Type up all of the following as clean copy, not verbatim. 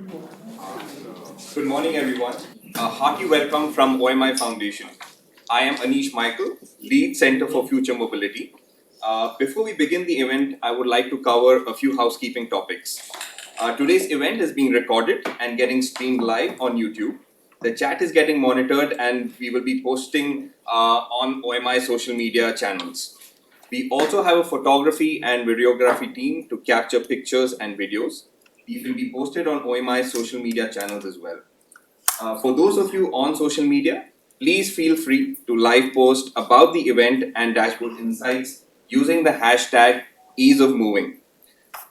Good morning, everyone. A hearty welcome from OMI Foundation. I am Anish Michael, Lead Center for Future Mobility. Before we begin the event, I would like to cover a few housekeeping topics. Today's event is being recorded and getting streamed live on YouTube. The chat is getting monitored and we will be posting on OMI social media channels. We also have a photography and videography team to capture pictures and videos. These will be posted on OMI's social media channels as well. For those of you on social media, please feel free to live post about the event and dashboard insights using the hashtag ease of moving.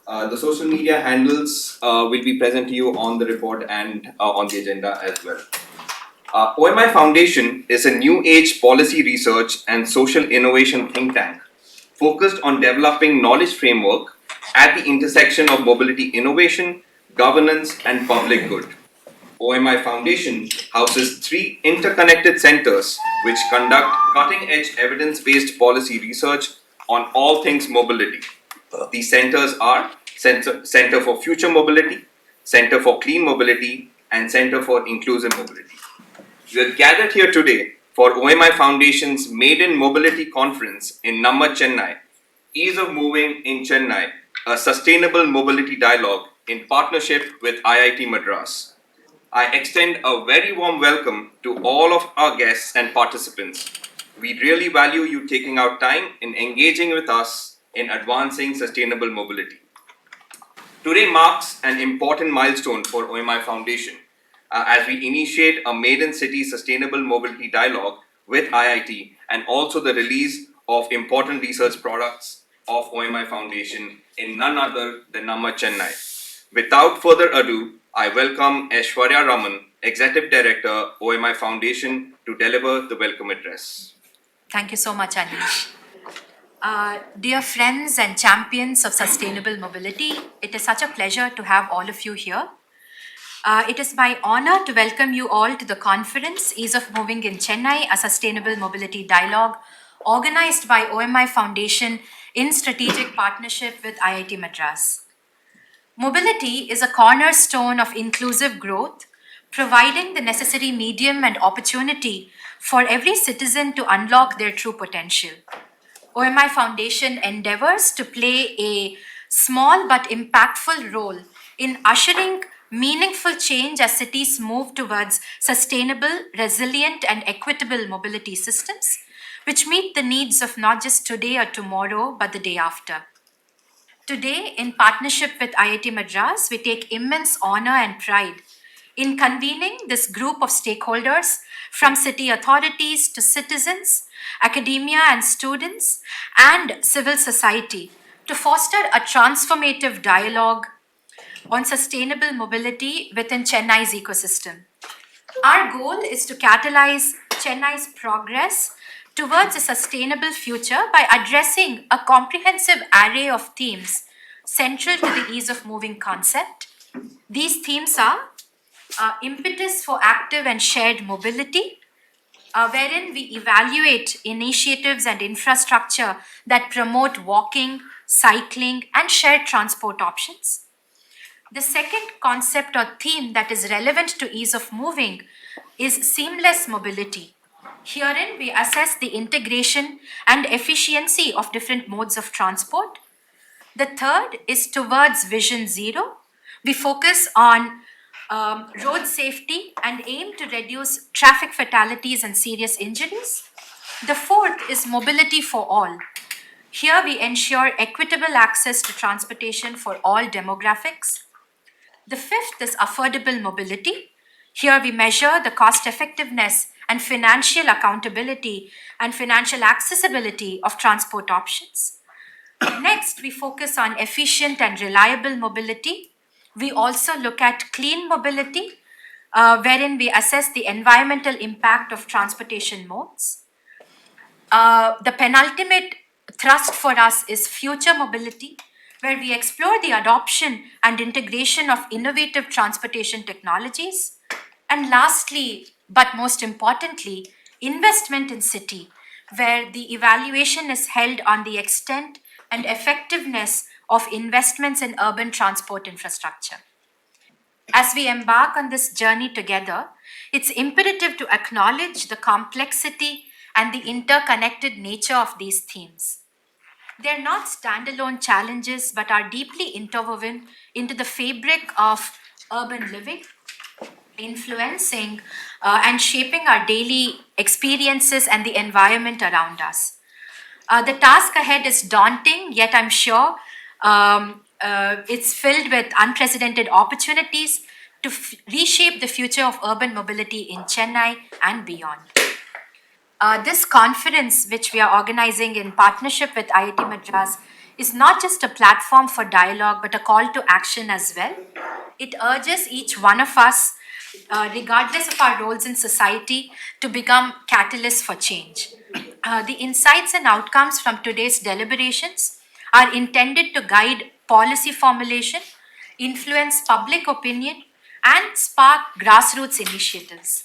The social media handles will be present to you on the report and on the agenda as well. OMI Foundation is a new age policy research and social innovation think tank focused on developing knowledge framework at the intersection of mobility innovation, governance, and public good. OMI Foundation houses three interconnected centers which conduct cutting edge evidence based policy research on all things mobility. These centers are Center for Future Mobility, Center for Clean Mobility, and Center for Inclusive Mobility. We are gathered here today for OMI Foundation's Maiden Mobility Conference in Namma Chennai, Ease of Moving in Chennai, a sustainable mobility dialogue in partnership with IIT Madras. I extend a very warm welcome to all of our guests and participants. We really value you taking out time in engaging with us in advancing sustainable mobility. Today marks an important milestone for OMI Foundation as we initiate a Maiden City Sustainable Mobility Dialogue with IIT and also the release of important research products of OMI Foundation in none other than Namma Chennai. Without further ado, I welcome Aishwarya Raman, Executive Director, OMI Foundation, to deliver the welcome address. Thank you so much, Anish. Dear friends and champions of sustainable mobility, it is such a pleasure to have all of you here. It is my honor to welcome you all to the conference Ease of Moving in Chennai, a sustainable mobility dialogue organized by OMI Foundation in strategic partnership with IIT Madras. Mobility is a cornerstone of inclusive growth, providing the necessary medium and opportunity for every citizen to unlock their true potential. OMI Foundation endeavors to play a small but impactful role in ushering meaningful change as cities move towards sustainable, resilient, and equitable mobility systems, which meet the needs of not just today or tomorrow, but the day after. Today, in partnership with IIT Madras, we take immense honor and pride in convening this group of stakeholders from city authorities to citizens, academia and students, and civil society to foster a transformative dialogue on sustainable mobility within Chennai's ecosystem. Our goal is to catalyze Chennai's progress towards a sustainable future by addressing a comprehensive array of themes central to the ease of moving concept. These themes are impetus for active and shared mobility, wherein we evaluate initiatives and infrastructure that promote walking, cycling, and shared transport options. The second concept or theme that is relevant to ease of moving is seamless mobility. Herein, we assess the integration and efficiency of different modes of transport. The third is towards Vision Zero. We focus on road safety and aim to reduce traffic fatalities and serious injuries. The fourth is mobility for all. Here we ensure equitable access to transportation for all demographics. The fifth is affordable mobility. Here we measure the cost effectiveness and financial accountability and financial accessibility of transport options. Next, we focus on efficient and reliable mobility. We also look at clean mobility, wherein we assess the environmental impact of transportation modes. The penultimate thrust for us is future mobility, where we explore the adoption and integration of innovative transportation technologies. And lastly, but most importantly, investment in city, where the evaluation is held on the extent and effectiveness of investments in urban transport infrastructure. As we embark on this journey together, it's imperative to acknowledge the complexity and the interconnected nature of these themes. They're not standalone challenges, but are deeply interwoven into the fabric of urban living, influencing and shaping our daily experiences and the environment around us. The task ahead is daunting, yet I'm sure it's filled with unprecedented opportunities to reshape the future of urban mobility in Chennai and beyond. This conference, which we are organizing in partnership with IIT Madras, is not just a platform for dialogue but a call to action as well. It urges each one of us, regardless of our roles in society, to become catalysts for change. The insights and outcomes from today's deliberations are intended to guide policy formulation, influence public opinion, and spark grassroots initiatives.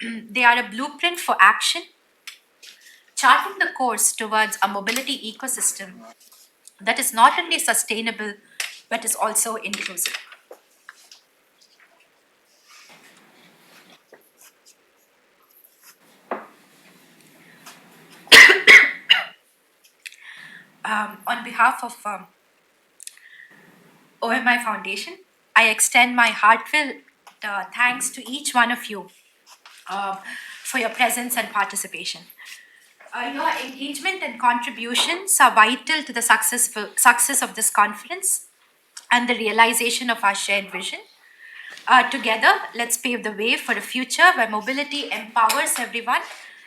They are a blueprint for action, charting the course towards a mobility ecosystem that is not only sustainable but is also inclusive. On behalf of OMI Foundation, I extend my heartfelt thanks to each one of you uh, for your presence and participation. Your engagement and contributions are vital to the success of this conference and the realization of our shared vision. Together, let's pave the way for a future where mobility empowers everyone,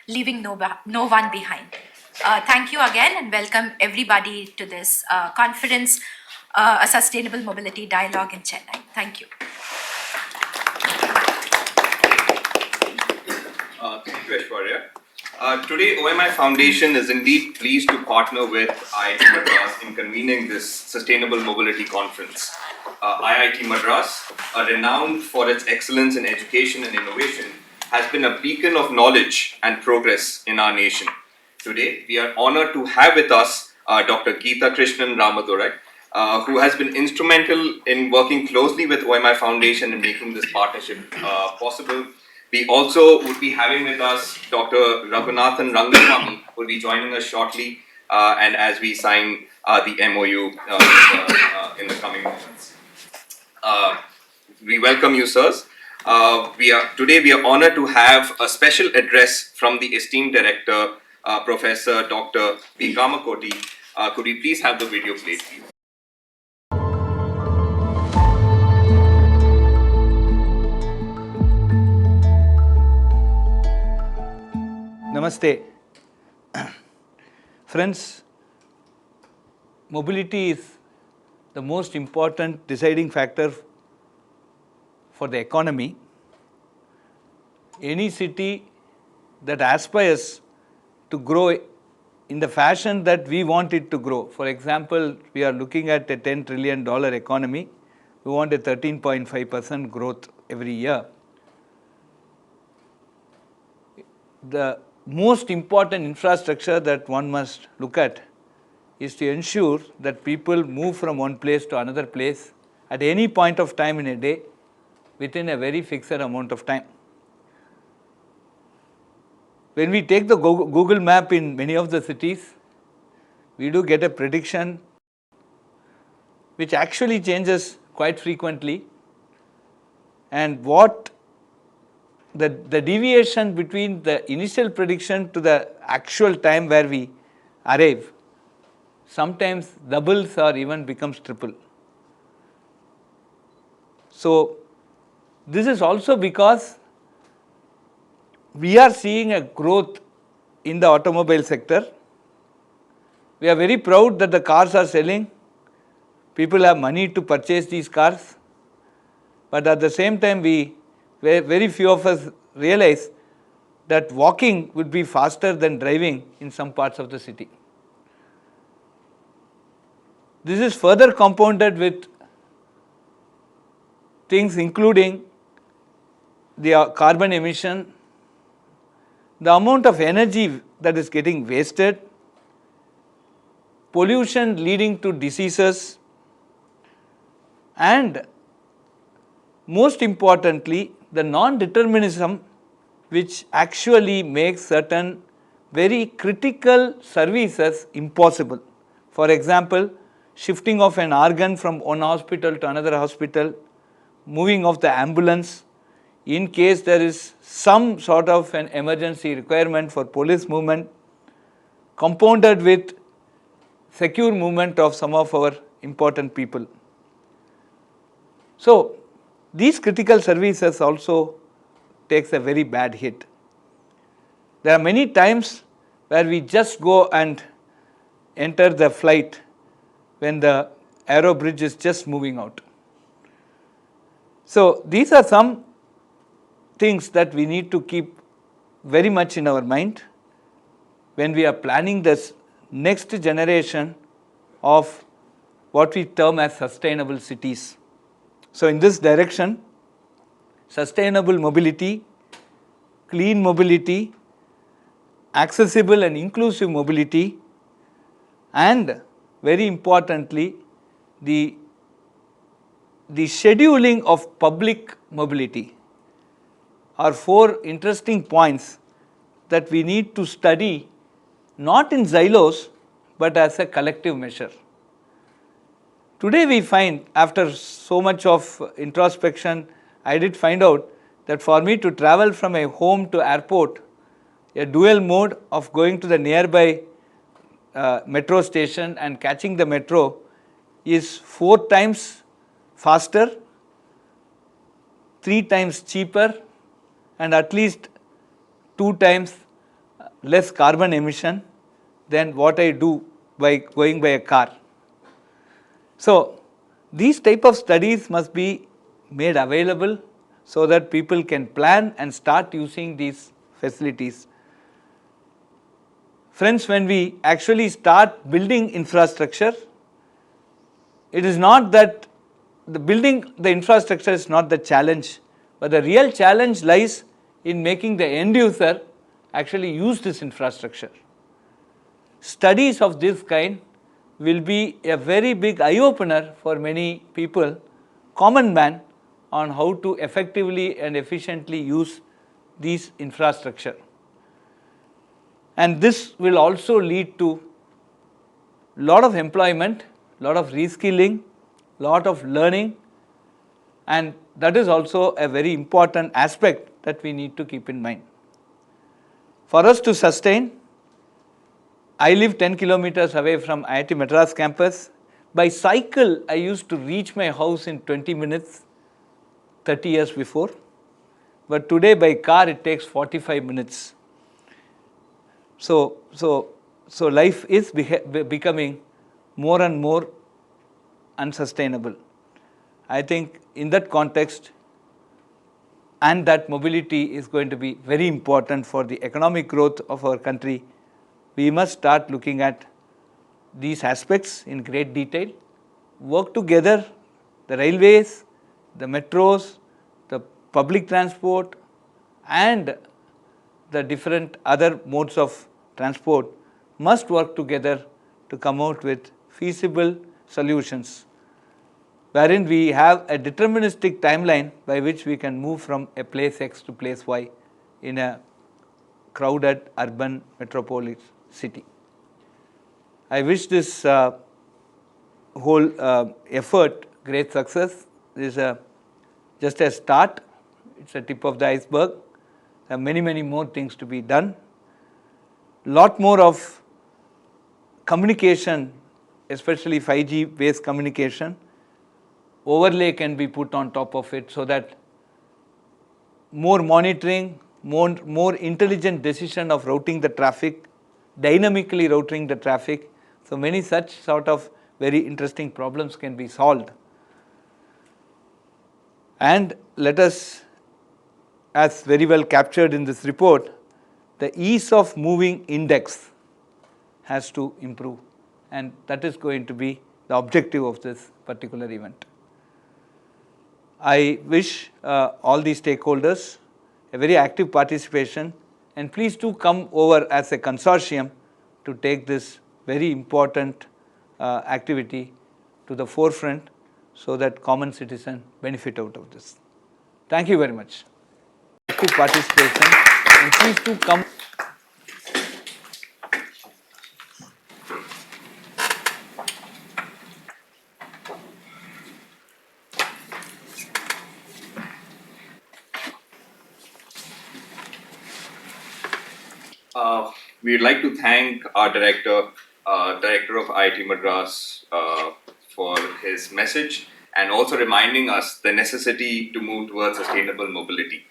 leaving no one behind. Thank you again and welcome everybody to this conference, a sustainable mobility dialogue in Chennai. Thank you. Thank you, Aishwarya. Today, OMI Foundation is indeed pleased to partner with IIT Madras in convening this Sustainable Mobility Conference. IIT Madras, renowned for its excellence in education and innovation, has been a beacon of knowledge and progress in our nation. Today, we are honored to have with us Dr. Geeta Krishnan Ramadurai, who has been instrumental in working closely with OMI Foundation in making this partnership possible. We also would be having with us Dr. Raghunathan Rangaswamy, who will be joining us shortly, and as we sign the MOU in the coming moments. We welcome you, sirs. Today we are honored to have a special address from the esteemed director, Professor Dr. V. Kamakoti. Could we please have the video played, please? Namaste. Friends, mobility is the most important deciding factor for the economy. Any city that aspires to grow in the fashion that we want it to grow. For example, we are looking at a $10 trillion economy. We want a 13.5% growth every year. The most important infrastructure that one must look at is to ensure that people move from one place to another place at any point of time in a day within a very fixed amount of time. When we take the Google map in many of the cities, we do get a prediction which actually changes quite frequently, and what the deviation between the initial prediction to the actual time where we arrive sometimes doubles or even becomes triple. So this is also because we are seeing a growth in the automobile sector. We are very proud that the cars are selling. People have money to purchase these cars. But at the same time, very few of us realize that walking would be faster than driving in some parts of the city. This is further compounded with things including the carbon emission, the amount of energy that is getting wasted, pollution leading to diseases, and most importantly, the non-determinism which actually makes certain very critical services impossible. For example, shifting of an organ from one hospital to another hospital, moving of the ambulance, in case there is some sort of an emergency requirement for police movement, compounded with secure movement of some of our important people. So, these critical services also takes a very bad hit. There are many times where we just go and enter the flight when the aero bridge is just moving out. So, these are some things that we need to keep very much in our mind when we are planning this next generation of what we term as sustainable cities. So, in this direction, sustainable mobility, clean mobility, accessible and inclusive mobility, and very importantly, the scheduling of public mobility are four interesting points that we need to study not in silos but as a collective measure. Today we find, after so much of introspection, I did find out that for me to travel from a home to airport, a dual mode of going to the nearby metro station and catching the metro is 4 times faster, 3 times cheaper, and at least 2 times less carbon emission than what I do by going by a car. So, these type of studies must be made available so that people can plan and start using these facilities. Friends, when we actually start building infrastructure, it is not that the infrastructure is not the challenge, but the real challenge lies in making the end user actually use this infrastructure. Studies of this kind will be a very big eye-opener for many people, common man, on how to effectively and efficiently use these infrastructure. And this will also lead to lot of employment, lot of reskilling, lot of learning, and that is also a very important aspect that we need to keep in mind. For us to sustain, I live 10 kilometers away from IIT Madras campus. By cycle, I used to reach my house in 20 minutes 30 years before, but today by car it takes 45 minutes. So life is becoming more and more unsustainable. I think in that context, and that mobility is going to be very important for the economic growth of our country, we must start looking at these aspects in great detail, work together, the railways, the metros, the public transport, and the different other modes of transport must work together to come out with feasible solutions, wherein we have a deterministic timeline by which we can move from a place X to place Y in a crowded urban metropolis city. I wish this whole effort great success. This is just a start, it's a tip of the iceberg. There are many more things to be done. Lot more of communication, especially 5G based communication, overlay can be put on top of it so that more monitoring, more intelligent decision of routing the traffic, dynamically routing the traffic. So many such sort of very interesting problems can be solved. And let us, as very well captured in this report, the ease of moving index has to improve, and that is going to be the objective of this particular event. I wish all the stakeholders a very active participation, and please do come over as a consortium to take this very important activity to the forefront so that common citizen benefit out of this. Thank you very much. Active participation, and please do come. We'd like to thank our director of IIT Madras, for his message and also reminding us the necessity to move towards sustainable mobility.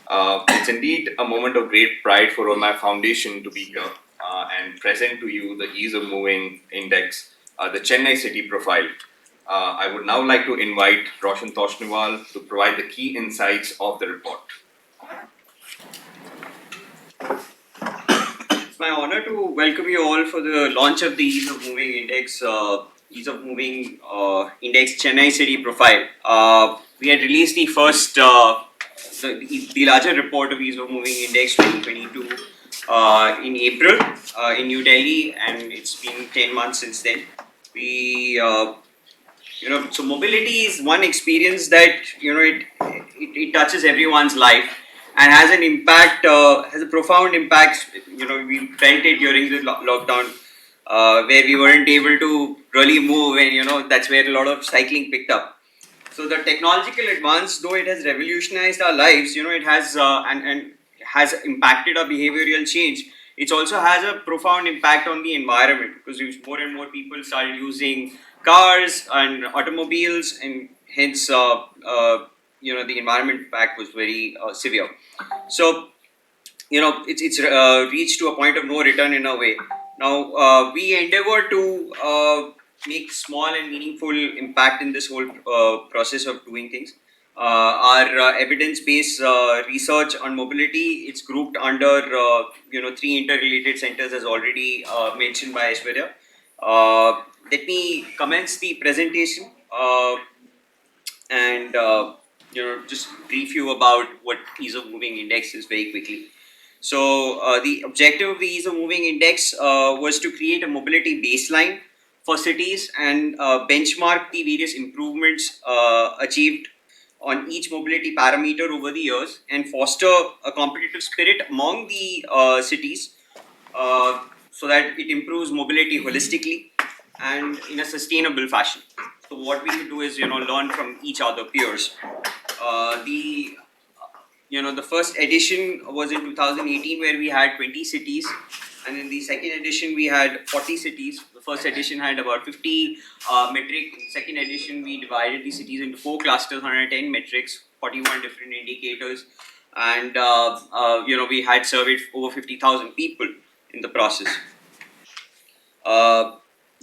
It's indeed a moment of great pride for my foundation to be here and present to you the ease of moving index, the Chennai city profile. I would now like to invite Roshan Toshniwal to provide the key insights of the report. It's my honor to welcome you all for the launch of the Ease of Moving Index, Index Chennai City Profile. We had released the first, the larger report of Ease of Moving Index 2022 in April in New Delhi, and it's been 10 months since then. So mobility is one experience that it touches everyone's life and has an impact, has a profound impact. We felt it during the lockdown, where we weren't able to really move, and that's where a lot of cycling picked up. So the technological advance, though it has revolutionized our lives, it has and has impacted our behavioral change. It also has a profound impact on the environment, because more and more people started using cars and automobiles, and hence the environment impact was very severe. So it's reached to a point of no return in a way. Now we endeavor to make small and meaningful impact in this whole process of doing things. Our evidence-based research on mobility, it's grouped under three interrelated centers, as already mentioned by Aishwarya. Let me commence the presentation and just brief you about what Ease of Moving Index is very quickly. So the objective of the Ease of Moving Index was to create a mobility baseline for cities and benchmark the various improvements achieved on each mobility parameter over the years, and foster a competitive spirit among the cities, so that it improves mobility holistically and in a sustainable fashion. So what we could do is learn from each other peers. The first edition was in 2018, where we had 20 cities, and in the second edition we had 40 cities. The first edition had about 50 metric. In the second edition, we divided the cities into 4 clusters, 110 metrics, 41 different indicators, and we had surveyed over 50,000 people in the process.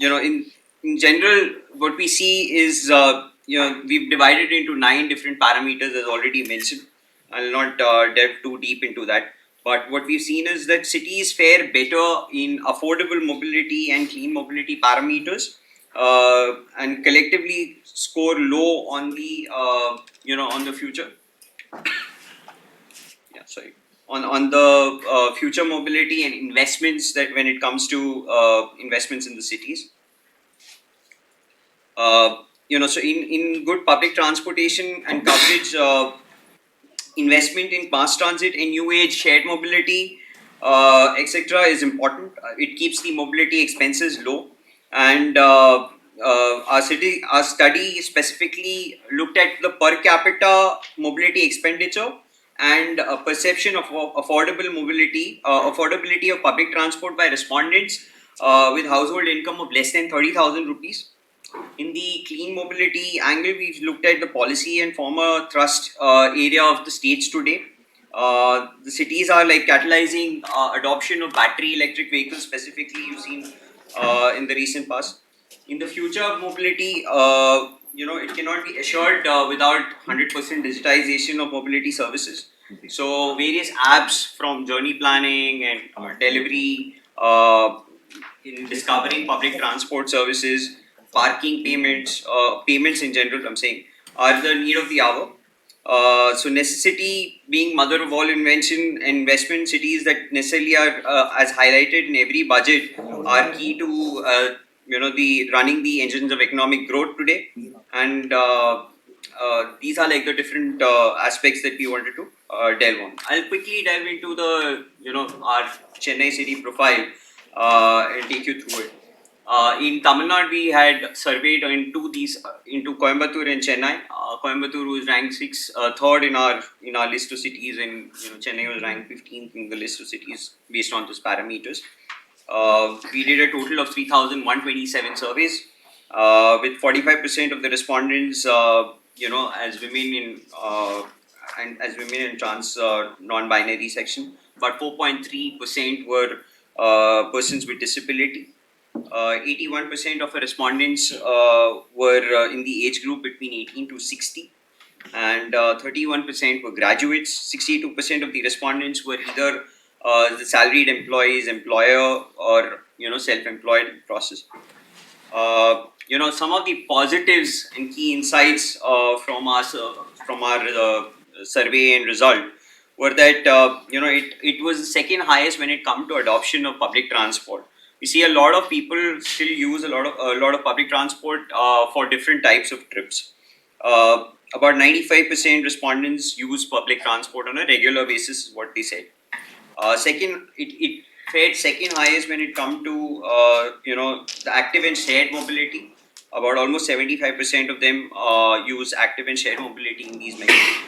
In general, what we see is we've divided into 9 different parameters, as already mentioned. I'll not delve too deep into that. But what we've seen is that cities fare better in affordable mobility and clean mobility parameters, and collectively score low on the on the future. On the future mobility and investments, that when it comes to investments in the cities. So in good public transportation and coverage, investment in mass transit and new age shared mobility, etc., is important. It keeps the mobility expenses low, and our study specifically looked at the per capita mobility expenditure and perception of affordability of public transport by respondents with household income of less than 30,000 rupees. In the clean mobility angle, we've looked at the policy and former thrust area of the states today. The cities are catalyzing adoption of battery electric vehicles, specifically you've seen in the recent past. In the future of mobility, it cannot be assured without 100% digitization of mobility services. So various apps, from journey planning and delivery, in discovering public transport services, parking payments, payments in general, I'm saying, are the need of the hour. So necessity being mother of all invention, and investment cities that necessarily are, as highlighted in every budget, are key to the running the engines of economic growth today. And these are like the different aspects that we wanted to delve on. I'll quickly delve into the our Chennai city profile and take you through it. In Tamil Nadu, we had surveyed into Coimbatore and Chennai. Coimbatore was ranked third in our list of cities, and Chennai was ranked 15th in the list of cities based on those parameters. We did a total of 3,127 surveys, with 45% of the respondents, as women in trans non-binary section, but 4.3% were persons with disability. 81% of the respondents were in the age group between 18 to 60, and 31% were graduates. 62% of the respondents were either the salaried employees, employer, or self-employed process. Some of the positives and key insights from our survey and result were that it was the second highest when it come to adoption of public transport. We see a lot of people still use a lot of public transport for different types of trips. About 95% respondents use public transport on a regular basis, is what they said. Second, it fared second highest when it come to the active and shared mobility. About almost 75% of them use active and shared mobility in these measures.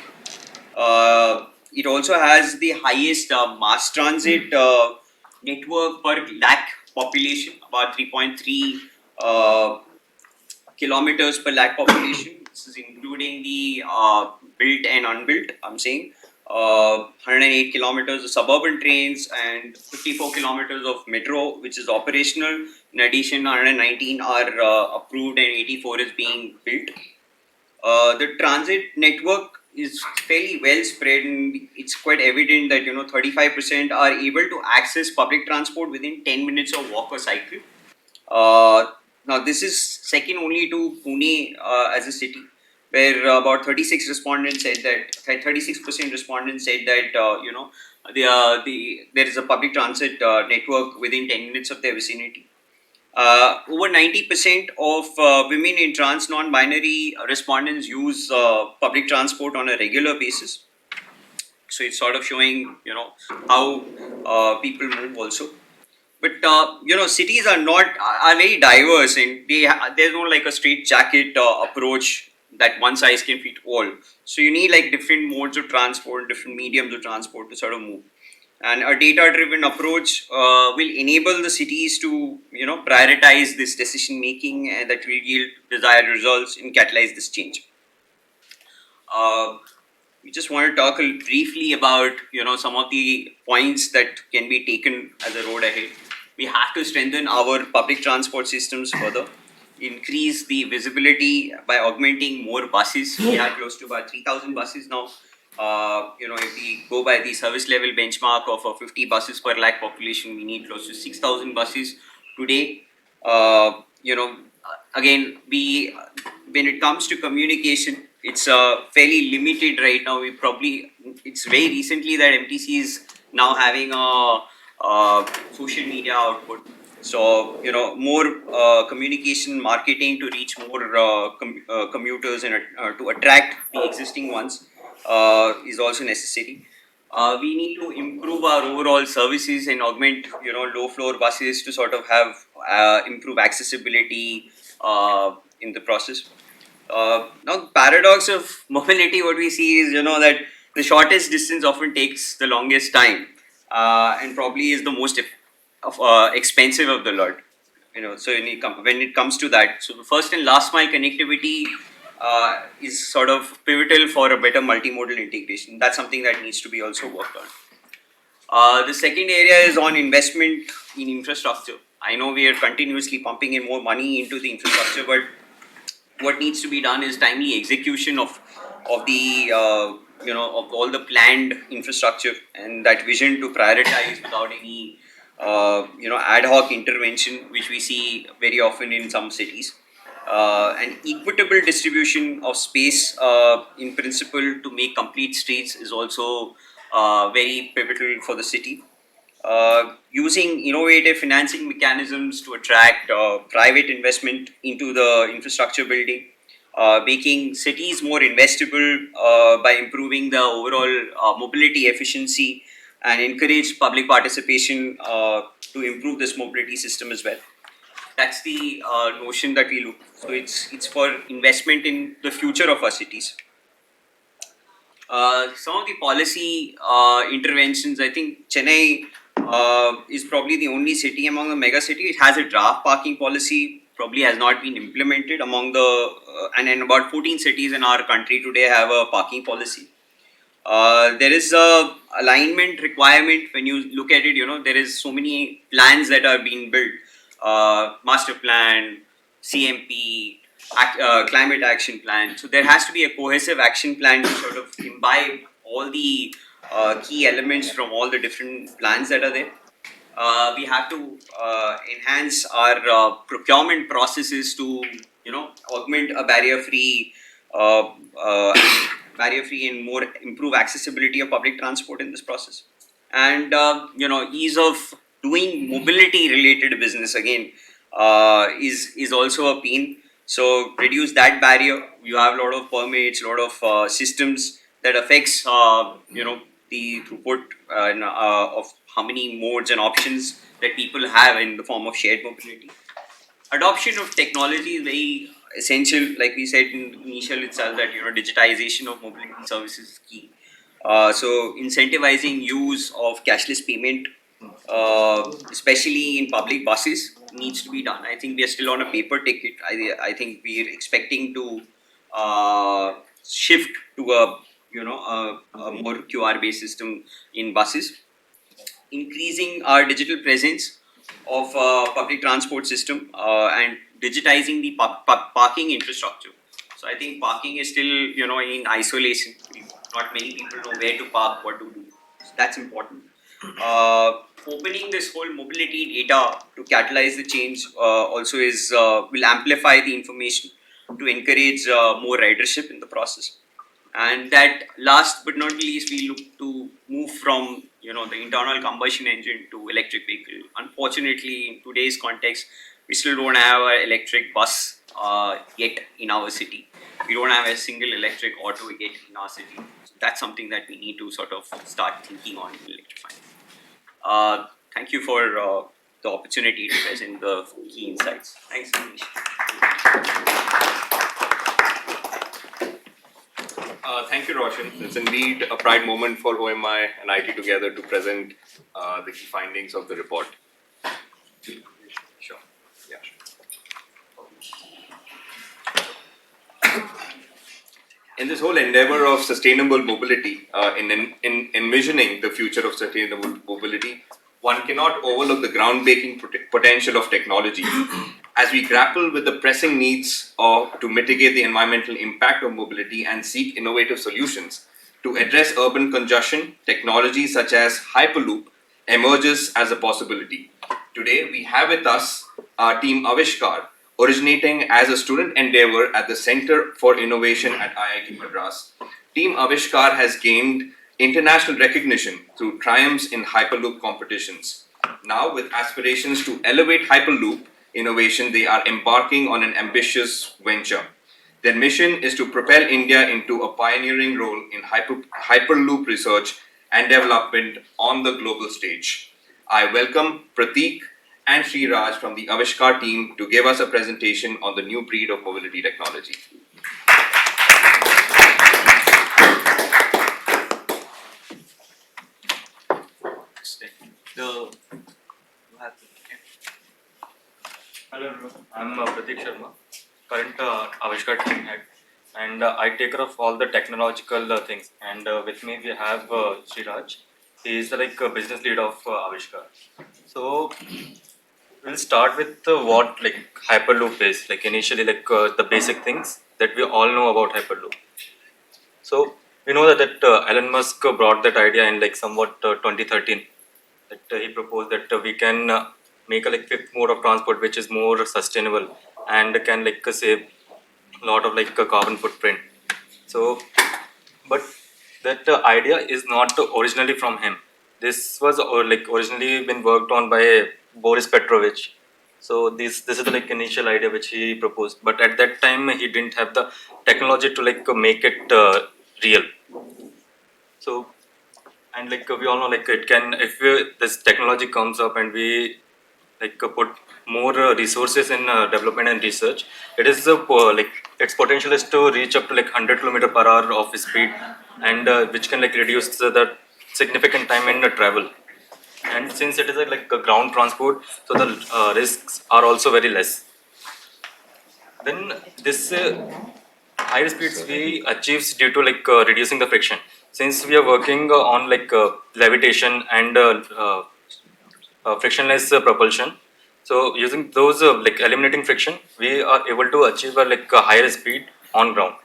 It also has the highest mass transit network per lakh population, about 3.3 kilometers per lakh population. This is including the built and unbuilt. I'm saying 108 kilometers of suburban trains and 54 kilometers of metro, which is operational. In addition, 119 are approved and 84 is being built. The transit network is fairly well spread, and it's quite evident that 35% are able to access public transport within 10 minutes of walk or cycle. Now this is second only to Pune as a city, where about 36% respondents said that there is a public transit network within 10 minutes of their vicinity. Over 90% of women in trans non-binary respondents use public transport on a regular basis. So it's sort of showing how people move also. But cities are very diverse, and there's no like a straight jacket approach that one size can fit all. So you need like different modes of transport, different mediums of transport to sort of move. And a data-driven approach will enable the cities to prioritize this decision making, and that will yield desired results and catalyze this change. We just want to talk briefly about some of the points that can be taken as a road ahead. We have to strengthen our public transport systems further, increase the visibility by augmenting more buses. We are close to about 3,000 buses now. If we go by the service level benchmark of 50 buses per lakh population, we need close to 6,000 buses today. Again, when it comes to communication, it's fairly limited right now. It's very recently that MTC is now having a social media output. So more communication marketing to reach more commuters and to attract the existing ones is also necessary. We need to improve our overall services and augment low floor buses to sort of have improve accessibility in the process. Now the paradox of mobility, what we see is that the shortest distance often takes the longest time, and probably is the most expensive of the lot. So when it comes to that, so the first and last mile connectivity is sort of pivotal for a better multimodal integration. That's something that needs to be also worked on. The second area is on investment in infrastructure. I know we are continuously pumping in more money into the infrastructure, but what needs to be done is timely execution of the of all the planned infrastructure, and that vision to prioritize without any ad hoc intervention, which we see very often in some cities. An equitable distribution of space in principle to make complete streets is also very pivotal for the city. Using innovative financing mechanisms to attract private investment into the infrastructure building. making cities more investable by improving the overall mobility efficiency, and encourage public participation to improve this mobility system as well. That's the notion that we look. So it's for investment in the future of our cities. Some of the policy interventions, I think Chennai is probably the only city among the mega cities. It has a draft parking policy, probably has not been implemented among the, and about 14 cities in our country today have a parking policy. There is a alignment requirement when you look at it. There is so many plans that are being built, master plan, CMP, climate action plan. So there has to be a cohesive action plan to sort of imbibe all the key elements from all the different plans that are there. We have to enhance our procurement processes to augment a uh, uh, barrier free and more improve accessibility of public transport in this process, and ease of doing mobility related business again is also a pain. So reduce that barrier. You have a lot of permits, a lot of systems that affects the throughput of how many modes and options that people have in the form of shared mobility. Adoption of technology is very essential. Like we said in initial itself, that digitization of mobility services is key. So incentivizing use of cashless payment, especially in public buses, needs to be done. I think we are still on a paper ticket. I think we are expecting to shift to a more QR based system in buses, increasing our digital presence of public transport system, and digitizing the parking infrastructure. So I think parking is still in isolation. Not many people know where to park, what to do. So that's important. Opening this whole mobility data to catalyze the change also is will amplify the information to encourage more ridership in the process. And that last but not least, we look to move from the internal combustion engine to electric vehicle. Unfortunately, in today's context, we still don't have an electric bus yet in our city. We don't have a single electric auto yet in our city. So that's something that we need to sort of start thinking on electrifying. Thank you for the opportunity to present the key insights. Thanks, Manish. Thank you, Roshan. It's indeed a pride moment for OMI and IT together to present the key findings of the report. Sure. Yeah. In this whole endeavor of sustainable mobility, in envisioning the future of sustainable mobility, one cannot overlook the groundbreaking potential of technology. As we grapple with the pressing needs to mitigate the environmental impact of mobility and seek innovative solutions to address urban congestion, technology such as Hyperloop emerges as a possibility. Today, we have with us our team Avishkar, originating as a student endeavor at the Center for Innovation at IIT Madras. Team Avishkar has gained international recognition through triumphs in Hyperloop competitions. Now, with aspirations to elevate Hyperloop innovation, they are embarking on an ambitious venture. Their mission is to propel India into a pioneering role in Hyperloop research and development on the global stage. I welcome Prateek and Sri Raj from the Avishkar team to give us a presentation on the new breed of mobility technology. Hello everyone, I'm Prateek Sharma, current Avishkar team head, and I take care of all the technological things. And with me we have Sri Raj. He is like a business lead of Avishkar. So we'll start with what like Hyperloop is. Like initially, like the basic things that we all know about Hyperloop. So we know that Elon Musk brought that idea in like somewhat 2013. That he proposed that we can make a like fifth mode of transport which is more sustainable and can like save a lot of like carbon footprint. So, but that idea is not originally from him. This was like originally been worked on by Boris Petrovich, So this is the like initial idea which he proposed, but at that time he didn't have the technology to like make it real. So and like we all know like it can if this technology comes up and we like put more resources in development and research, it is like its potential is to reach up to like 100 km per hour of speed, and which can like reduce the significant time in travel. And since it is like a ground transport, so the risks are also very less. Then this higher speeds we achieves due to like reducing the friction. Since we are working on like levitation and frictionless propulsion, so using those like eliminating friction, we are able to achieve like a higher speed on ground.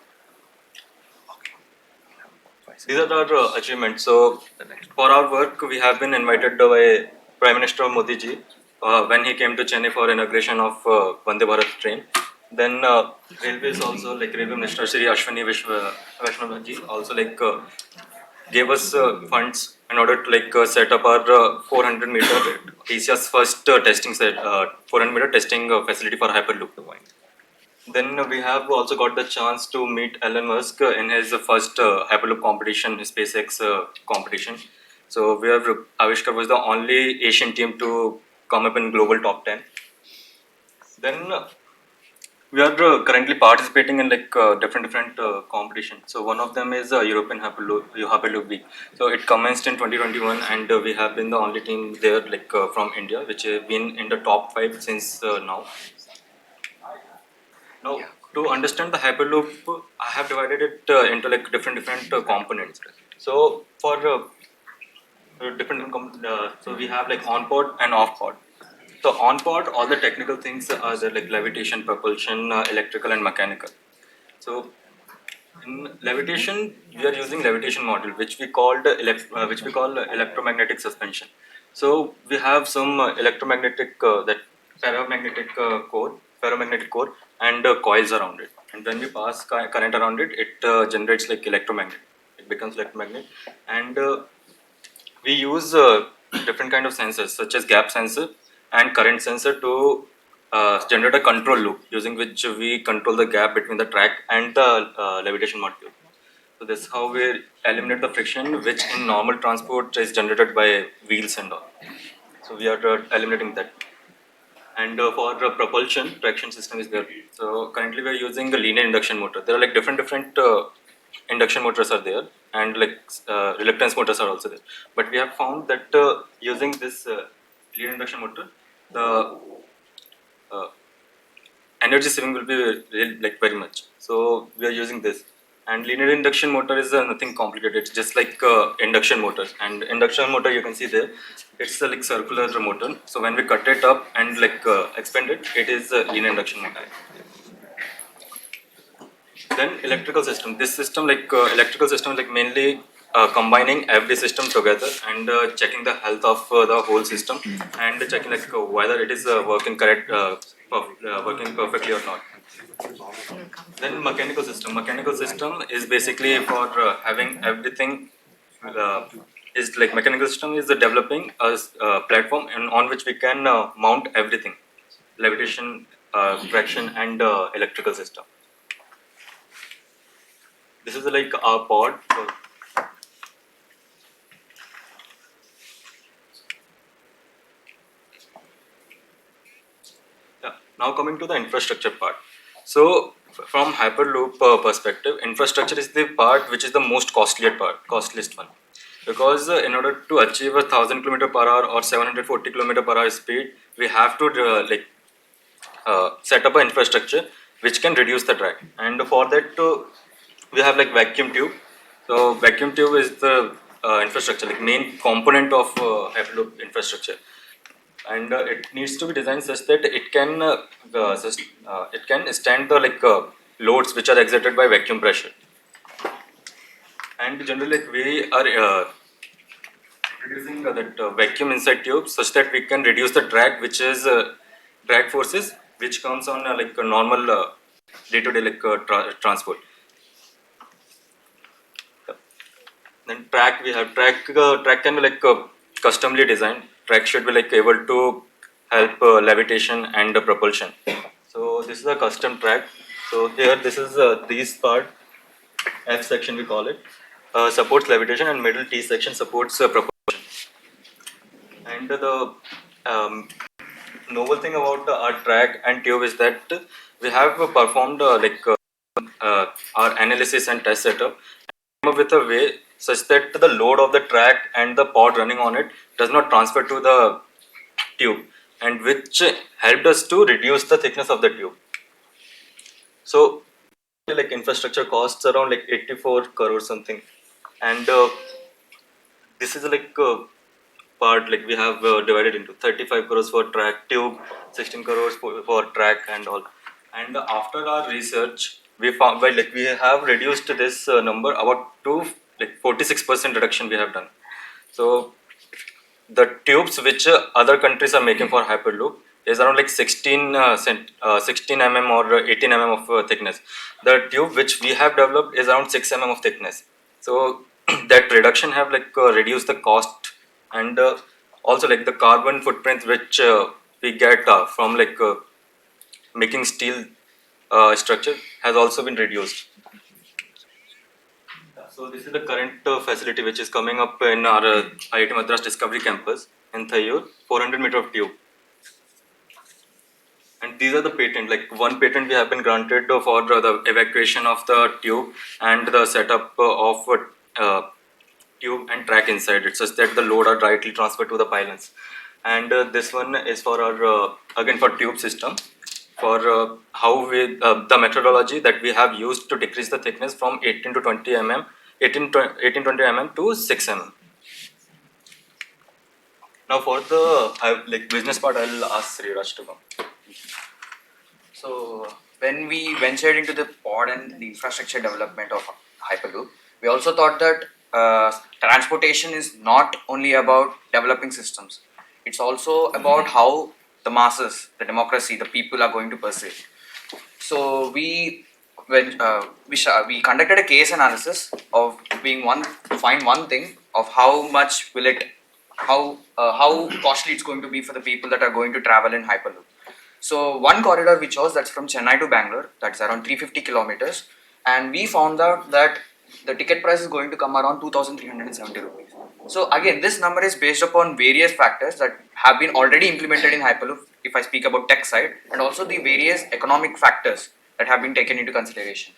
These are our achievements. So for our work, we have been invited by Prime Minister Modi ji when he came to Chennai for inauguration of Vande Bharat train. Then railways also like Railway Minister Shri Ashwini Vaishnav ji also like gave us funds in order to like set up our 400-meter Asia's first testing set 400-meter testing facility for Hyperloop. Then we have also got the chance to meet Elon Musk in his first Hyperloop competition, SpaceX competition. So we have Avishkar was the only Asian team to come up in global top 10. Then we are currently participating in like different competitions. So one of them is European Hyperloop Week. So it commenced in 2021, and we have been the only team there like from India, which have been in the top 5 since now. Now, to understand the Hyperloop, I have divided it into like different components. So for so we have like on pod and off pod. So on pod, all the technical things are there like levitation, propulsion, electrical, and mechanical. So in levitation, we are using levitation module, which we call electromagnetic suspension. So we have some electromagnetic that ferromagnetic core, and coils around it. And when we pass current around it, it generates like electromagnet. It becomes electromagnet, and we use different kind of sensors such as gap sensor and current sensor to generate a control loop using which we control the gap between the track and the levitation module. So this is how we eliminate the friction which in normal transport is generated by wheels and all. So we are eliminating that. And for propulsion, traction system is there. So currently we are using a linear induction motor. There are like different induction motors are there, and like reluctance motors are also there. But we have found that using this linear induction motor, the uh, energy saving will be like very much. So we are using this. And linear induction motor is nothing complicated. It's just like induction motor. And induction motor you can see there, it's a like circular motor. So when we cut it up and like expand it, it is a linear induction motor. Then electrical system. This system like electrical system like mainly combining every system together and checking the health of the whole system and checking like whether it is working perfectly or not. Then mechanical system. Mechanical system is basically for having everything. Is like mechanical system is developing a platform and on which we can mount everything, levitation, traction, and electrical system. This is like our pod. Yeah. Now coming to the infrastructure part. So from Hyperloop perspective, infrastructure is the part which is the most costliest one, because in order to achieve 1,000 km per hour or 740 km per hour speed, we have to set up an infrastructure which can reduce the drag. And for that, we have like vacuum tube. So vacuum tube is the infrastructure, like main component of Hyperloop infrastructure, and it needs to be designed such that it can stand the like loads which are exerted by vacuum pressure. And generally, like, we are introducing that vacuum inside tube such that we can reduce the drag, which is drag forces which comes on like a normal day-to-day like transport. Then track we have track can be like customly designed. Track should be like able to help levitation and propulsion. So this is a custom track. So here this is this part, F section we call it, supports levitation, and middle T section supports propulsion. And the novel thing about our track and tube is that we have performed our analysis and test setup, came up with a way such that the load of the track and the pod running on it does not transfer to the tube, and which helped us to reduce the thickness of the tube. So like infrastructure costs around like 84 crore something, and this is like part, like we have divided into 35 crores for track tube, 16 crores for track and all. And after our research, we found, well, like we have reduced this number about to like 46% reduction we have done. So the tubes which other countries are making for hyperloop is around like 16 mm or 18 mm of thickness. The tube which we have developed is around 6 mm of thickness. So that reduction have like reduced the cost, and also like the carbon footprint which we get from like making steel structure has also been reduced. So this is the current facility which is coming up in our IIT Madras Discovery Campus in Thayur, 400 meter of tube. And these are the patent, like one patent we have been granted for the evacuation of the tube and the setup of tube and track inside it, such that the load are directly transferred to the pylons. And this one is for our, again for tube system, for how we, the methodology that we have used to decrease the thickness from 18 to 20 mm, 18 20 mm to 6 mm. Now for the like business part, I'll ask Sriraj to come. So when we ventured into the pod and the infrastructure development of Hyperloop, we also thought that transportation is not only about developing systems. It's also about how the masses, the democracy, the people are going to perceive. So we conducted a case analysis of being one to find one thing of how much will it how costly it's going to be for the people that are going to travel in Hyperloop. So one corridor we chose, that's from Chennai to Bangalore, that's around 350 kilometers, and we found out that the ticket price is going to come around 2,370 rupees. So again, this number is based upon various factors that have been already implemented in Hyperloop, if I speak about tech side, and also the various economic factors that have been taken into consideration.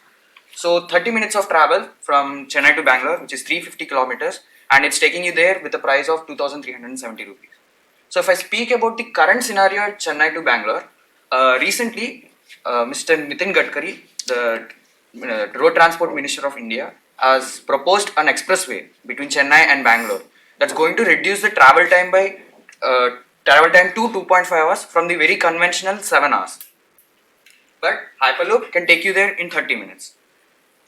So 30 minutes of travel from Chennai to Bangalore, which is 350 kilometers, and it's taking you there with a price of 2,370 rupees. So if I speak about the current scenario at Chennai to Bangalore, recently Mr. Nitin Gadkari, the Road Transport Minister of India, has proposed an expressway between Chennai and Bangalore that's going to reduce the travel time by travel time to 2.5 hours from the very conventional 7 hours. But Hyperloop can take you there in 30 minutes.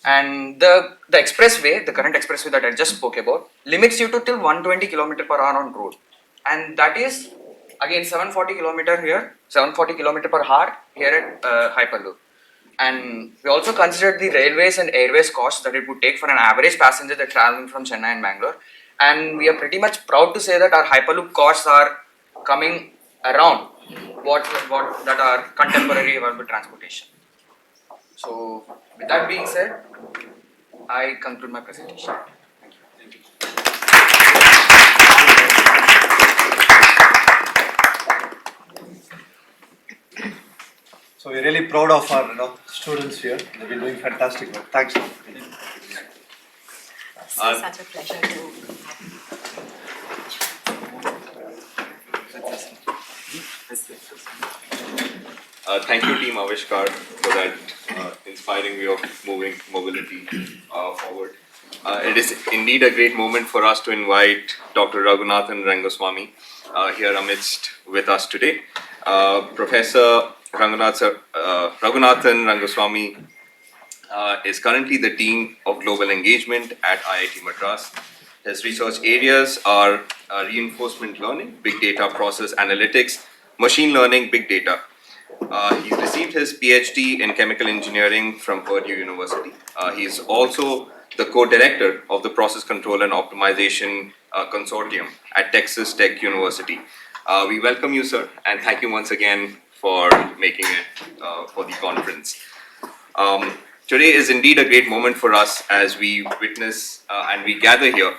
And the expressway, the current expressway that I just spoke about, limits you to till 120 km per hour on road. And that is again 740 km here, 740 km per hour here at Hyperloop. And we also considered the railways and airways costs that it would take for an average passenger that traveling from Chennai and Bangalore. And we are pretty much proud to say that our Hyperloop costs are coming around what that are contemporary available transportation. So with that being said, I conclude my presentation. Thank you. So we're really proud of our students here. They've been doing fantastic work. Thanks. It's such a pleasure to have you. Thank you, Team Avishkar, for that inspiring way of moving mobility forward. It is indeed a great moment for us to invite Dr. Raghunathan Rangaswamy here amidst with us today. Professor Raghunathan Rangaswamy is currently the Dean of Global Engagement at IIT Madras. His research areas are reinforcement learning, big data process analytics, machine learning, big data. He's received his PhD in chemical engineering from Purdue University. He's also the co-director of the Process Control and Optimization Consortium at Texas Tech University. We welcome you, sir, and thank you once again for making it for the conference. Today is indeed a great moment for us as we witness and we gather here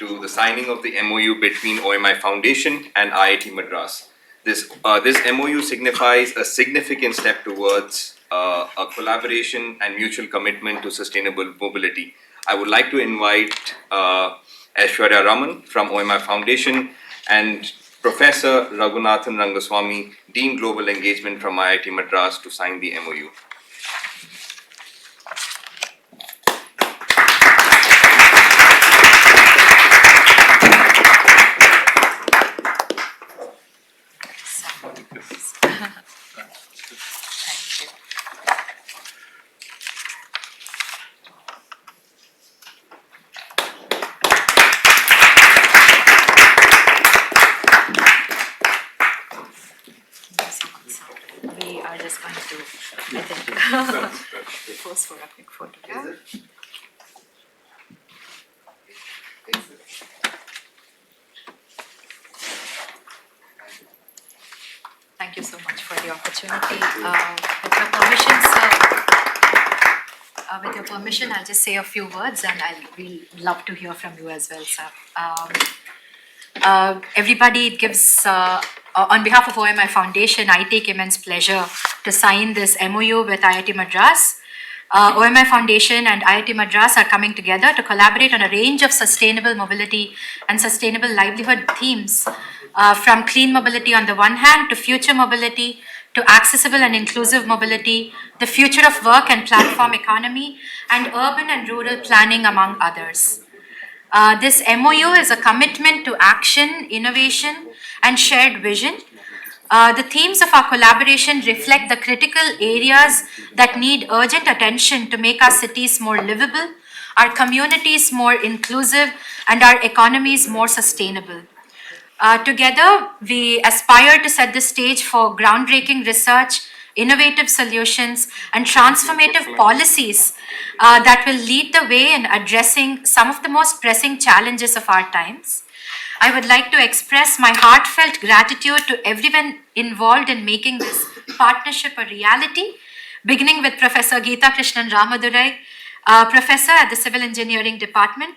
to the signing of the MOU between OMI Foundation and IIT Madras. This MOU signifies a significant step towards a collaboration and mutual commitment to sustainable mobility. I would like to invite Aishwarya Raman from OMI Foundation and Professor Raghunathan Rangaswamy, Dean Global Engagement from IIT Madras, to sign the MOU. We are just going to, I think, pose for a quick photograph. Thank you so much for the opportunity. With your permission, sir, with your permission, I'll just say a few words, and we'll love to hear from you as well, sir. Everybody, it gives, on behalf of OMI Foundation, I take immense pleasure to sign this MOU with IIT Madras. OMI Foundation and IIT Madras are coming together to collaborate on a range of sustainable mobility and sustainable livelihood themes, from clean mobility on the one hand to future mobility to accessible and inclusive mobility, the future of work and platform economy, and urban and rural planning, among others. This MOU is a commitment to action, innovation, and shared vision. The themes of our collaboration reflect the critical areas that need urgent attention to make our cities more livable, our communities more inclusive, and our economies more sustainable. Together, we aspire to set the stage for groundbreaking research, innovative solutions, and transformative policies that will lead the way in addressing some of the most pressing challenges of our times. I would like to express my heartfelt gratitude to everyone involved in making this partnership a reality, beginning with Professor Geeta Krishnan Ramadurai, Professor at the Civil Engineering Department.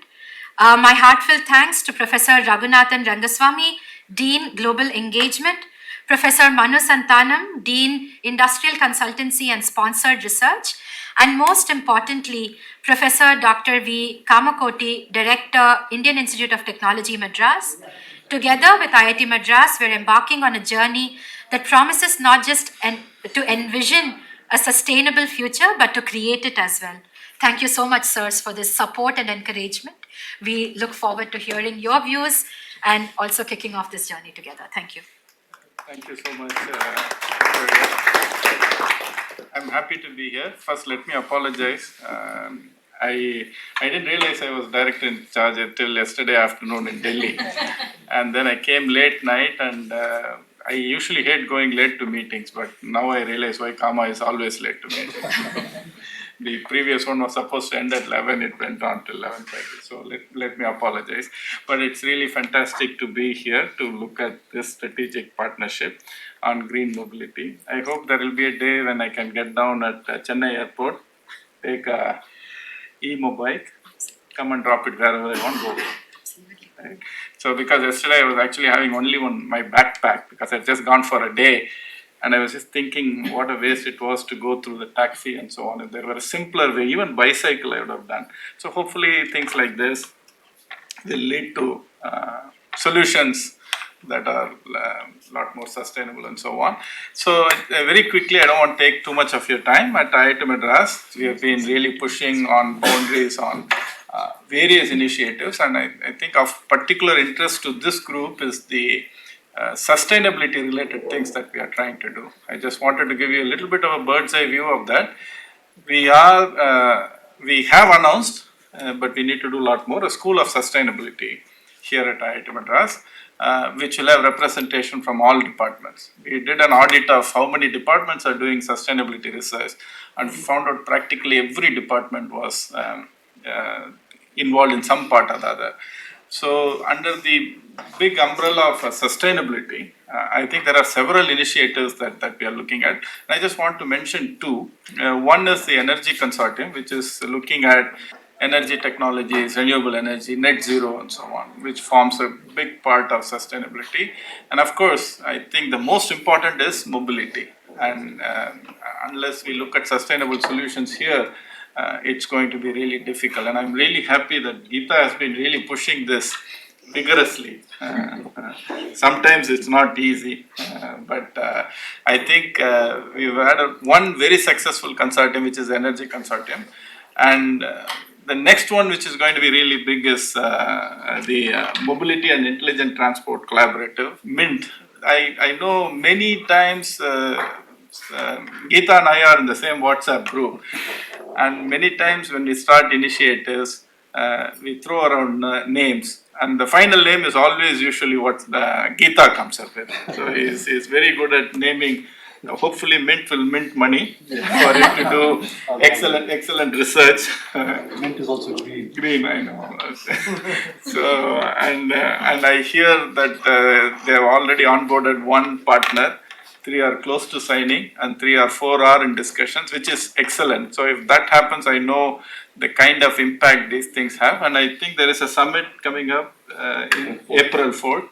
My heartfelt thanks to Professor Raghunathan Rangaswamy, Dean Global Engagement, Professor Manu Santanam, Dean Industrial Consultancy and Sponsored Research, and most importantly, Professor Dr. V. Kamakoti, Director, Indian Institute of Technology, Madras. Together with IIT Madras, we're embarking on a journey that promises not just to envision a sustainable future, but to create it as well. Thank you so much, sirs, for this support and encouragement. We look forward to hearing your views and also kicking off this journey together. Thank you. Thank you so much. I'm happy to be here. First, let me apologize. I didn't realize I was director in charge until yesterday afternoon in Delhi. And then I came late night, and I usually hate going late to meetings, but now I realize why Kama is always late to meetings. The previous one was supposed to end at 11, it went on till 11:30. So let me apologize. But it's really fantastic to be here to look at this strategic partnership on green mobility. I hope there will be a day when I can get down at Chennai airport, take a e-mobike, come and drop it wherever I want to go. Right? So because yesterday I was actually having only my backpack because I'd just gone for a day. And I was just thinking what a waste it was to go through the taxi and so on. If there were a simpler way, even bicycle I would have done. So hopefully things like this will lead to solutions that are a lot more sustainable and so on. So very quickly, I don't want to take too much of your time. At IIT Madras, we have been really pushing on boundaries on various initiatives. And I think of particular interest to this group is the sustainability related things that we are trying to do. I just wanted to give you a little bit of a bird's eye view of that. We have announced, but we need to do a lot more, a School of Sustainability here at IIT Madras, which will have representation from all departments. We did an audit of how many departments are doing sustainability research and found out practically every department was involved in some part or the other. So under the big umbrella of sustainability, I think there are several initiatives that we are looking at. And I just want to mention two. One is the Energy Consortium, which is looking at energy technologies, renewable energy, net zero, and so on, which forms a big part of sustainability. And of course, I think the most important is mobility. And unless we look at sustainable solutions here, it's going to be really difficult. And I'm really happy that Geeta has been really pushing this vigorously. Sometimes it's not easy, but I think we've had one very successful consortium, which is the Energy Consortium. And the next one, which is going to be really big, is the Mobility and Intelligent Transport Collaborative, MINT. I know many times Geeta and I are in the same WhatsApp group, and many times when we start initiatives, we throw around names, and the final name is always usually what Geeta comes up with. So he's very good at naming. Hopefully, Mint will mint money for it to do excellent research. Mint is also green. Green, I know. So, and I hear that they have already onboarded one partner. 3 are close to signing, and 3 or 4 are in discussions, which is excellent. So if that happens, I know the kind of impact these things have. And I think there is a summit coming up in April 4th.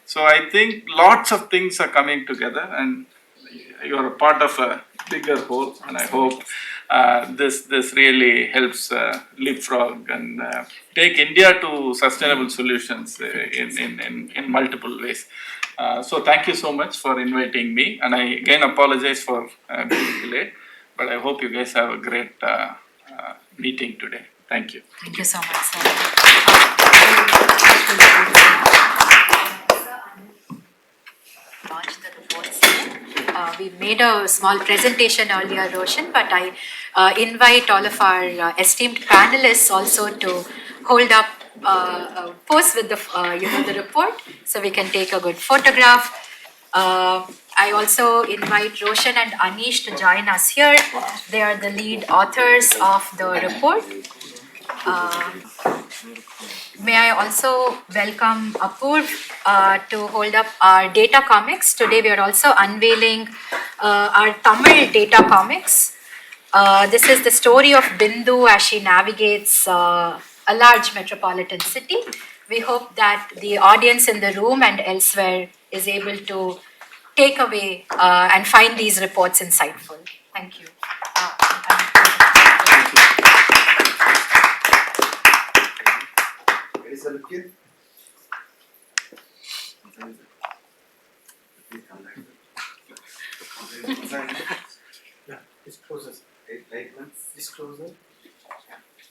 So I think lots of things are coming together, and you are a part of a bigger whole. And I hope this really helps leapfrog and take India to sustainable solutions in multiple ways. So thank you so much for inviting me, and I again apologize for being delayed, but I hope you guys have a great meeting today. Thank you. Thank you so much, sir. Launch the reports. We made a small presentation earlier, Roshan, but I invite all of our esteemed panelists also to hold up pose with the the report, so we can take a good photograph. I also invite Roshan and Anish to join us here. They are the lead authors of the report. May I also welcome Apurv to hold up our data comics. Today we are also unveiling our Tamil data comics. This is the story of Bindu as she navigates a large metropolitan city. We hope that the audience in the room and elsewhere is able to take away and find these reports insightful. Thank you. It's closer. Like once it's closer.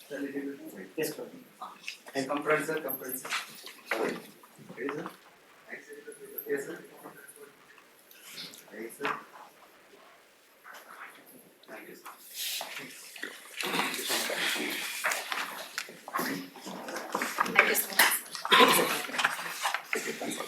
A little bit. Yes, sir. And compressor. Yes, sir. Yes, sir. Yes, sir. Thank you, sir. Thank you so much.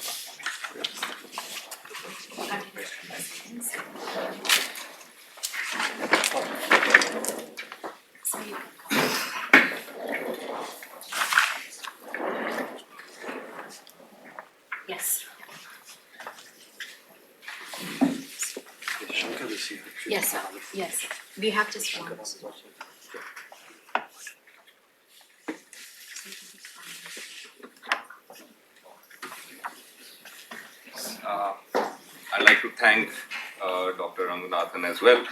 Yes. Yes, sir. Yes. We have just one. I'd like to thank Dr. Ranganathan as well.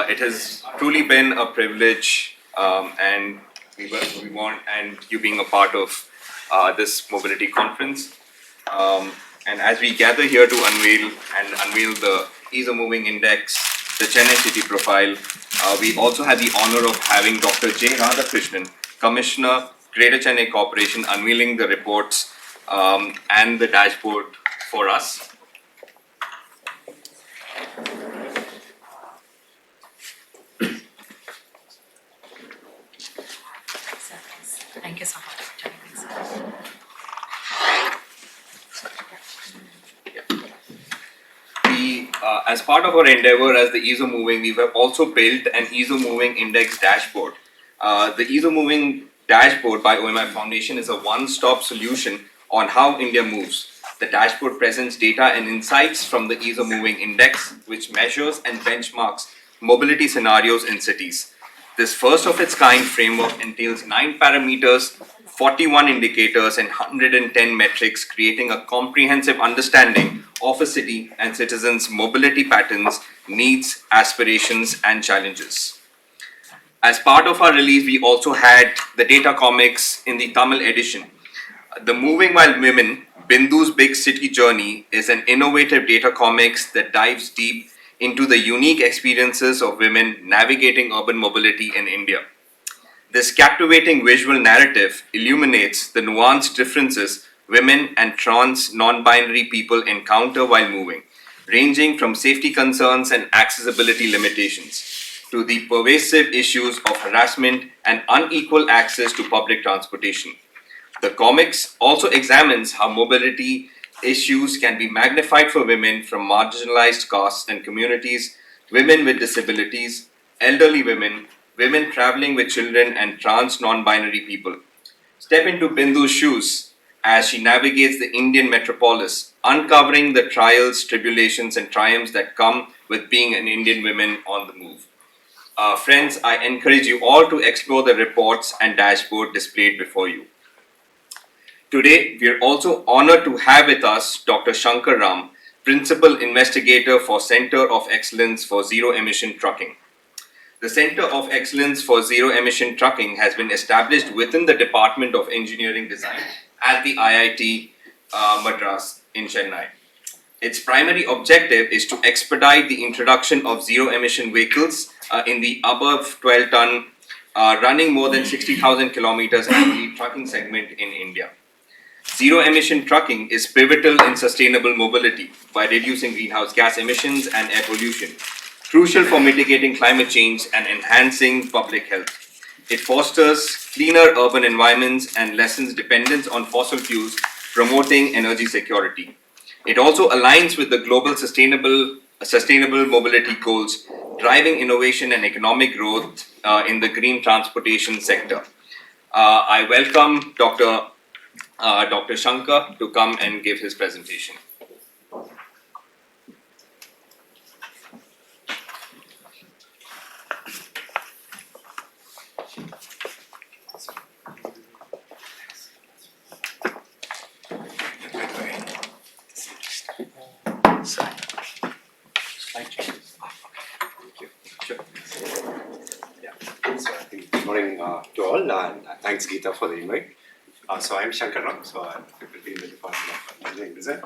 It has truly been a privilege, and we want, and you being a part of this mobility conference. And as we gather here to unveil the Ease of Moving Index, the Chennai City Profile, we also had the honor of having Dr. J. Radhakrishnan, Commissioner, Greater Chennai Corporation, unveiling the reports and the dashboard for us. Thank you so much for joining us. As part of our endeavor as the Ease of Moving, we have also built an Ease of Moving Index dashboard. The Ease of Moving Dashboard by OMI Foundation is a one-stop solution on how India moves. The dashboard presents data and insights from the Ease of Moving Index, which measures and benchmarks mobility scenarios in cities. This first of its kind framework entails 9 parameters, 41 indicators, and 110 metrics, creating a comprehensive understanding of a city and citizens' mobility patterns, needs, aspirations, and challenges. As part of our release, we also had the data comics in the Tamil edition. The Moving While Women, Bindu's Big City Journey is an innovative data comics that dives deep into the unique experiences of women navigating urban mobility in India. This captivating visual narrative illuminates the nuanced differences women and trans non-binary people encounter while moving, ranging from safety concerns and accessibility limitations to the pervasive issues of harassment and unequal access to public transportation. The comics also examines how mobility issues can be magnified for women from marginalized castes and communities, women with disabilities, elderly women, women traveling with children, and trans non-binary people. Step into Bindu's shoes as she navigates the Indian metropolis, uncovering the trials, tribulations, and triumphs that come with being an Indian woman on the move. Friends, I encourage you all to explore the reports and dashboard displayed before you. Today, we are also honored to have with us Dr. Shankar Ram, Principal Investigator for Center of Excellence for Zero Emission Trucking. The Center of Excellence for Zero Emission Trucking has been established within the Department of Engineering Design at the IIT Madras in Chennai. Its primary objective is to expedite the introduction of zero emission vehicles in the above 12-ton, running more than 60,000 kilometers annually trucking segment in India. Zero emission trucking is pivotal in sustainable mobility by reducing greenhouse gas emissions and air pollution, crucial for mitigating climate change and enhancing public health. It fosters cleaner urban environments and lessens dependence on fossil fuels, promoting energy security. It also aligns with the global sustainable mobility goals, driving innovation and economic growth in the green transportation sector. I welcome Dr. Shankar to come and give his presentation. Good morning to all, and thanks Geeta for the invite. So I'm Shankar Ram, so I'm faculty in the Department of Engineering Design,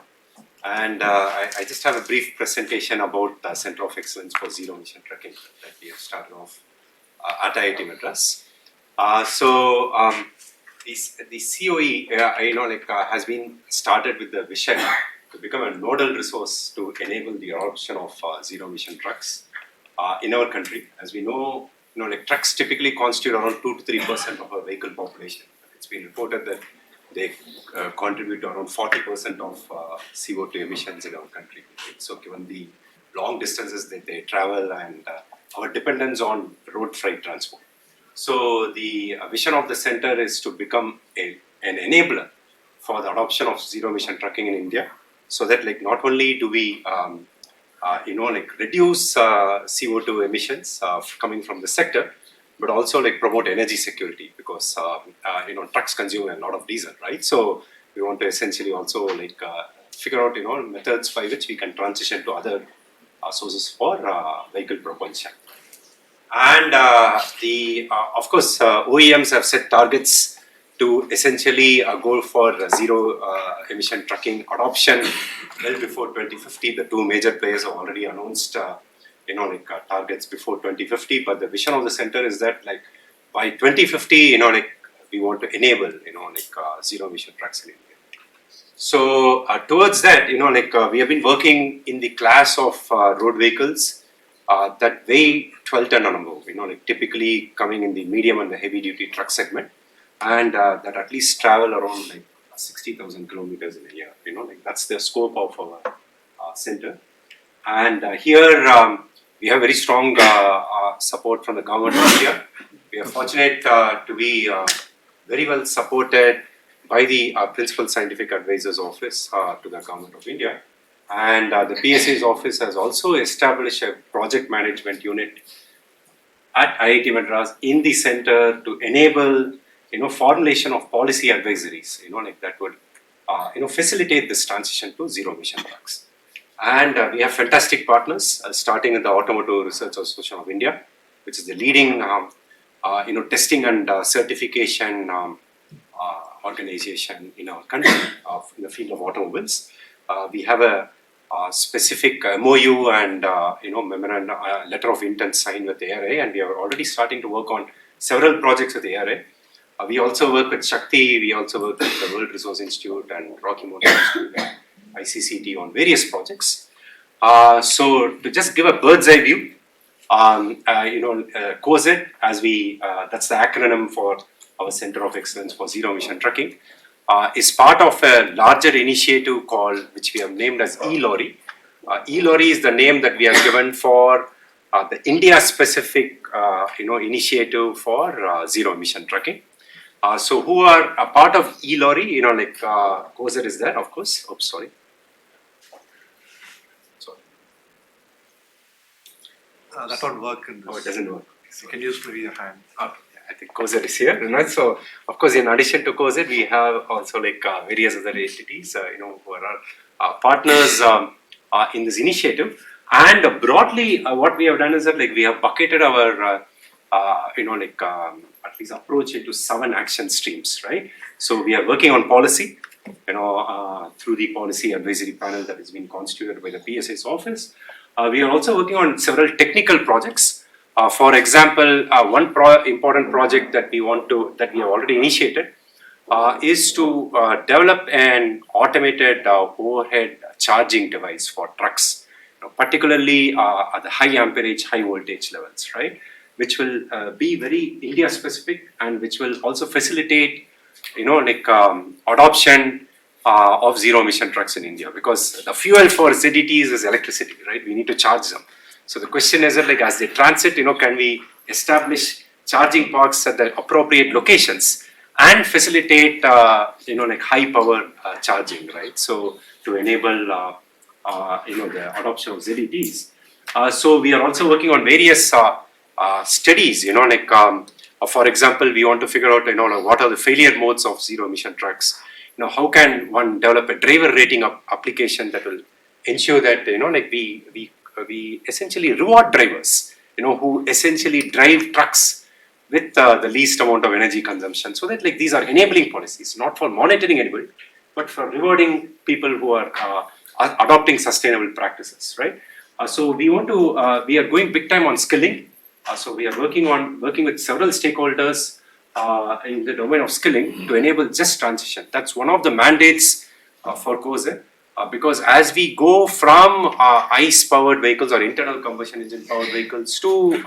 and I just have a brief presentation about the Center of Excellence for Zero Emission Trucking that we have started off at IIT Madras. The COE, has been started with the vision to become a nodal resource to enable the adoption of zero emission trucks in our country. As we know, trucks typically constitute around 2 to 3% of our vehicle population. It's been reported that they contribute to around 40% of CO2 emissions in our country. So given the long distances that they travel and our dependence on road freight transport. So the vision of the center is to become an enabler for the adoption of zero emission trucking in India, so that not only do we reduce CO2 emissions coming from the sector, but also promote energy security, because trucks consume a lot of diesel, right? So we want to essentially also figure out methods by which we can transition to other sources for vehicle propulsion. And of course, OEMs have set targets to essentially go for zero emission trucking adoption well before 2050. The two major players have already announced targets before 2050, but the vision of the center is that by 2050, we want to enable zero emission trucks in India. So towards that, we have been working in the class of road vehicles that weigh 12 ton and above, typically coming in the medium and the heavy duty truck segment, and that at least travel around 60,000 kilometers in a year. That's the scope of our center. And here we have very strong support from the government of India. We are fortunate to be very well supported by the Principal Scientific Advisor's Office to the Government of India. And the PSA's office has also established a project management unit at IIT Madras in the center to enable, formulation of policy advisories, that would, facilitate this transition to zero emission trucks. And we have fantastic partners, starting with the Automotive Research Association of India, which is the leading, testing and certification organization in our country in the field of automobiles. We have a specific MOU and memorandum, letter of intent signed with ARA, and we are already starting to work on several projects with ARA. We also work with Shakti, we also work with the World Resource Institute and Rocky Mountain Institute and ICCT on various projects. So to just give a bird's eye view, COZED, as we that's the acronym for our Center of Excellence for Zero Emission Trucking, is part of a larger initiative called, which we have named as e-lorry. E-lorry is the name that we have given for the India-specific, initiative for zero emission trucking. So who are a part of e-lorry? COZED is there, of course. Oops, sorry. That won't work in this. Oh, it doesn't work. You can use maybe your hand. Okay. I think COZED is here. So, of course, in addition to COZED, we have also various other entities, who are our partners in this initiative. And broadly, what we have done is that we have bucketed our, at least approach into 7 action streams, right? So we are working on policy, through the policy advisory panel that has been constituted by the PSA's office. We are also working on several technical projects. For example, one important project that we have already initiated is to develop an automated overhead charging device for trucks, particularly at the high amperage, high voltage levels, right? Which will be very India specific and which will also facilitate, adoption of zero emission trucks in India, because the fuel for ZETs is electricity, right? We need to charge them. So the question is that as they transit, can we establish charging parks at the appropriate locations and facilitate, high power charging, right? So to enable, the adoption of ZETs. So we are also working on various studies, for example, we want to figure out, what are the failure modes of zero emission trucks. How can one develop a driver rating application that will ensure that, we essentially reward drivers, who essentially drive trucks with the least amount of energy consumption, so that these are enabling policies, not for monitoring anybody, but for rewarding people who are adopting sustainable practices, right? So we are going big time on skilling. So we are working with several stakeholders in the domain of skilling to enable just transition. That's one of the mandates for COZED, because as we go from ICE powered vehicles or internal combustion engine powered vehicles to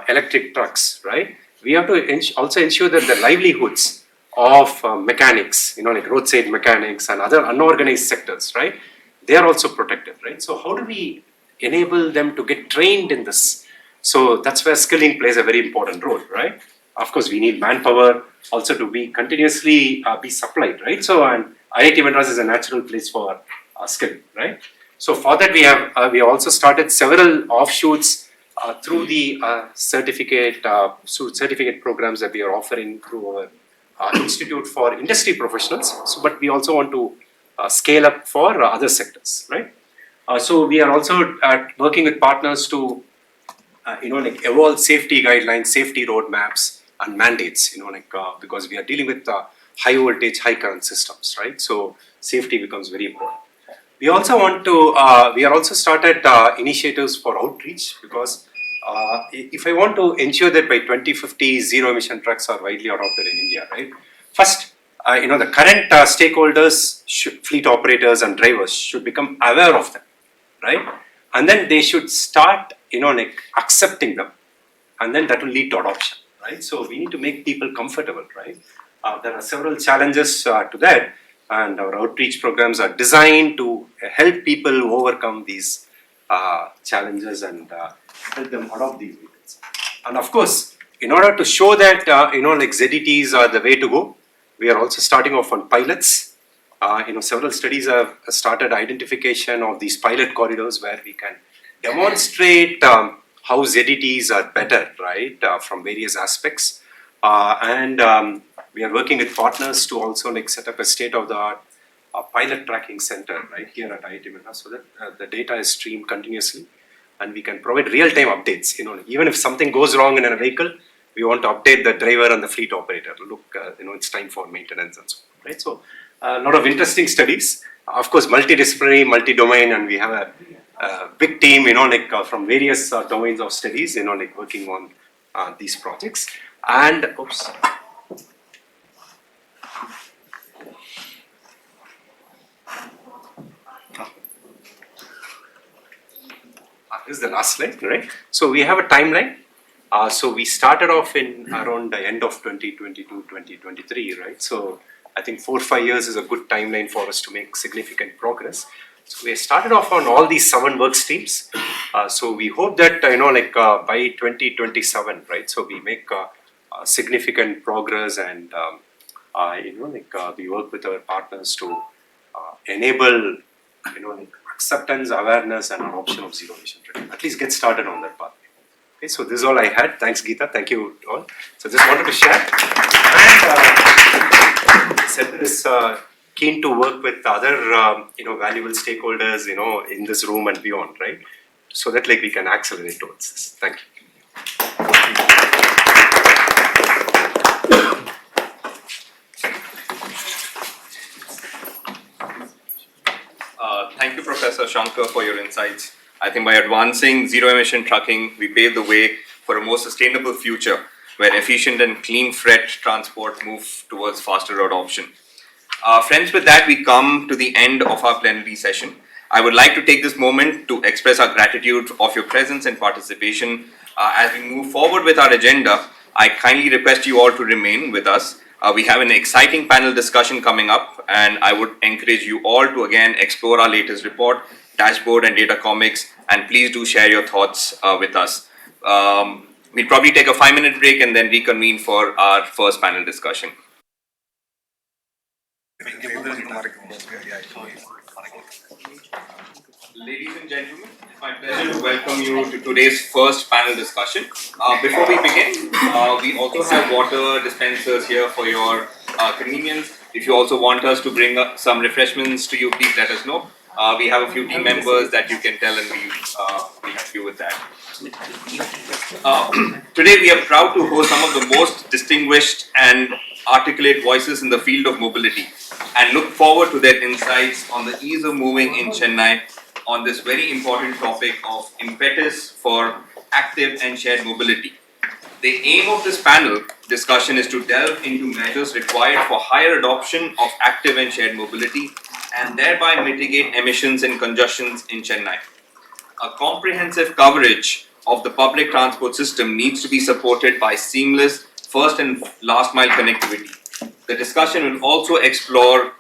electric trucks, right? We have to also ensure that the livelihoods of mechanics, roadside mechanics and other unorganized sectors, right? They are also protected, right? So how do we enable them to get trained in this? So that's where skilling plays a very important role, right? Of course, we need manpower also to be continuously be supplied, right? So, and IIT Madras is a natural place for skilling, right? So for that, we have also started several offshoots through the certificate programs that we are offering through our Institute for Industry Professionals. So, but we also want to scale up for other sectors, right? So we are also working with partners to evolve safety guidelines, safety roadmaps, and mandates. Because we are dealing with high voltage, high current systems, right? So safety becomes very important. We also want to. We are also started initiatives for outreach, because if I want to ensure that by 2050 zero emission trucks are widely adopted in India, right? First, the current stakeholders, fleet operators and drivers should become aware of them, right? And then they should start, accepting them, and then that will lead to adoption, right? So we need to make people comfortable, right? There are several challenges to that, and our outreach programs are designed to help people overcome these challenges and help them adopt these vehicles. And of course, in order to show that, like ZETs are the way to go, we are also starting off on pilots. Several studies have started identification of these pilot corridors where we can demonstrate how ZETs are better, right, from various aspects. We are working with partners to also like set up a state-of-the-art pilot tracking center right here at IIT Madras, so that the data is streamed continuously and we can provide real-time updates. Even if something goes wrong in a vehicle, we want to update the driver and the fleet operator. Look, it's time for maintenance and so on, right? So a lot of interesting studies. Of course, multidisciplinary, multi-domain, and we have a big team, from various domains of studies, working on these projects. And oops. This is the last slide, right? So we have a timeline. So we started off in around the end of 2022, 2023, right? So I think 4 or 5 years is a good timeline for us to make significant progress. So we started off on all these 7 work streams. So we hope that, by 2027, right? So we make significant progress and, we work with our partners to enable, acceptance, awareness, and adoption of zero emission trucking. At least get started on that path. Okay, so this is all I had. Thanks, Geeta. Thank you all. So just wanted to share. And Center is keen to work with other, valuable stakeholders, in this room and beyond, right? So that we can accelerate towards this. Thank you. Thank you, Professor Shankar, for your insights. I think by advancing zero-emission trucking, we pave the way for a more sustainable future where efficient and clean freight transport move towards faster adoption. Friends, with that, we come to the end of our plenary session. I would like to take this moment to express our gratitude of your presence and participation. As we move forward with our agenda, I kindly request you all to remain with us. We have an exciting panel discussion coming up, and I would encourage you all to again explore our latest report, dashboard, and data comics, and please do share your thoughts with us. We'll probably take a 5-minute break and then reconvene for our first panel discussion. Ladies and gentlemen, it's my pleasure to welcome you to today's first panel discussion. Before we begin, we also have water dispensers here for your convenience. If you also want us to bring up some refreshments to you, please let us know. We have a few team members that you can tell and we'll help you with that. Today we are proud to host some of the most distinguished and articulate voices in the field of mobility and look forward to their insights on the ease of moving in Chennai on this very important topic of impetus for active and shared mobility. The aim of this panel discussion is to delve into measures required for higher adoption of active and shared mobility and thereby mitigate emissions and congestions in Chennai. A comprehensive coverage of the public transport system needs to be supported by seamless first and last mile connectivity. The discussion will also explore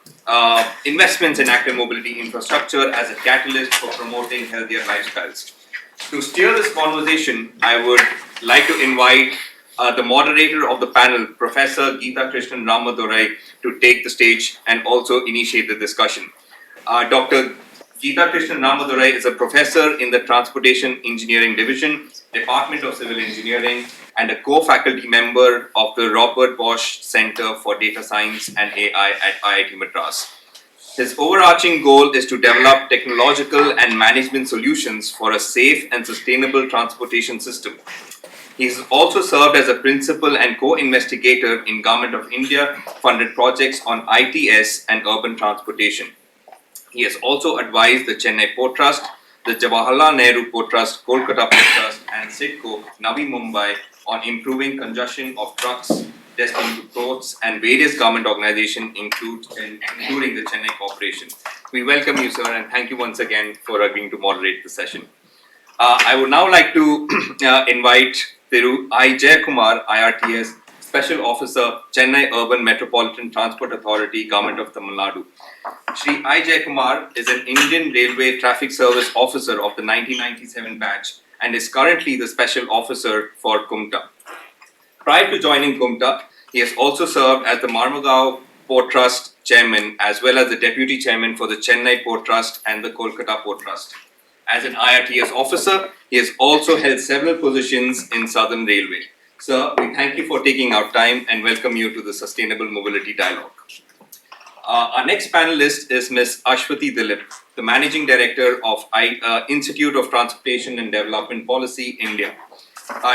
investments in active mobility infrastructure as a catalyst for promoting healthier lifestyles. To steer this conversation, I would like to invite the moderator of the panel, Professor Geeta Krishnan Ramadurai, to take the stage and also initiate the discussion. Dr. Geeta Krishnan Ramadurai is a professor in the Transportation Engineering Division, Department of Civil Engineering, and a co-faculty member of the Robert Bosch Center for Data Science and AI at IIT Madras. His overarching goal is to develop technological and management solutions for a safe and sustainable transportation system. He has also served as a principal and co-investigator in Government of India funded projects on ITS and urban transportation. He has also advised the Chennai Port Trust, the Jawaharlal Nehru Port Trust, Kolkata Port Trust, and CIDCO, Navi Mumbai, on improving congestion of trucks destined to ports and various government organizations, including the Chennai Corporation. We welcome you, sir, and thank you once again for agreeing to moderate the session. I would now like to invite Thiru I. Jayakumar, IRTS, Special Officer, Chennai Urban Metropolitan Transport Authority, Government of Tamil Nadu. Shri I. Jayakumar is an Indian Railway Traffic Service Officer of the 1997 batch and is currently the Special Officer for Kumta. Prior to joining Gumta, he has also served as the Marmugao Port Trust chairman as well as the deputy chairman for the Chennai Port Trust and the Kolkata Port Trust. As an IRTS officer, he has also held several positions in Southern Railway. Sir, we thank you for taking our time and welcome you to the Sustainable Mobility Dialogue. Our next panelist is Ms. Ashwati Dilip, the Managing Director of Institute of Transportation and Development Policy, India.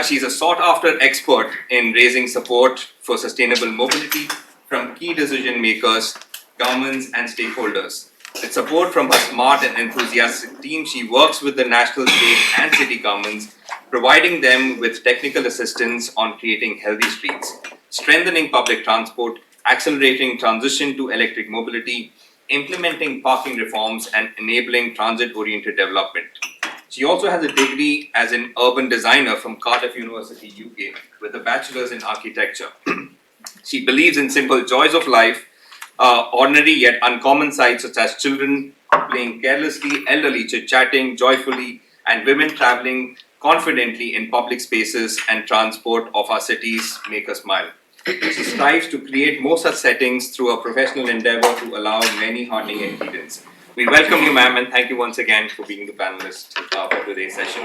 She's a sought-after expert in raising support for sustainable mobility from key decision makers, governments, and stakeholders. With support from her smart and enthusiastic team, she works with the national, state, and city governments, providing them with technical assistance on creating healthy streets, strengthening public transport, accelerating transition to electric mobility, implementing parking reforms, and enabling transit-oriented development. She also has a degree as an urban designer from Cardiff University, UK, with a bachelor's in architecture. She believes in simple joys of life, ordinary yet uncommon sights such as children playing carelessly, elderly chit-chatting joyfully, and women traveling confidently in public spaces and transport of our cities make us smile. She strives to create more such settings through a professional endeavor to allow many heartening experiences. We welcome you, ma'am, and thank you once again for being the panelist for today's session.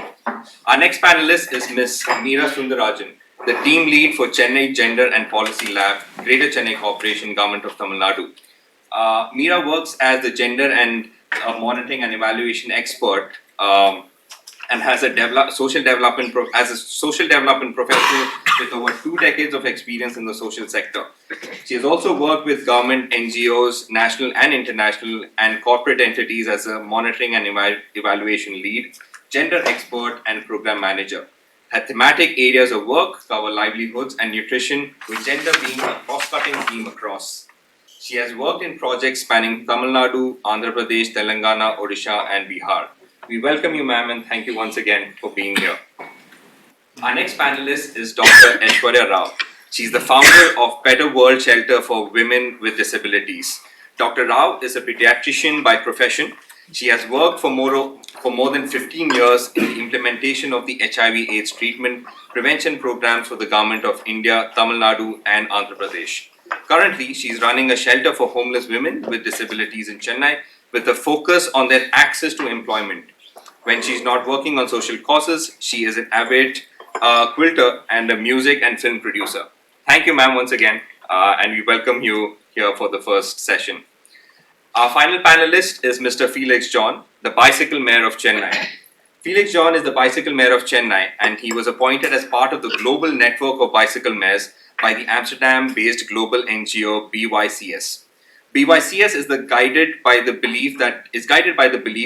Our next panelist is Ms. Meera Sundarajan, the team lead for Chennai Gender and Policy Lab, Greater Chennai Corporation, Government of Tamil Nadu. Meera works as the gender and monitoring and evaluation expert and has a social development professional with over 2 decades of experience in the social sector. She has also worked with government, NGOs, national and international, and corporate entities as a monitoring and evaluation lead, gender expert, and program manager. Her thematic areas of work cover livelihoods and nutrition, with gender being a cross-cutting theme across. She has worked in projects spanning Tamil Nadu, Andhra Pradesh, Telangana, Odisha, and Bihar. We welcome you, ma'am, and thank you once again for being here. Our next panelist is Dr. Aishwarya Rao. She's the founder of Better World Shelter for Women with Disabilities. Dr. Rao is a pediatrician by profession. She has worked for more than 15 years in the implementation of the HIV/AIDS treatment prevention programs for the Government of India, Tamil Nadu, and Andhra Pradesh. Currently, she is running a shelter for homeless women with disabilities in Chennai with a focus on their access to employment. When she's not working on social causes, she is an avid quilter and a music and film producer. Thank you, ma'am, once again, and we welcome you here for the first session. Our final panelist is Mr. Felix John, the Bicycle Mayor of Chennai. Felix John is the Bicycle Mayor of Chennai, and he was appointed as part of the global network of bicycle mayors by the Amsterdam-based global NGO BYCS. BYCS is guided by the belief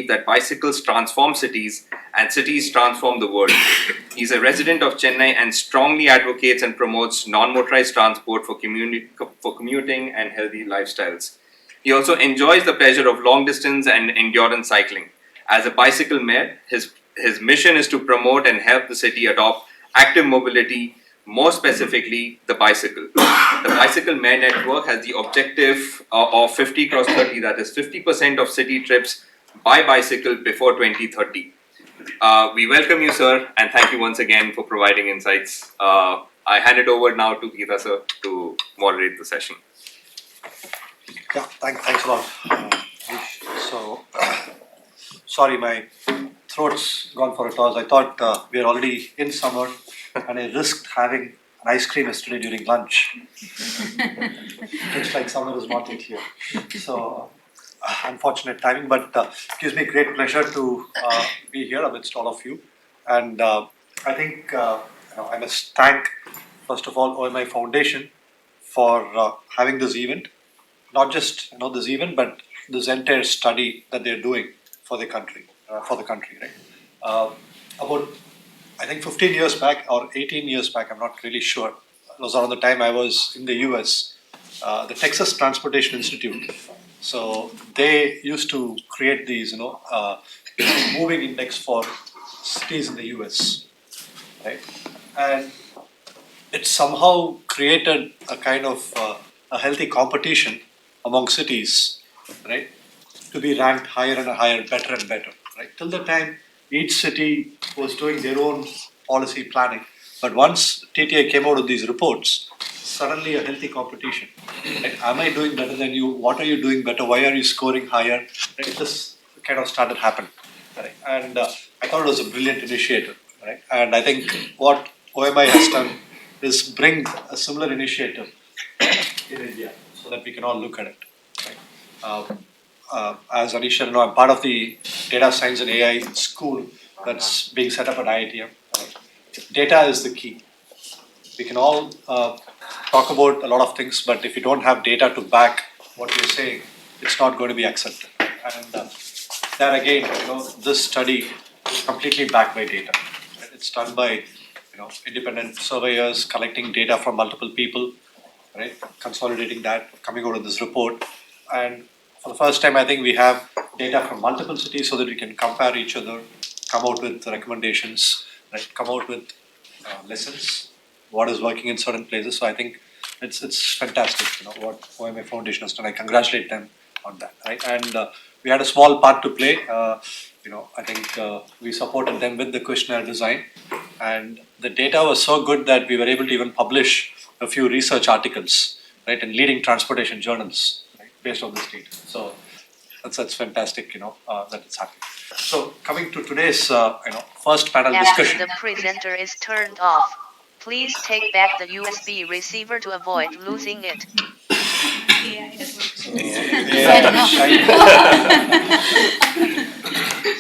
that bicycles transform cities and cities transform the world. He's a resident of Chennai and strongly advocates and promotes non-motorized transport for commuting and healthy lifestyles. He also enjoys the pleasure of long distance and endurance cycling. As a bicycle mayor, his mission is to promote and help the city adopt active mobility, more specifically the bicycle. The Bicycle Mayor Network has the objective of 50 cross 30, that is 50% of city trips by bicycle before 2030. We welcome you, sir, and thank you once again for providing insights. I hand it over now to Geeta, sir, to moderate the session. Yeah, thanks a lot. So, sorry, my throat's gone for a toss. I thought we are already in summer, and I risked having an ice cream yesterday during lunch. Looks like summer is not yet here. So, unfortunate timing, but it gives me great pleasure to be here amidst all of you. And I think I must thank, first of all, OMI Foundation for having this event. Not just this event, but this entire study that they're doing for the country, right? About, I think 15 years back or 18 years back, I'm not really sure. It was around the time I was in the US, the Texas Transportation Institute. So they used to create these, moving index for cities in the US, right? And it somehow created a kind of a healthy competition among cities, right? To be ranked higher and higher, better and better, right? Till the time each city was doing their own policy planning, But once TTI came out with these reports, suddenly a healthy competition. Right? Am I doing better than you? What are you doing better? Why are you scoring higher? Right? This kind of started happening. Right? And I thought it was a brilliant initiative. Right? And I think what OMI has done is bring a similar initiative in India so that we can all look at it. Right? As Anisha, I'm part of the data science and AI school that's being set up at IITM. Right? Data is the key. We can all talk about a lot of things, but if you don't have data to back what you're saying, it's not going to be accepted. And that again, this study is completely backed by data. Right? It's done by independent surveyors collecting data from multiple people, right? Consolidating that, coming out of this report, and for the first time, I think we have data from multiple cities so that we can compare each other, come out with recommendations, right? Come out with lessons, what is working in certain places. So I think it's fantastic, what OMA Foundation has done. I congratulate them on that, right? And we had a small part to play. I think we supported them with the questionnaire design, and the data was so good that we were able to even publish a few research articles, right, in leading transportation journals, right, based on this data. So that's fantastic, that it's happening. So coming to today's, first panel discussion. After the presenter is turned off, please take back the USB receiver to avoid losing it.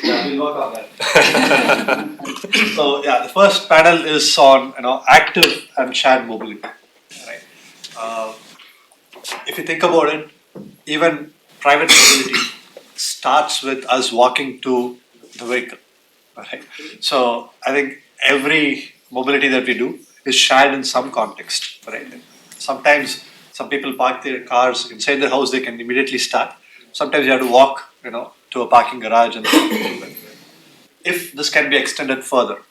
We'll work on that. So yeah, the first panel is on active and shared mobility. Right. If you think about it, even private mobility starts with us walking to the vehicle. Right. So I think every mobility that we do is shared in some context. Right. Sometimes some people park their cars inside the house; they can immediately start. Sometimes you have to walk, to a parking garage and. If this can be extended further,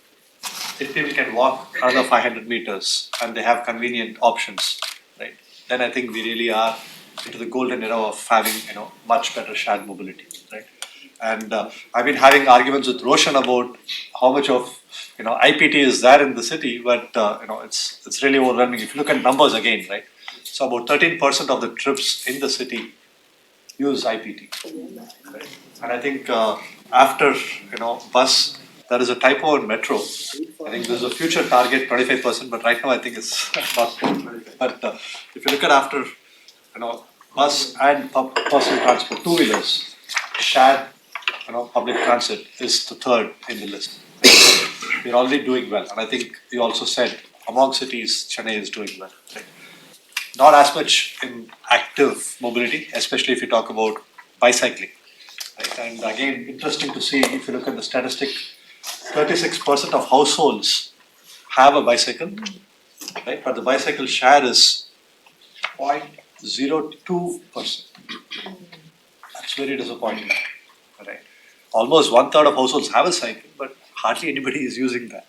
if people can walk another 500 meters and they have convenient options, right, then I think we really are into the golden era of having, much better shared mobility, right? And I've been having arguments with Roshan about how much of, IPT is there in the city, but, it's really overwhelming. If you look at numbers again, right? So about 13% of the trips in the city use IPT. Right? And I think after bus, there is a typo in metro. I think there's a future target 25%, but right now I think it's not. But if you look at after bus and personal transport, two-wheelers, shared public transit is the third in the list. We're already doing well, and I think you also said among cities, Chennai is doing well. Right? Not as much in active mobility, especially if you talk about bicycling. Right? And again, interesting to see if you look at the statistic, 36% of households have a bicycle, right? But the bicycle share is 0.02%. That's very disappointing, right? Almost 1/3 of households have a cycle, but hardly anybody is using that,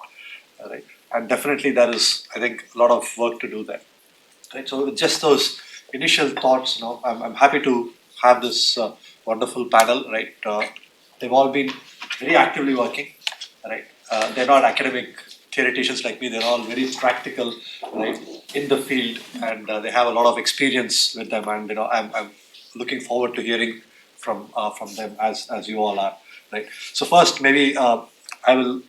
right? And definitely there is, I think, a lot of work to do there. Right, so with just those initial thoughts, I'm happy to have this wonderful panel. Right, they've all been very actively working. Right, they're not academic theoreticians like me. They're all very practical, right, in the field, and they have a lot of experience with them. And I'm looking forward to hearing from them as you all are. Right. So first, maybe I will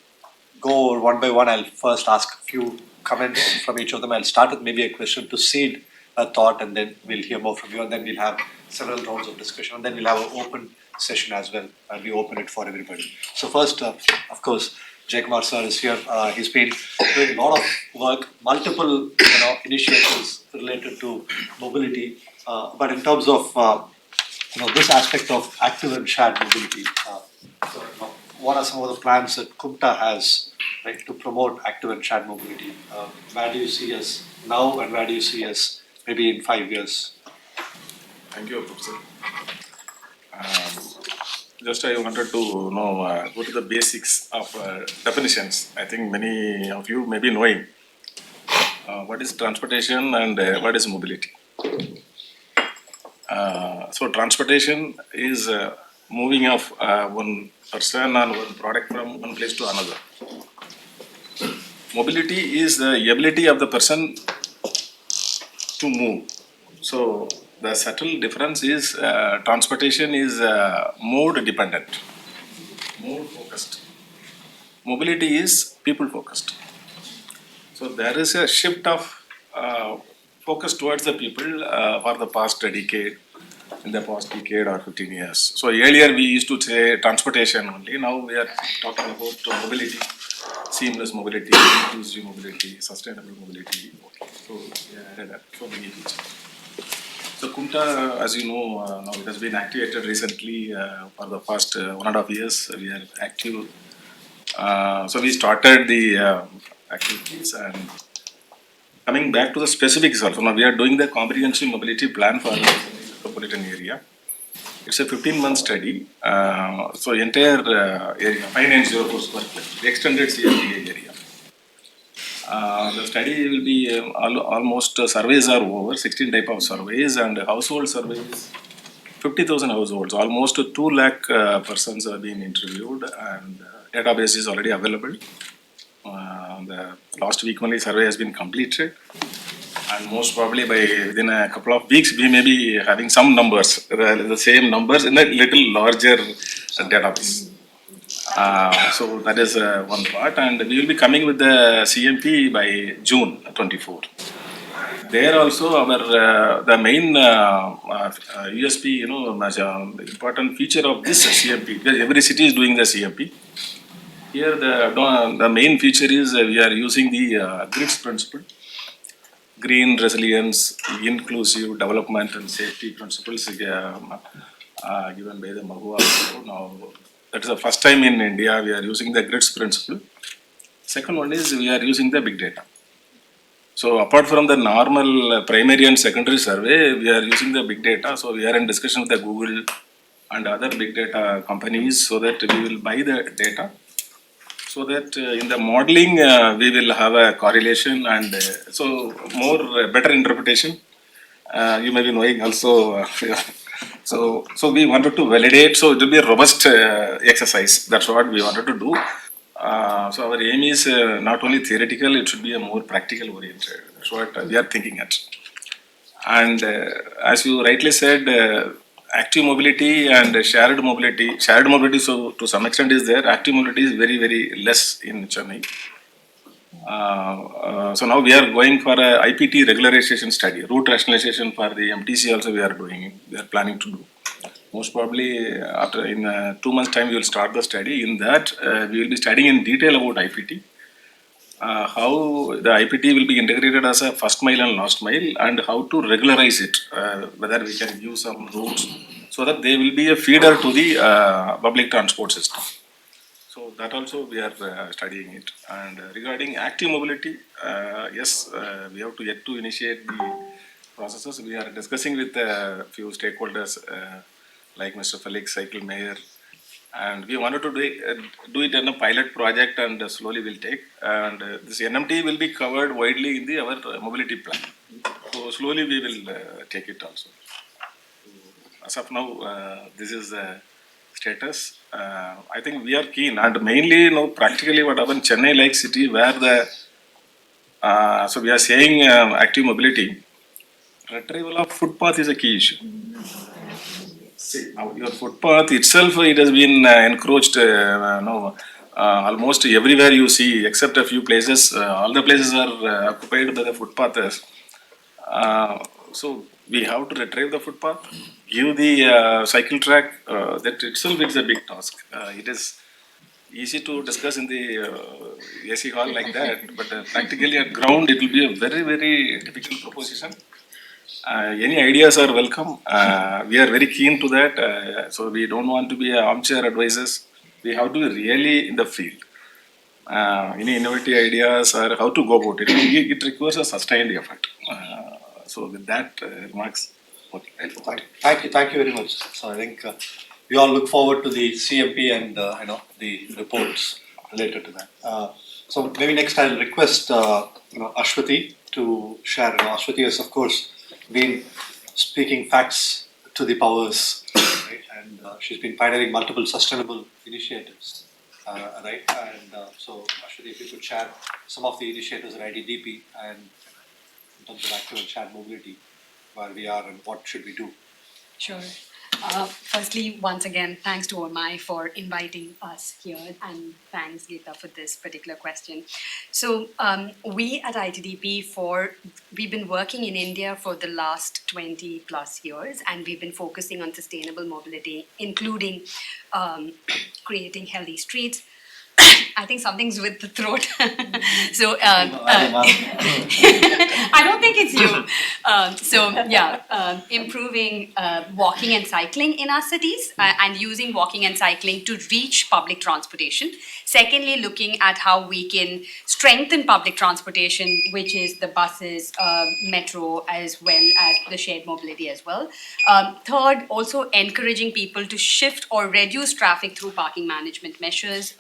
go over one by one. I'll first ask a few comments from each of them. I'll start with maybe a question to seed a thought, and then we'll hear more from you, and then we'll have several rounds of discussion, and then we'll have an open session as well, and we open it for everybody. So first, of course, Jaykumar sir is here. He's been doing a lot of work, multiple initiatives related to mobility, but in terms of this aspect of active and shared mobility, what are some of the plans that Kumta has, right, to promote active and shared mobility? Where do you see us now, and where do you see us maybe in 5 years? Thank you, Professor. Just I wanted to know, go to the basics of definitions. I think many of you may be knowing what is transportation and what is mobility. So transportation is moving of one person and one product from one place to another. mobility is the ability of the person to move. So the subtle difference is transportation is mode dependent, mode focused. Mobility is people focused. So there is a shift of focus towards the people for the past decade, in the past decade or 15 years. So earlier we used to say transportation only. Now we are talking about mobility, seamless mobility, inclusive mobility, sustainable mobility. So we added so many features. So Kumta, as you know, now it has been activated recently for the past 1.5 years. We are active. So we started the activities, and coming back to the specifics also. Now we are doing the comprehensive mobility plan for the metropolitan area. It's a 15-month study. So entire area, 5904 square kilometers, the extended CMDA area. The study will be almost surveys are over, 16 type of surveys, and household surveys, 50,000 households, almost 2 lakh persons are being interviewed, and database is already available. The last week only survey has been completed, and most probably by within a couple of weeks we may be having some numbers, the same numbers in a little larger database. So that is one part, and we will be coming with the CMP by June 24. There also our the main USP, the important feature of this CMP, because every city is doing the CMP. Here the main feature is we are using the GRIDS principle, green, resilience, inclusive development and safety principles given by the Mahua. Now that is the first time in India we are using the GRIDS principle. Second one is we are using the big data. So apart from the normal primary and secondary survey, we are using the big data. So we are in discussion with the Google and other big data companies so that we will buy the data. So that in the modeling we will have a correlation and so more better interpretation. You may be knowing also. So we wanted to validate. So it will be a robust exercise. That's what we wanted to do. So our aim is not only theoretical, it should be a more practical oriented. That's what we are thinking at. And as you rightly said, active mobility and shared mobility. Shared mobility, so to some extent is there. Active mobility is very, very less in Chennai. So now we are going for a IPT regularization study, route rationalization for the MTC also we are doing, we are planning to do. Most probably after in 2 months time we will start the study. In that we will be studying in detail about IPT, how the IPT will be integrated as a first mile and last mile, and how to regularize it, whether we can use some routes so that they will be a feeder to the public transport system. So that also we are studying it. And regarding active mobility, yes, we have to yet to initiate the processes. We are discussing with a few stakeholders like Mr. Felix, Cycle Mayor, and we wanted to do it in a pilot project, and slowly we'll take. And this NMT will be covered widely in our mobility plan. So slowly we will take it also. As of now, this is the status. I think we are keen, and mainly practically what happens Chennai like city where the so we are saying active mobility, retrieval of footpath is a key issue. See, now your footpath itself, it has been encroached almost everywhere you see, except a few places. All the places are occupied by the footpaths. So we have to retrieve the footpath, give the cycle track. That itself is a big task. It is easy to discuss in the AC hall like that, but practically at ground it will be a very, very difficult proposition. Any ideas are welcome. We are very keen to that. So we don't want to be armchair advisors. We have to be really in the field. Any innovative ideas or how to go about it. It requires a sustained effort. So with that remarks. Okay. Thank you very much. So I think we all look forward to the CMP and the reports related to that. So maybe next I'll request Ashwati to share. Ashwati has of course been speaking facts to the powers, right? And she's been pioneering multiple sustainable initiatives. right? And so, Ashwati, if you could share some of the initiatives at ITDP and in terms of active and shared mobility, where we are and what should we do? Sure. Firstly, once again, thanks to OMI for inviting us here, and thanks, Geeta, for this particular question. So, we at ITDP, we've been working in India for the last 20 plus years, and we've been focusing on sustainable mobility, including creating healthy streets. I think something's with the throat. So I don't think it's you. Improving walking and cycling in our cities and using walking and cycling to reach public transportation. Secondly, looking at how we can strengthen public transportation, which is the buses, metro, as well as the shared mobility as well. Third, also encouraging people to shift or reduce traffic through parking management measures.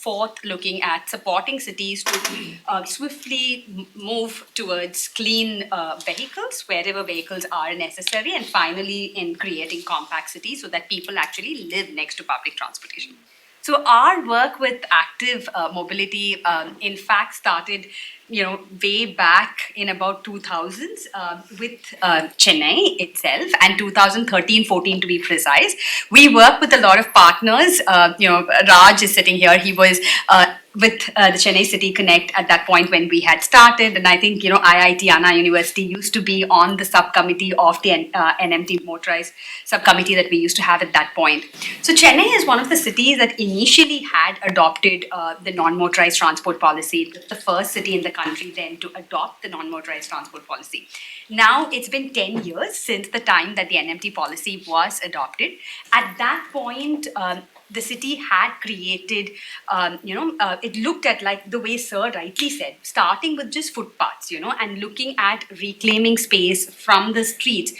Fourth, looking at supporting cities to swiftly move towards clean vehicles wherever vehicles are necessary. And finally, in creating compact cities so that people actually live next to public transportation. So our work with active mobility, in fact, started, way back in about 2000s with Chennai itself, and 2013-14 to be precise. We work with a lot of partners. Raj is sitting here. He was with the Chennai City Connect at that point when we had started, and I think IIT Anna University used to be on the subcommittee of the NMT motorized subcommittee that we used to have at that point. So Chennai is one of the cities that initially had adopted the non-motorized transport policy. It was the first city in the country then to adopt the non-motorized transport policy. Now it's been 10 years since the time that the NMT policy was adopted. At that point, the city had created, it looked at, like the way Sir rightly said, starting with just footpaths, and looking at reclaiming space from the streets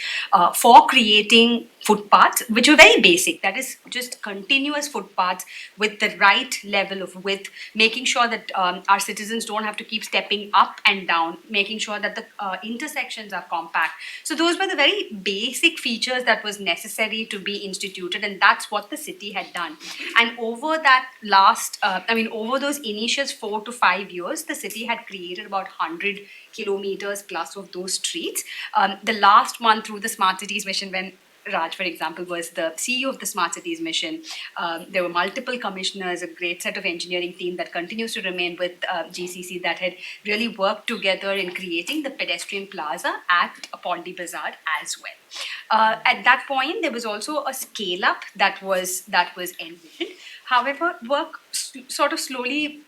for creating footpaths, which were very basic. That is just continuous footpaths with the right level of width, making sure that our citizens don't have to keep stepping up and down, making sure that the intersections are compact. So those were the very basic features that was necessary to be instituted, and that's what the city had done. And over that over those initial 4 to 5 years, the city had created about 100 kilometers plus of those streets. The last one through the Smart Cities mission, when Raj, for example, was the CEO of the Smart Cities mission. There were multiple commissioners, a great set of engineering team that continues to remain with GCC that had really worked together in creating the pedestrian plaza at Pondy Bazaar as well. At that point, there was also a scale-up that was envisioned. However, work sort of slowly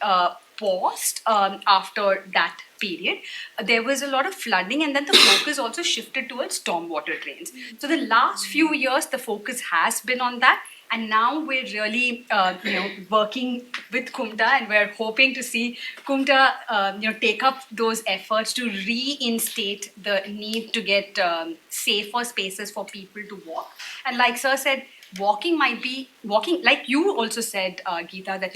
paused after that period. There was a lot of flooding, and then the focus also shifted towards stormwater drains. So the last few years, the focus has been on that. And now we're really, working with Kumta, and we're hoping to see Kumta, take up those efforts to reinstate the need to get safer spaces for people to walk. And like Sir said, walking, like you also said, Geeta, that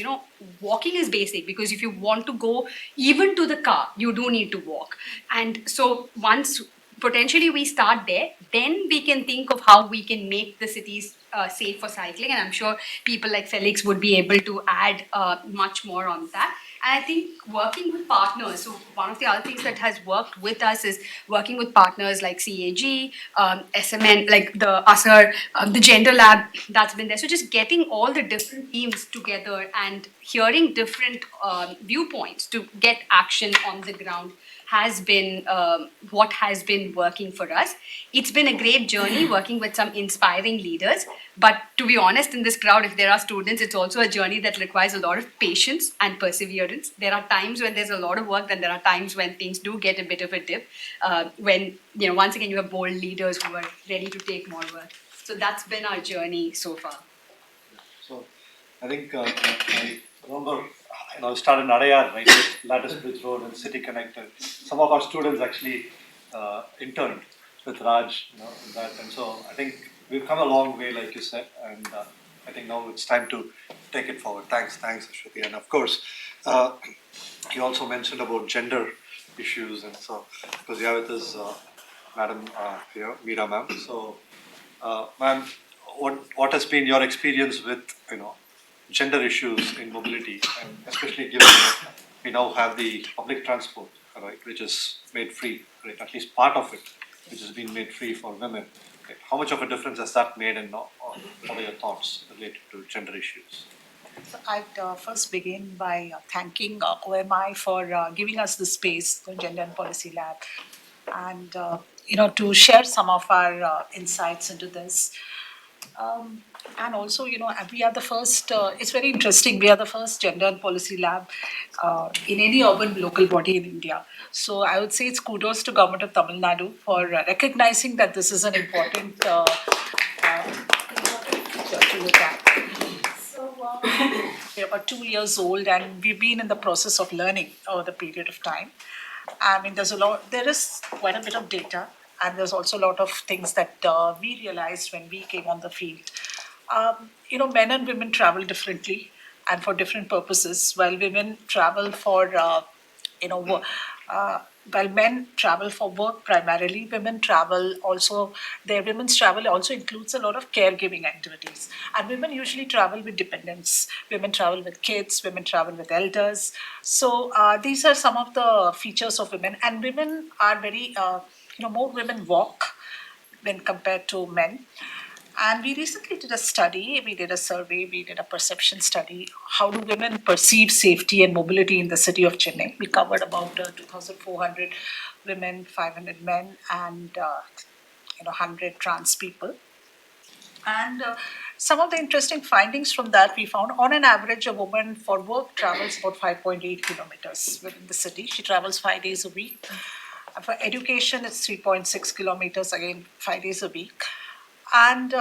walking is basic, because if you want to go even to the car, you do need to walk. And so once potentially we start there, then we can think of how we can make the cities safe for cycling, and I'm sure people like Felix would be able to add much more on that. And I think working with partners, so one of the other things that has worked with us is working with partners like CAG, SMN, like the ASR, the Gender Lab that's been there. So just getting all the different teams together and hearing different viewpoints to get action on the ground has been what has been working for us. It's been a great journey working with some inspiring leaders. But to be honest, in this crowd, if there are students, it's also a journey that requires a lot of patience and perseverance. There are times when there's a lot of work, then there are times when things do get a bit of a dip. When, once again, you have bold leaders who are ready to take more work. So that's been our journey so far. So I think I remember, I started in Adayar, right, with Lattice Bridge Road and City Connect. Some of our students actually interned with Raj, in that. And so I think we've come a long way, like you said, and I think now it's time to take it forward. Thanks, Ashwati. And of course, you also mentioned about gender issues, and so because you have with us, Madam here, Meera ma'am. So, ma'am, what has been your experience with gender issues in mobility, and especially given that we now have the public transport, right, which is made free, right, at least part of it, which has been made free for women. Right. How much of a difference has that made, and what are your thoughts related to gender issues? So I'd first begin by thanking OMI for giving us the space, the Gender and Policy Lab, and to share some of our insights into this. And also, we are the first. It's very interesting. We are the first Gender and Policy Lab in any urban local body in India. So I would say it's kudos to Government of Tamil Nadu for recognizing that this is an important feature to look at. So we're about 2 years old, and we've been in the process of learning over the period of time. I mean, there is quite a bit of data, and there's also a lot of things that we realized when we came on the field. Men and women travel differently and for different purposes. While women travel for, while men travel for work primarily, women's travel also includes a lot of caregiving activities. And women usually travel with dependents. Women travel with kids, women travel with elders. So these are some of the features of women. And women are very, more women walk when compared to men. And we recently did a study, we did a survey, we did a perception study. How do women perceive safety and mobility in the city of Chennai? We covered about 2,400 women, 500 men, and 100 trans people. And some of the interesting findings from that we found, on an average, a woman for work travels about 5.8 kilometers within the city. She travels 5 days a week. And for education, it's 3.6 kilometers, again, 5 days a week. And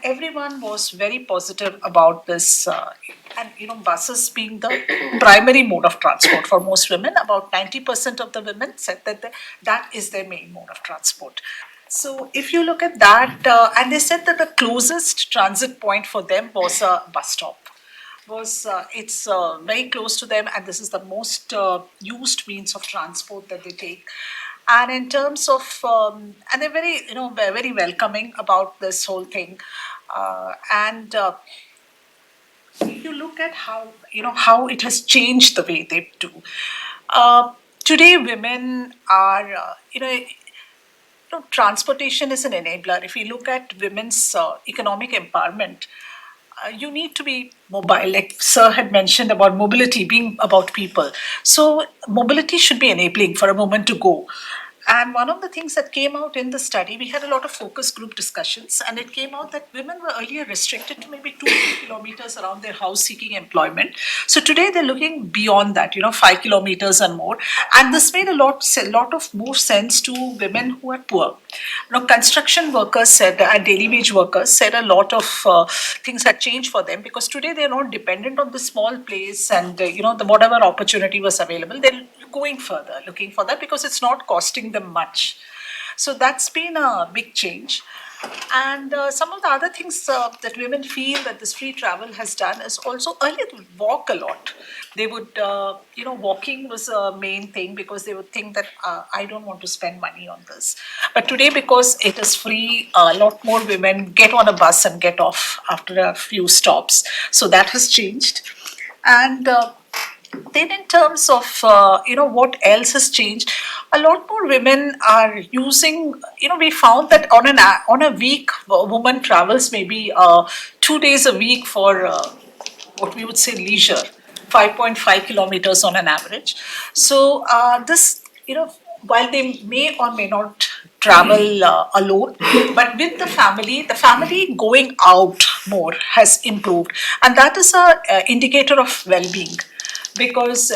everyone was very positive about this. Buses being the primary mode of transport for most women. About 90% of the women said that that is their main mode of transport. So if you look at that, and they said that the closest transit point for them was a bus stop. It's very close to them, and this is the most used means of transport that they take. And in terms of, and they're very welcoming about this whole thing. If you look at how it has changed the way they do. Today, women are, transportation is an enabler. If you look at women's economic empowerment, you need to be mobile. Like Sir had mentioned about mobility being about people. So mobility should be enabling for a woman to go. And one of the things that came out in the study, we had a lot of focus group discussions, and it came out that women were earlier restricted to maybe 2 kilometers around their house seeking employment. So today they're looking beyond that, 5 kilometers and more. And this made a lot of more sense to women who are poor. Construction workers said, and daily wage workers said a lot of things had changed for them, because today they're not dependent on the small place and, the whatever opportunity was available. They're going further, looking for that, because it's not costing them much. So that's been a big change. And some of the other things that women feel that this free travel has done is also, earlier they would walk a lot. They would, walking was a main thing, because they would think that I don't want to spend money on this. But today, because it is free, a lot more women get on a bus and get off after a few stops. So that has changed. And then in terms of, what else has changed, a lot more women are using, we found that on a week, a woman travels maybe 2 days a week for what we would say leisure, 5.5 kilometers on an average. So this, while they may or may not travel alone, but with the family going out more has improved. And that is a indicator of well-being, because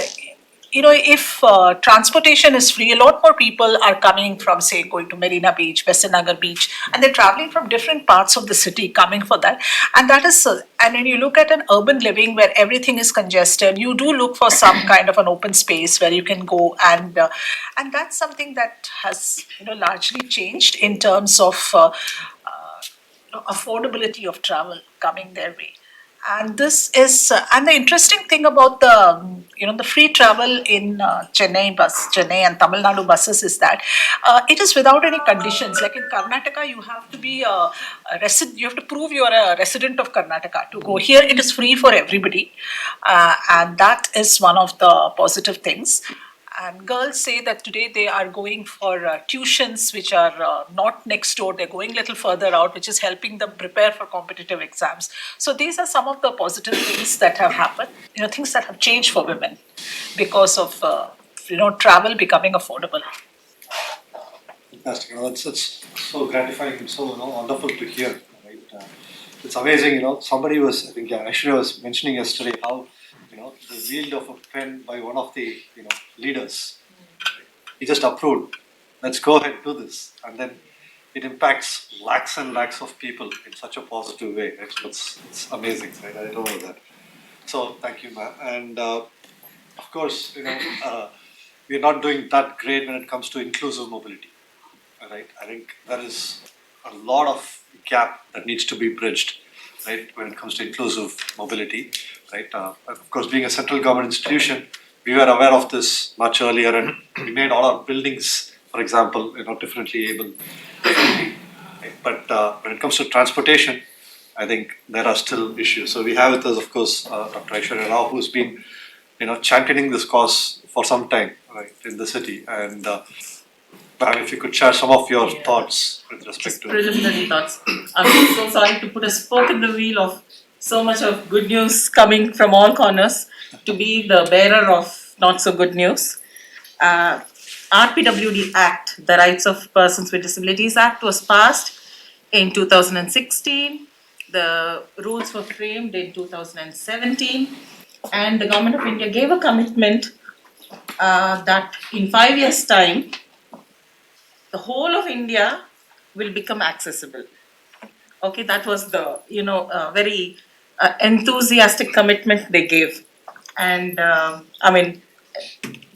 if transportation is free, a lot more people are coming from, say, going to Marina Beach, Western Nagar Beach, and they're traveling from different parts of the city coming for that. And that is, and when you look at an urban living where everything is congested, you do look for some kind of an open space where you can go, and that's something that has, largely changed in terms of affordability of travel coming their way. And this is, and the interesting thing about the, the free travel in Chennai and Tamil Nadu buses is that it is without any conditions. Like in Karnataka, you have to be a resident, you have to prove you are a resident of Karnataka to go. Here, it is free for everybody, and that is one of the positive things. And girls say that today they are going for tuitions which are not next door, they're going a little further out, which is helping them prepare for competitive exams. So these are some of the positive things that have happened, things that have changed for women because of, travel becoming affordable. Fantastic. It's so gratifying and so wonderful to hear. Right? It's amazing. Somebody was, I think, Aishwarya was mentioning yesterday how the wield of a pen by one of the leaders. He just approved. Let's go ahead and do this, and then it impacts lakhs and lakhs of people in such a positive way. It's amazing. Right? I don't know that. So thank you, ma'am. And of course, we're not doing that great when it comes to inclusive mobility. Right? I think there is a lot of gap that needs to be bridged, right, when it comes to inclusive mobility, right? Of course, being a central government institution, we were aware of this much earlier, and we made all our buildings, for example, differently able. Right? But when it comes to transportation, I think there are still issues. So we have with us, of course, Dr. Aishwarya Rao, who's been, championing this cause for some time, right, in the city, and. Ma'am, if you could share some of your thoughts with respect to preliminary thoughts. I'm so sorry to put a spoke in the wheel of so much of good news coming from all corners to be the bearer of not so good news. RPWD Act, the Rights of Persons with Disabilities Act, was passed in 2016. The rules were framed in 2017, and the Government of India gave a commitment that in 5 years' time, the whole of India will become accessible. Okay, that was the very enthusiastic commitment they gave, and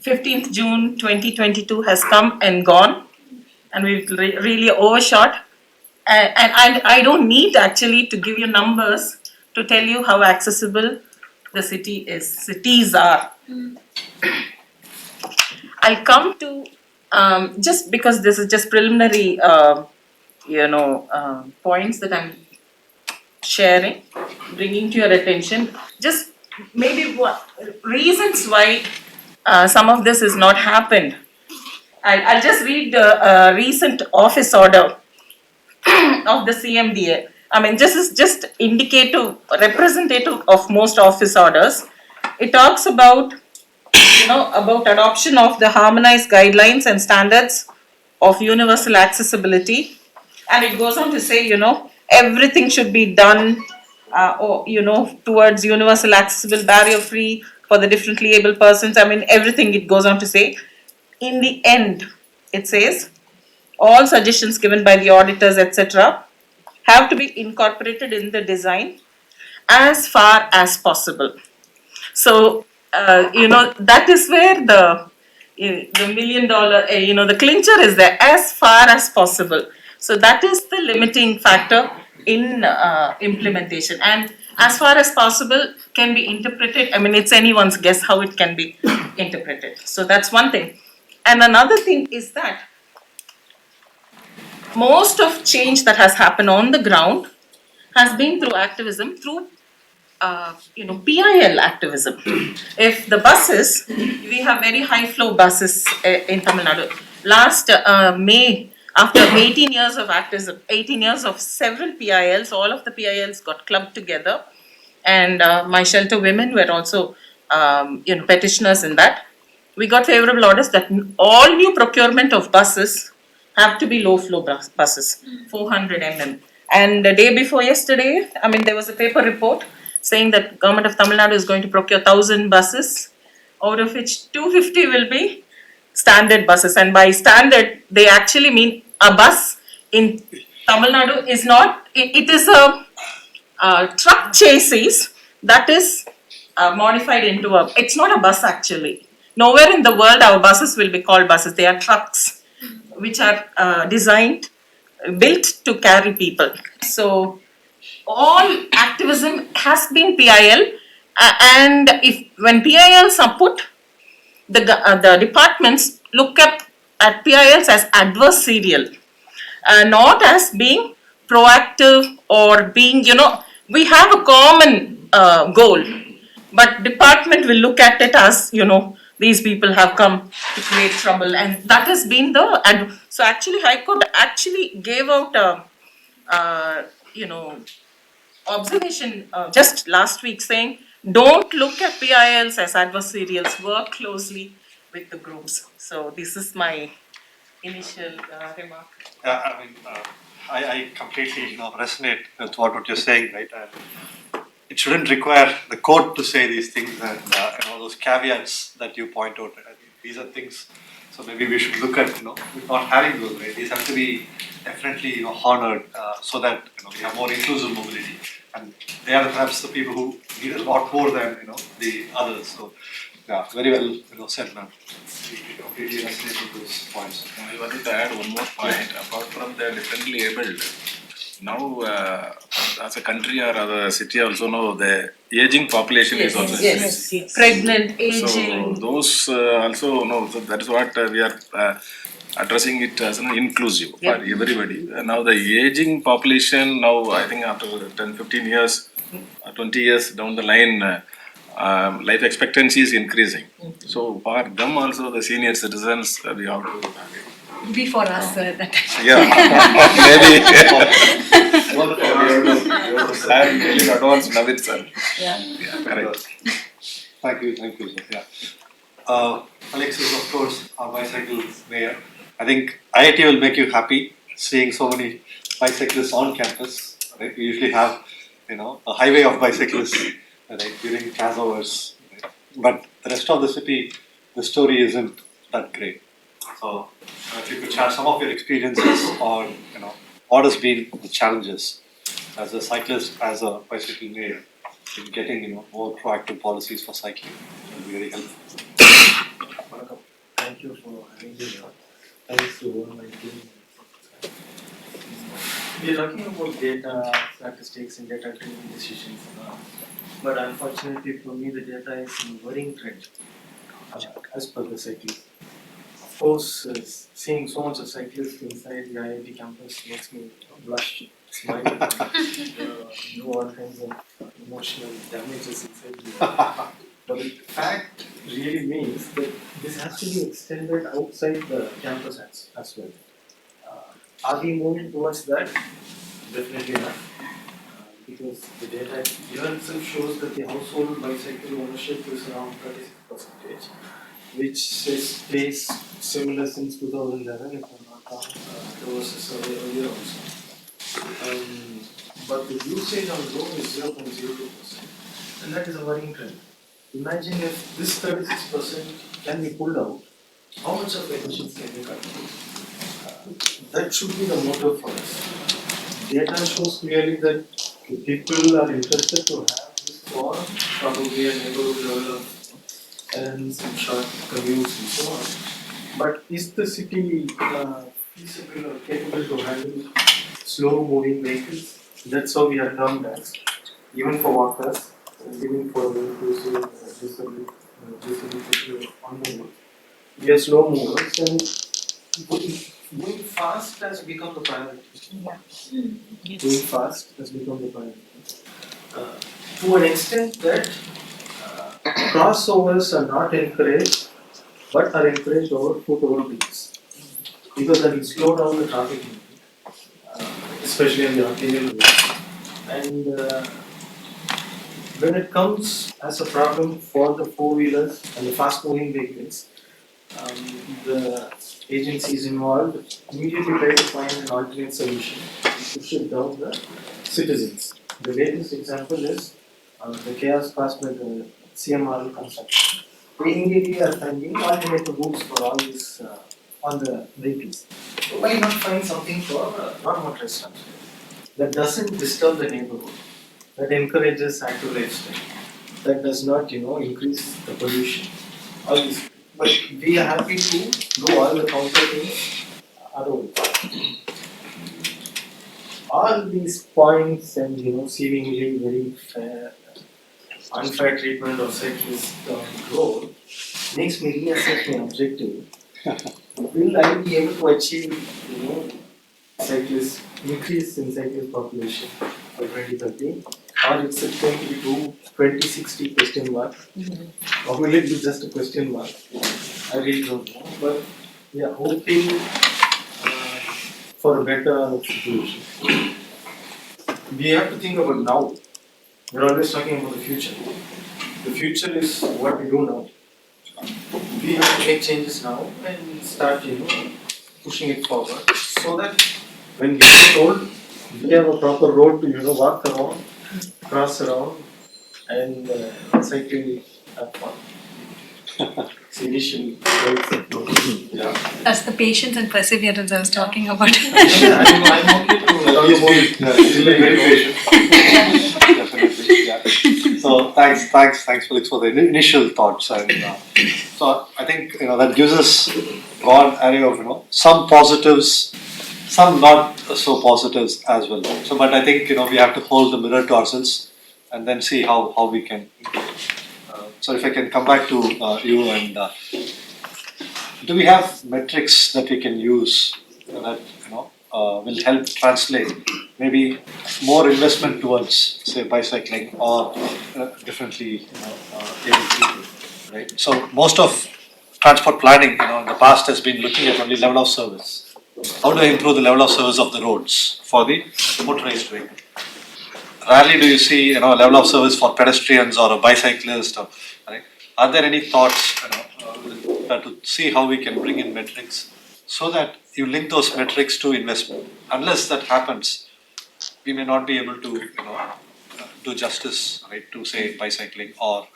15th June 2022 has come and gone, and we've really overshot. And I don't need actually to give you numbers to tell you how accessible the cities are. I'll come to just because this is just preliminary, points that I'm sharing, bringing to your attention. Just maybe what reasons why some of this has not happened. I'll just read the recent office order of the CMDA. This is just indicative, representative of most office orders. It talks about about adoption of the harmonized guidelines and standards of universal accessibility, and it goes on to say everything should be done towards universal accessible, barrier free for the differently able persons. Everything it goes on to say. In the end, it says all suggestions given by the auditors, etc., have to be incorporated in the design as far as possible. So that is where the $1 million, the clincher is there, as far as possible. So that is the limiting factor in implementation, and as far as possible can be interpreted. It's anyone's guess how it can be interpreted. So that's one thing. And another thing is that most of change that has happened on the ground has been through activism, through PIL activism. If the buses, we have very high flow buses in Tamil Nadu. Last May, after 18 years of activism, 18 years of several PILs, all of the PILs got clubbed together, and my shelter women were also petitioners in that. We got favorable orders that all new procurement of buses have to be low flow buses, 400 mm. And the day before yesterday, there was a paper report saying that government of Tamil Nadu is going to procure 1,000 buses, out of which 250 will be standard buses. And by standard, they actually mean a bus in Tamil Nadu is not, it is a truck chassis that is modified into it's not a bus actually. Nowhere in the world our buses will be called buses. They are trucks which are designed, built to carry people. So all activism has been PIL, and if when PILs are put, the departments look at PILs as adversarial, not as being proactive or being, we have a common goal, but department will look at it as, these people have come to create trouble, and that has been so actually High Court actually gave out a, you know, observation just last week saying, don't look at PILs as adversarials, work closely with the groups. So this is my initial remark. Yeah, I mean, I completely resonate with what you're saying, right? And it shouldn't require the court to say these things and those caveats that you point out. I think these are things. So maybe we should look at not having those. Right? These have to be definitely honored so that we have more inclusive mobility, and they are perhaps the people who need a lot more than the others. So yeah, very well said, ma'am. We completely resonate with those points. I wanted to add one more point. Apart from the differently abled, now as a country or as a city also know the aging population is also increasing. Pregnant, aging. So those also know. So that is what we are addressing it as an inclusive for everybody. Now the aging population now I think after 10, 15 years, 20 years down the line. Life expectancy is increasing. So for them also the senior citizens we have to target. Before us, that Yeah, maybe. I'm really advanced now itself. Yeah, correct. Thank you, sir. Yeah. Alex is of course our bicycle mayor. I think IIT will make you happy seeing so many bicyclists on campus. Right? We usually have, a highway of bicyclists during class hours. Right? But the rest of the city, the story isn't that great. So if you could share some of your experiences on, what has been the challenges as a cyclist, as a bicycle mayor, in getting, more proactive policies for cycling. It will be very helpful. Thank you for having me here. Thanks to all my team. We are talking about data, statistics, and data-driven decisions now. But unfortunately for me, the data is in a worrying trend as per the cyclists. Of course, seeing so much of cyclists inside the IIT campus makes me blush, smile, do all kinds of emotional damages inside me. But the fact really means that this has to be extended outside the campus as well. Are we moving towards that? Definitely not. Because the data here itself shows that the household bicycle ownership is around 36%, which stays similar since 2011, if I'm not wrong. There was a survey earlier also. But the usage on road is 0.02%, and that is a worrying trend. Imagine if this 36% can be pulled out, how much of emissions can be cut? That should be the motive for us. Data shows clearly that people are interested to have this for probably a neighborhood level of errands and short commutes and so on. But is the city feasible or capable to handle slow moving vehicles? That's how we are termed as, even for walkers, even for inclusive disability on the road. We are slow movers, and going fast has become the priority. Going fast has become the priority. To an extent that crossovers are not encouraged, but are encouraged over foot overtakes, because that will slow down the traffic movement, especially on the arterial roads. And when it comes as a problem for the four-wheelers and the fast-moving vehicles, the agencies involved immediately try to find an alternate solution to push it down the citizens. The latest example is the chaos caused by the CMR construction. They immediately are finding alternative routes for all this on the vehicles. So why not find something for non-motorized transport that doesn't disturb the neighborhood, that encourages active lifestyle, that does not increase the pollution, all these. But we are happy to do all the counter things otherwise. all these points and seemingly very unfair treatment of cyclists on the road makes me reassess my objective. Will I be able to achieve cyclist increase in cyclist population by 2030, or it's going to be 2060 question mark, or will it be just a question mark? I really don't know, but yeah, hoping for a better situation. We have to think about now. We're always talking about the future. The future is what we do now. We have to make changes now and start, pushing it forward so that when we get old, we have a proper road to, walk around, cross around, and cycle have fun. It's initially yeah. That's the patience and perseverance I was talking about. Yeah, I'm okay to talk about still very patient. Definitely, yeah. So thanks, Felix, for the initial thoughts, and so I think that gives us broad array of some positives, some not so positives as well. So, but I think we have to hold the mirror to ourselves, and then see how we can. So, if I can come back to you, and do we have metrics that we can use that will help translate maybe more investment towards, say, bicycling or differently able people, right? So most of transport planning in the past has been looking at only level of service. How do I improve the level of service of the roads for the motorized vehicle? Rarely do you see level of service for pedestrians or a bicyclist, right? Are there any thoughts to see how we can bring in metrics so that you link those metrics to investment? Unless that happens, we may not be able to do justice, right, to say bicycling or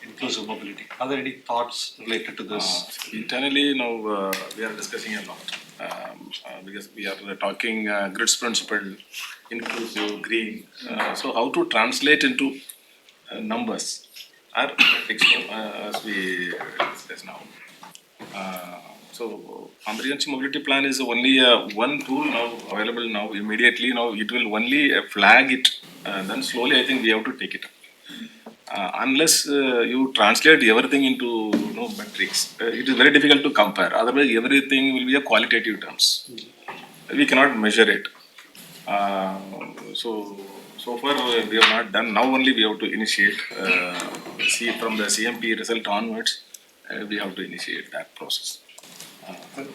inclusive mobility. Are there any thoughts related to this? Internally, we are discussing a lot because we are talking grids principle, inclusive, green. So how to translate into numbers are as we discuss now. So comprehensive mobility plan is only one tool now available now. Immediately now it will only flag it, then slowly I think we have to take it up. Unless you translate everything into metrics, it is very difficult to compare. Otherwise, everything will be a qualitative terms. We cannot measure it. So far we have not done. Now only we have to initiate. See from the CMP result onwards, we have to initiate that process.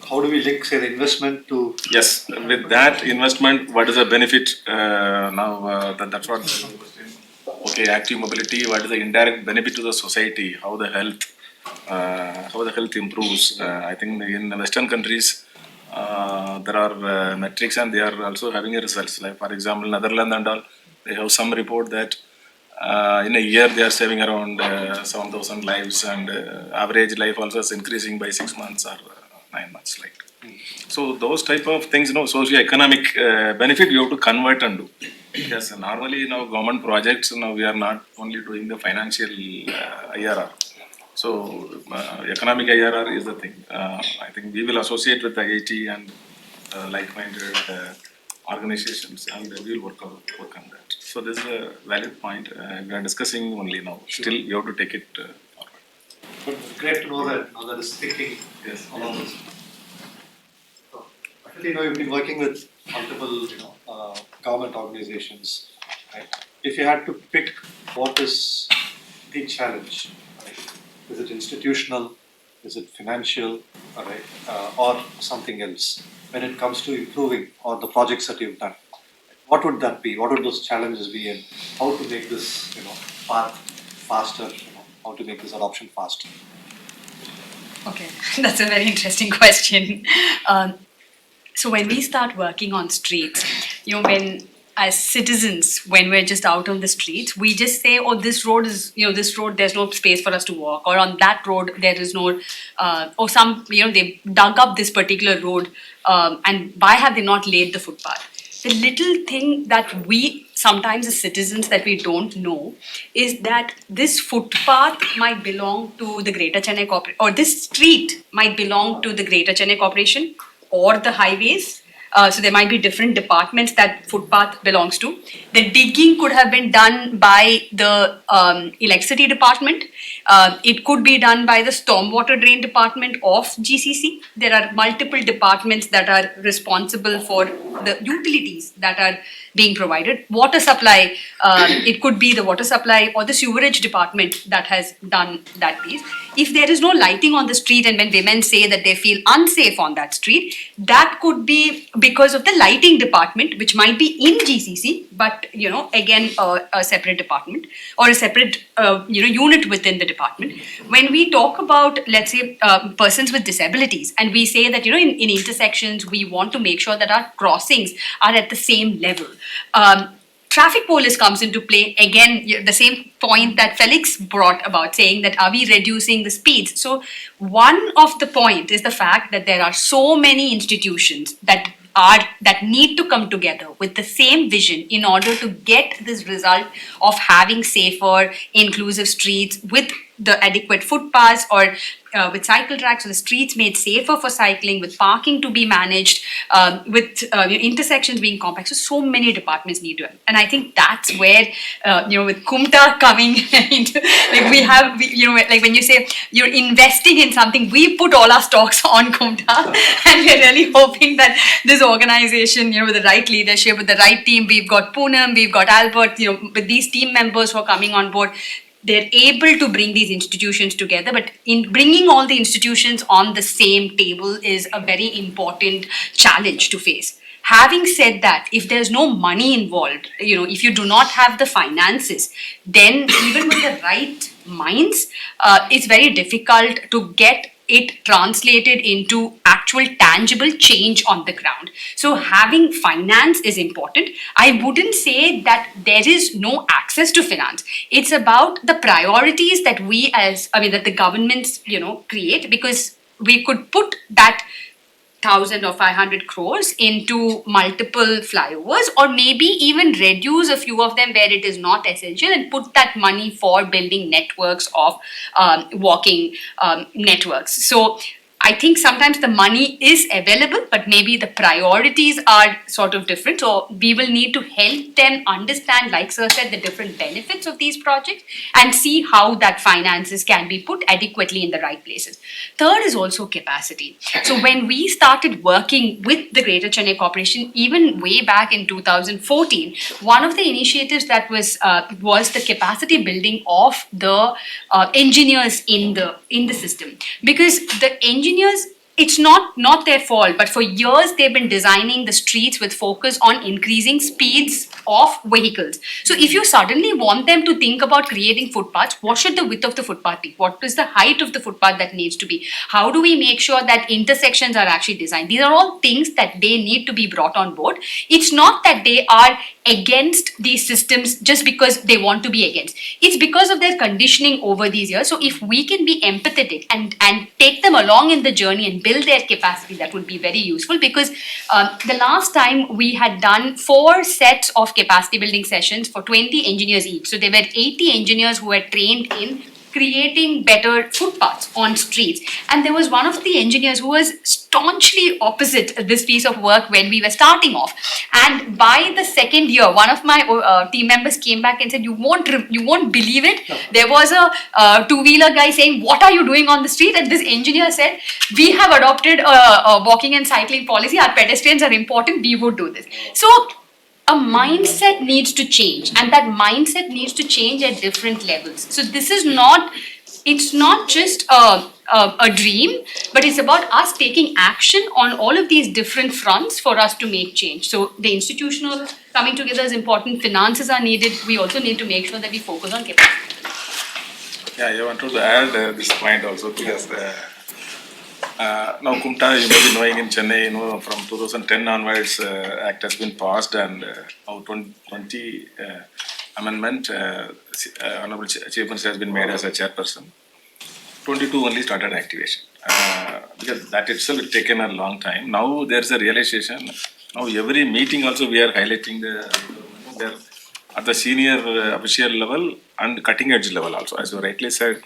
How do we link, say, the investment to? Yes, with that investment, what is the benefit? That's what. Okay, active mobility. What is the indirect benefit to the society? How the health improves? I think in the Western countries, there are metrics and they are also having a results. Like for example, Netherlands and all, they have some report that in a year they are saving around 7,000 lives, and average life also is increasing by 6 months or 9 months. Like so, those type of things, socio-economic benefit you have to convert and do. Yes, normally government projects we are not only doing the financial IRR. So economic IRR is the thing. I think we will associate with IIT and like-minded organizations, and we will work on that. So this is a valid point. We are discussing only now. Sure. Still, we have to take it forward. But it's great to know that is thinking along this. So, actually, you've been working with multiple government organizations. Right? If you had to pick what is the challenge, right? Is it institutional? Is it financial? Right? Or something else when it comes to improving or the projects that you've done? What would that be? What would those challenges be, and how to make this path faster? How to make this adoption faster? Okay, that's a very interesting question. So when we start working on streets, when as citizens, when we're just out on the streets, we just say, oh, this road is, this road, there's no space for us to walk, or on that road, there is no, or some, they dug up this particular road, and why have they not laid the footpath? The little thing that we sometimes as citizens that we don't know is that this footpath might belong to the Greater Chennai Corporation, or this street might belong to the Greater Chennai Corporation or the highways, So there might be different departments that footpath belongs to. The digging could have been done by the electricity department. It could be done by the stormwater drain department of GCC. There are multiple departments that are responsible for the utilities that are being provided. Water supply, it could be the water supply or the sewerage department that has done that piece. If there is no lighting on the street and when women say that they feel unsafe on that street, that could be because of the lighting department, which might be in GCC, but again a separate department or a separate unit within the department. When we talk about, let's say, persons with disabilities, and we say that in intersections we want to make sure that our crossings are at the same level. Traffic police comes into play again, the same point that Felix brought about, saying that are we reducing the speeds? So one of the point is the fact that there are so many institutions that need to come together with the same vision in order to get this result of having safer, inclusive streets with the adequate footpaths or with cycle tracks, so the streets made safer for cycling, with parking to be managed, with intersections being compact. So many departments need to, and I think that's where with Kumta coming into, like when you say you're investing in something, we put all our stocks on Kumta, and we're really hoping that this organization, with the right leadership, with the right team, we've got Poonam, we've got Albert, with these team members who are coming on board, they're able to bring these institutions together. But in bringing all the institutions on the same table is a very important challenge to face. Having said that, if there's no money involved, if you do not have the finances, then even with the right minds, it's very difficult to get it translated into actual tangible change on the ground. So having finance is important. I wouldn't say that there is no access to finance. It's about the priorities that that the governments, create, because we could put that 1,000 or 500 crores into multiple flyovers, or maybe even reduce a few of them where it is not essential and put that money for building networks of walking networks. So I think sometimes the money is available, but maybe the priorities are sort of different. So we will need to help them understand, like Sir said, the different benefits of these projects and see how that finances can be put adequately in the right places. Third is also capacity. So when we started working with the Greater Chennai Corporation, even way back in 2014, one of the initiatives that was the capacity building of the engineers in the system, because the engineers, it's not their fault, but for years they've been designing the streets with focus on increasing speeds of vehicles. So if you suddenly want them to think about creating footpaths, what should the width of the footpath be? What is the height of the footpath that needs to be? How do we make sure that intersections are actually designed? These are all things that they need to be brought on board. It's not that they are against these systems just because they want to be against. It's because of their conditioning over these years. So if we can be empathetic and take them along in the journey and build their capacity, that would be very useful. Because the last time we had done 4 sets of capacity building sessions for 20 engineers each. So there were 80 engineers who were trained in creating better footpaths on streets. And there was one of the engineers who was staunchly opposite this piece of work when we were starting off. And by the second year, one of my team members came back and said, you won't believe it. There was a two-wheeler guy saying, what are you doing on the street? And this engineer said, we have adopted a walking and cycling policy. Our pedestrians are important. We would do this. So a mindset needs to change, and that mindset needs to change at different levels. So this is it's not just a dream, but it's about us taking action on all of these different fronts for us to make change. So the institutional coming together is important, finances are needed, we also need to make sure that we focus on capacity. Yeah, I wanted to add this point also, because now Kumta, you may be knowing in Chennai, from 2010 onwards, Act has been passed, and now 20 amendment, Honorable Chief Minister has been made as a chairperson. 22 only started activation, because that itself has taken a long time. Now there's a realization. Now every meeting also we are highlighting they're at the senior official level and cutting edge level also, as you rightly said.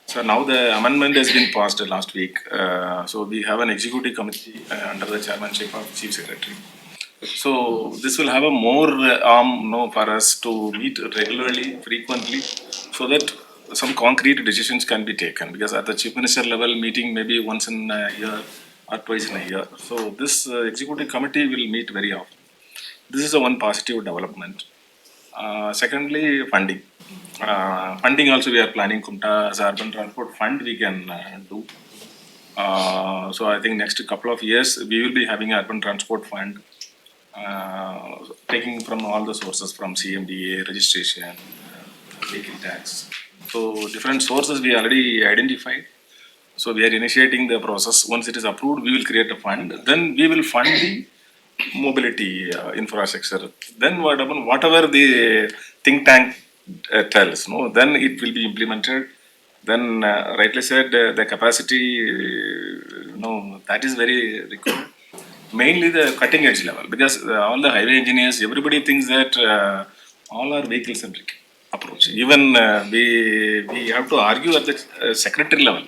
So now the amendment has been passed last week. So we have an executive committee under the chairmanship of Chief Secretary. So this will have a more arm for us to meet regularly, frequently, so that some concrete decisions can be taken. Because at the Chief Minister level, meeting maybe once in a year or twice in a year. So this executive committee will meet very often. This is a one positive development. Secondly, funding. Funding also we are planning Kumta as urban transport fund we can do. So I think next couple of years we will be having urban transport fund, taking from all the sources from CMDA, registration, vehicle tax. So different sources we already identified. So we are initiating the process. Once it is approved, we will create a fund. Then we will fund the mobility infrastructure. Then whatever the think tank tells, then it will be implemented. Then rightly said, the capacity, that is very required. Mainly the cutting edge level, because all the highway engineers, everybody thinks that all are vehicle centric approach. Even we have to argue at the secretary level.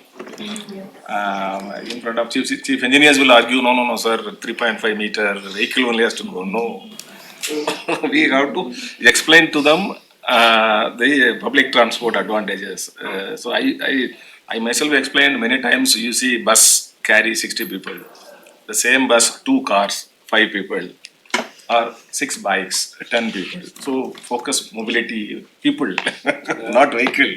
In front of chief engineers will argue, no, sir, 3.5 meter vehicle only has to go. No, we have to explain to them the public transport advantages. So I myself explained many times. You see, bus carry 60 people. The same bus, 2 cars, 5 people, or 6 bikes, 10 people. So focus mobility, people, not vehicle.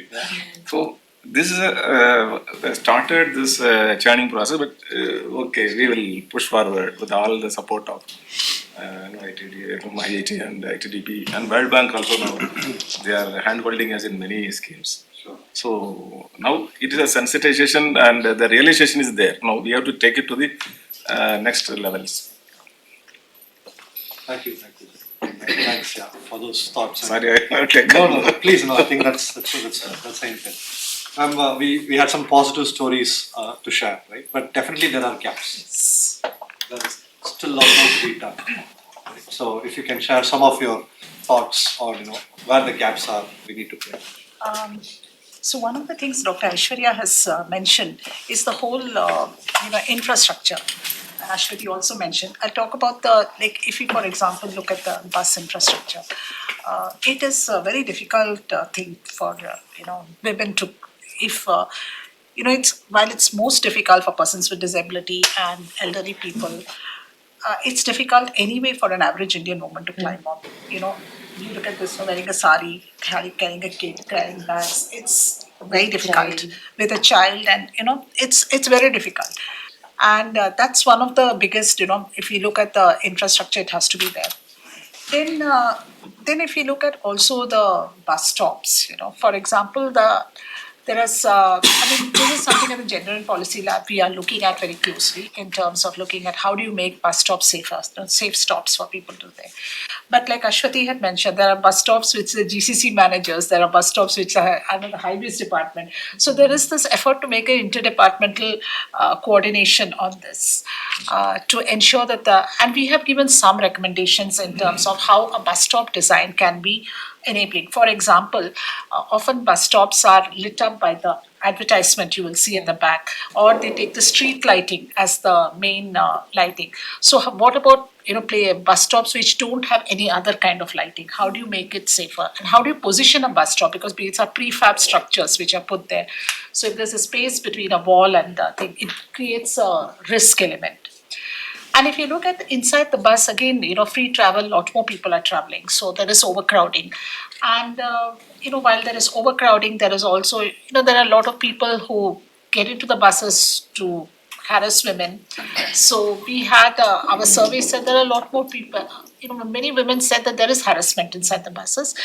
So this is started this churning process, but okay, we will push forward with all the support of IIT and ITDP and World Bank also now. They are hand-holding us in many schemes. So now it is a sensitization and the realization is there. Now we have to take it to the next levels. Thank you. Thanks, for those thoughts. Sorry, I take No, please, no. I think that's the intent. We had some positive stories to share, right? But definitely there are gaps. There is still a lot more to be done. Right? So if you can share some of your thoughts on where the gaps are, we need to clear. So one of the things Dr. Aishwarya has mentioned is the whole infrastructure. Ashwati also mentioned. I'll talk about if you, for example, look at the bus infrastructure. It is a very difficult thing for women to, while it's most difficult for persons with disability and elderly people, it's difficult anyway for an average Indian woman to climb up. You look at this, wearing a sari, carrying a kid, carrying bags. It's very difficult with a child, and it's very difficult. And that's one of the biggest. If you look at the infrastructure, it has to be there. Then if you look at also the bus stops, for example, this is something at the Gender and Policy Lab we are looking at very closely in terms of looking at how do you make bus stops safer, safe stops for people to there. But like Ashwati had mentioned, there are bus stops which the GCC managers, there are bus stops which are under the highways department. So there is this effort to make an interdepartmental coordination on this to ensure that and we have given some recommendations in terms of how a bus stop design can be enabling. For example, often bus stops are lit up by the advertisement you will see in the back, or they take the street lighting as the main lighting. So what about bus stops which don't have any other kind of lighting? How do you make it safer? And how do you position a bus stop? Because these are prefab structures which are put there. So if there's a space between a wall and the thing, it creates a risk element. And if you look at inside the bus, again, free travel, a lot more people are traveling. So there is overcrowding. And, while there is overcrowding, there is also, there are a lot of people who get into the buses to harass women. So we had, our survey said there are a lot more people, many women said that there is harassment inside the buses.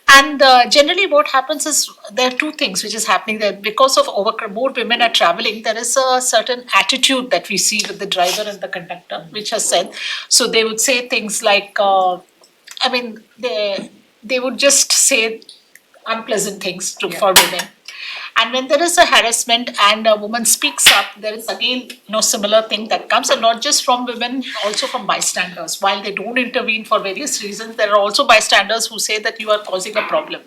And generally what happens is there are two things which is happening there. Because of more women are traveling, there is a certain attitude that we see with the driver and the conductor, which has said. So they would say things like, they would just say unpleasant things for women. And when there is a harassment and a woman speaks up, there is again similar thing that comes, and not just from women, also from bystanders. While they don't intervene for various reasons, there are also bystanders who say that you are causing a problem.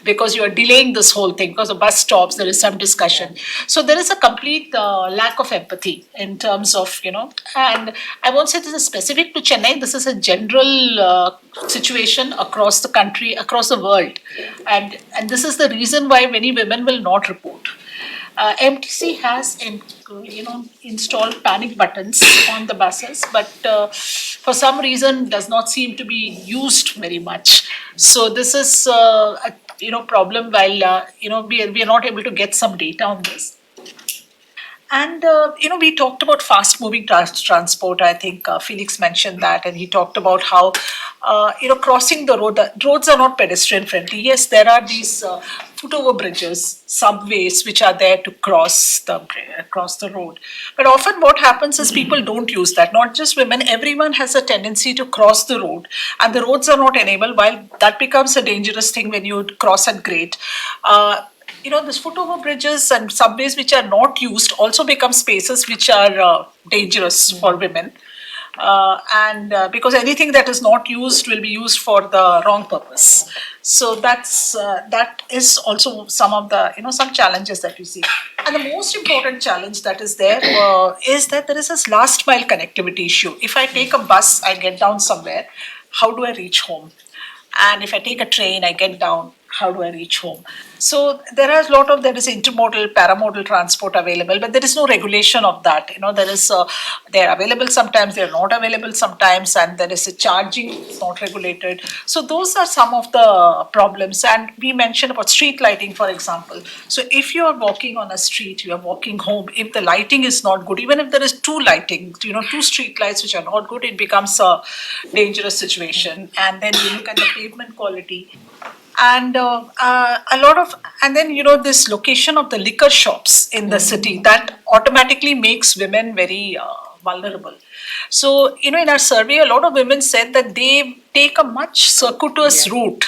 because you are delaying this whole thing, because the bus stops, there is some discussion. So there is a complete lack of empathy in terms of, and I won't say this is specific to Chennai, this is a general situation across the country, across the world. And this is the reason why many women will not report. MTC has installed panic buttons on the buses, but for some reason does not seem to be used very much. So this is a problem. While we are not able to get some data on this. And we talked about fast-moving transport. I think Felix mentioned that, and he talked about how crossing the road. The roads are not pedestrian-friendly. Yes, there are these foot-over bridges, subways, which are there to cross the road. But often, what happens is people don't use that. Not just women; everyone has a tendency to cross the road, and the roads are not enabled. While that becomes a dangerous thing when you cross at grade. These foot-over bridges and subways which are not used also become spaces which are dangerous for women. And because anything that is not used will be used for the wrong purpose. So that is also some of the some challenges that we see. And the most important challenge that is there is that there is this last mile connectivity issue. If I take a bus, I get down somewhere, how do I reach home? And if I take a train, I get down, how do I reach home? So there is intermodal, paramodal transport available, but there is no regulation of that. They're available sometimes, they're not available sometimes, and there is a charging, it's not regulated. So those are some of the problems. And we mentioned about street lighting, for example. So if you are walking on a street, you are walking home, if the lighting is not good, even if there is two street lights which are not good, it becomes a dangerous situation. And then you look at the pavement quality. And this location of the liquor shops in the city that automatically makes women very vulnerable. So in our survey, a lot of women said that they take a much circuitous route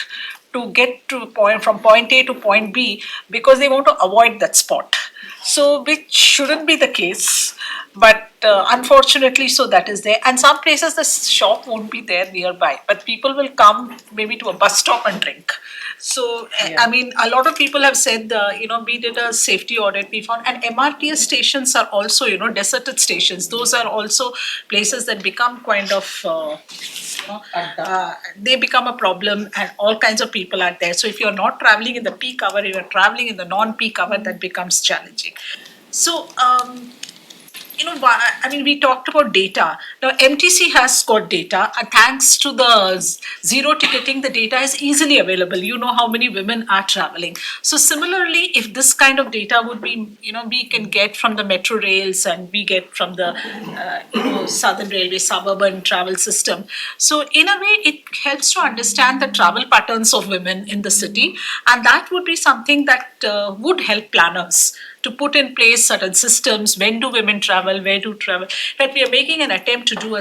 to get to from point A to point B because they want to avoid that spot. So which shouldn't be the case, but unfortunately, so that is there. And some places the shop won't be there nearby, but people will come maybe to a bus stop and drink. So, I mean, a lot of people have said, we did a safety audit, we found, and MRTS stations are also, deserted stations. Those are also places that become kind of, they become a problem, and all kinds of people are there. So, if you're not traveling in the peak hour, you're traveling in the non-peak hour, that becomes challenging. So, we talked about data. Now, MTC has got data, and thanks to the zero ticketing, the data is easily available. You know how many women are traveling. So, similarly, if this kind of data would be, we can get from the metro rails and we get from the, Southern Railway suburban travel system. So, in a way, it helps to understand the travel patterns of women in the city, and that would be something that would help planners to put in place certain systems. When do women travel? Where do travel? But we are making an attempt to do we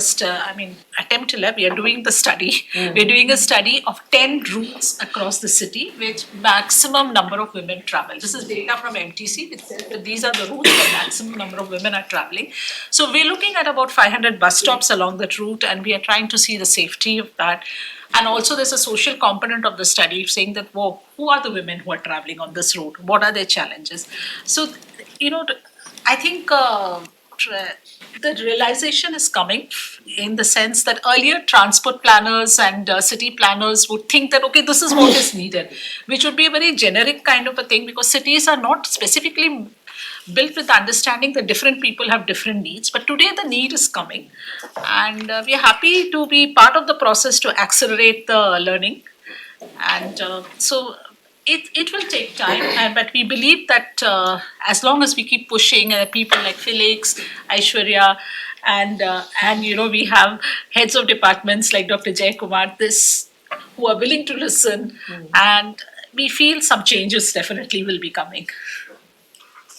are doing the study. We're doing a study of 10 routes across the city, which maximum number of women travel. This is data from MTC, which says that these are the routes where maximum number of women are traveling. So we're looking at about 500 bus stops along that route, and we are trying to see the safety of that. And also there's a social component of the study saying that, well, who are the women who are traveling on this route? What are their challenges? So, I think the realization is coming in the sense that earlier transport planners and city planners would think that, okay, this is what is needed, which would be a very generic kind of a thing because cities are not specifically built with understanding that different people have different needs. But today the need is coming, and we are happy to be part of the process to accelerate the learning. And it will take time, but we believe that as long as we keep pushing, people like Felix, Aishwarya, and we have heads of departments like Dr. Jay Kumar, who are willing to listen, and we feel some changes definitely will be coming.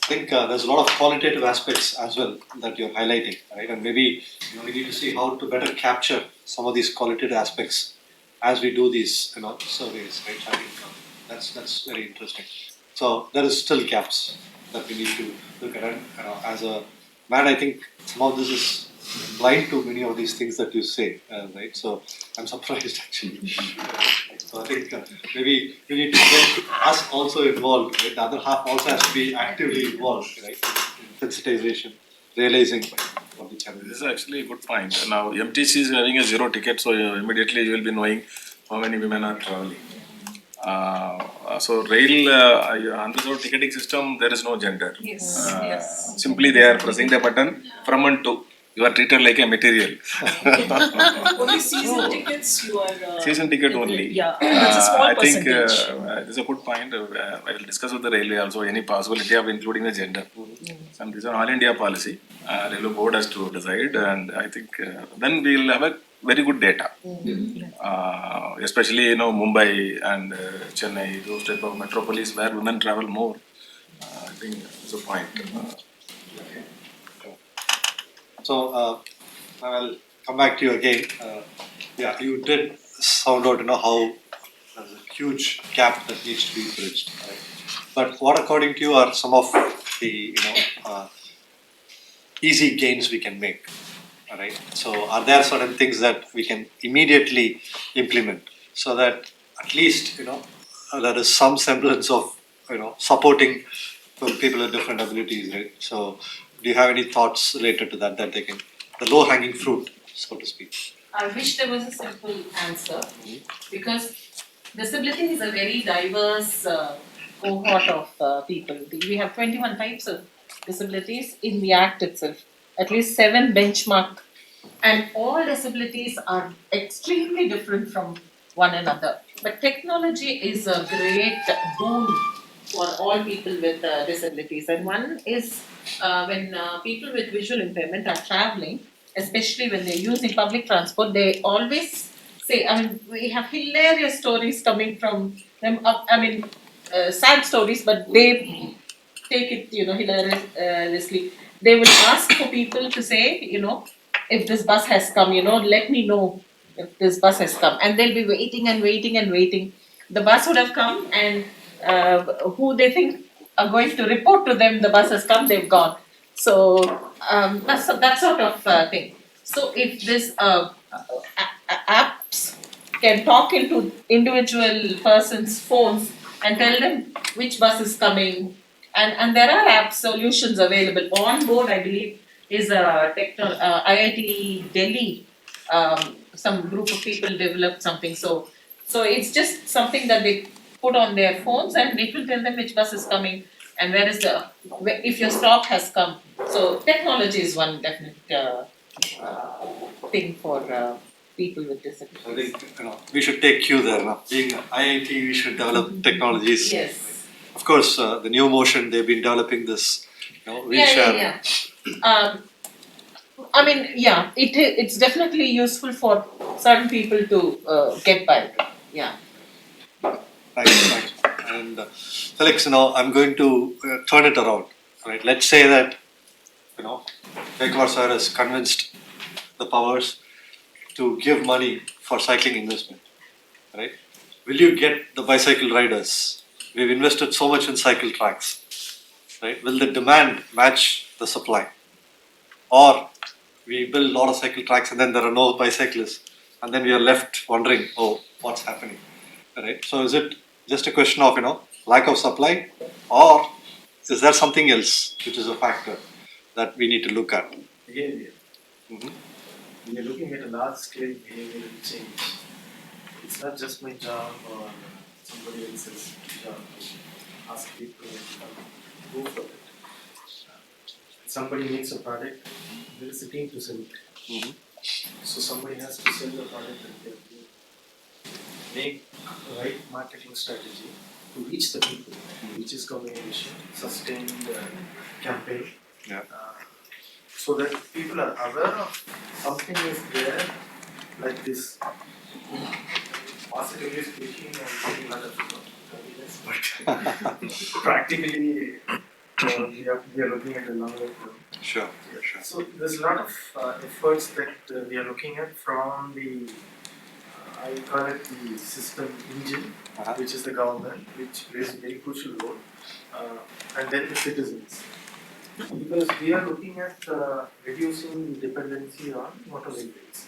I think there's a lot of qualitative aspects as well that you're highlighting, right? And maybe we need to see how to better capture some of these qualitative aspects as we do these surveys, right? I think that's very interesting. So there is still gaps that we need to look at. And as a man, I think some of this is blind to many of these things that you say, right? So I'm surprised actually. So I think maybe we need to get us also involved, right? The other half also has to be actively involved, right? Sensitization, realizing what the challenge This is. is actually a good point. Now, MTC is having a zero ticket, so immediately you will be knowing how many women are traveling. So rail, under the ticketing system, there is no gender. Yes, yes. Simply they are pressing the button from and to. You are treated like a material. Only season tickets you are. Season ticket only. Yeah, that's a small I think percentage. this is a good point. I will discuss with the railway also any possibility of including the gender. Some this is an all India policy. Railway board has to decide, and I think then we will have a very good data. Especially Mumbai and Chennai, those type of metropolis where women travel more. I think it's a point. So I'll come back to you again. Yeah, you did sound out, how there's a huge gap that needs to be bridged. Right? But what, according to you, are some of the easy gains we can make? All right. So are there certain things that we can immediately implement so that at least there is some semblance of supporting people with different abilities, right? So do you have any thoughts related to that they can, the low hanging fruit, so to speak? I wish there was a simple answer because disability is a very diverse cohort of people. We have 21 types of disabilities in the Act itself, at least 7 benchmark, and all disabilities are extremely different from one another. But technology is a great boon for all people with disabilities, and one is when people with visual impairment are traveling, especially when they're using public transport, they always say, I mean, we have hilarious stories coming from them. Sad stories, but they take it, hilariously. They will ask for people to say, if this bus has come, let me know if this bus has come, and they'll be waiting and waiting and waiting. The bus would have come, and who they think are going to report to them the bus has come, they've gone. So that's that sort of thing. So if this apps can talk into individual person's phones and tell them which bus is coming, and there are app solutions available on board. I believe is a IIT Delhi. Some group of people developed something. So it's just something that they put on their phones, and it will tell them which bus is coming and if your stop has come. So technology is one definite thing for people with disabilities. I think we should take cue there. Being IIT, we should develop technologies. Yes. Of course, the new motion, they've been developing this wheelchair. Yeah. It's definitely useful for certain people to get by. Yeah. Thanks. And Felix, I'm going to turn it around. Right? Let's say that Bekor sir has convinced the powers to give money for cycling investment. Right? Will you get the bicycle riders? We've invested so much in cycle tracks. Right? Will the demand match the supply? Or we build a lot of cycle tracks and then there are no bicyclists, and then we are left wondering, what's happening? Right? So is it just a question of lack of supply, or is there something else which is a factor that we need to look at? Again, we are looking at a large scale behavioral change. It's not just my job or somebody else's job to ask people to go for it. Somebody makes a product, there is a team to sell it. So somebody has to sell the product and they have to make the right marketing strategy to reach the people, which is communication, sustained campaign. So that people are aware of something is there, like this. Positively speaking, I'm getting a lot of evidence, but practically we are looking at a longer term. Sure. So there's a lot of efforts that we are looking at from the, I call it the system engine, which is the government, which plays a very crucial role, and then the citizens. Because we are looking at reducing dependency on motor vehicles,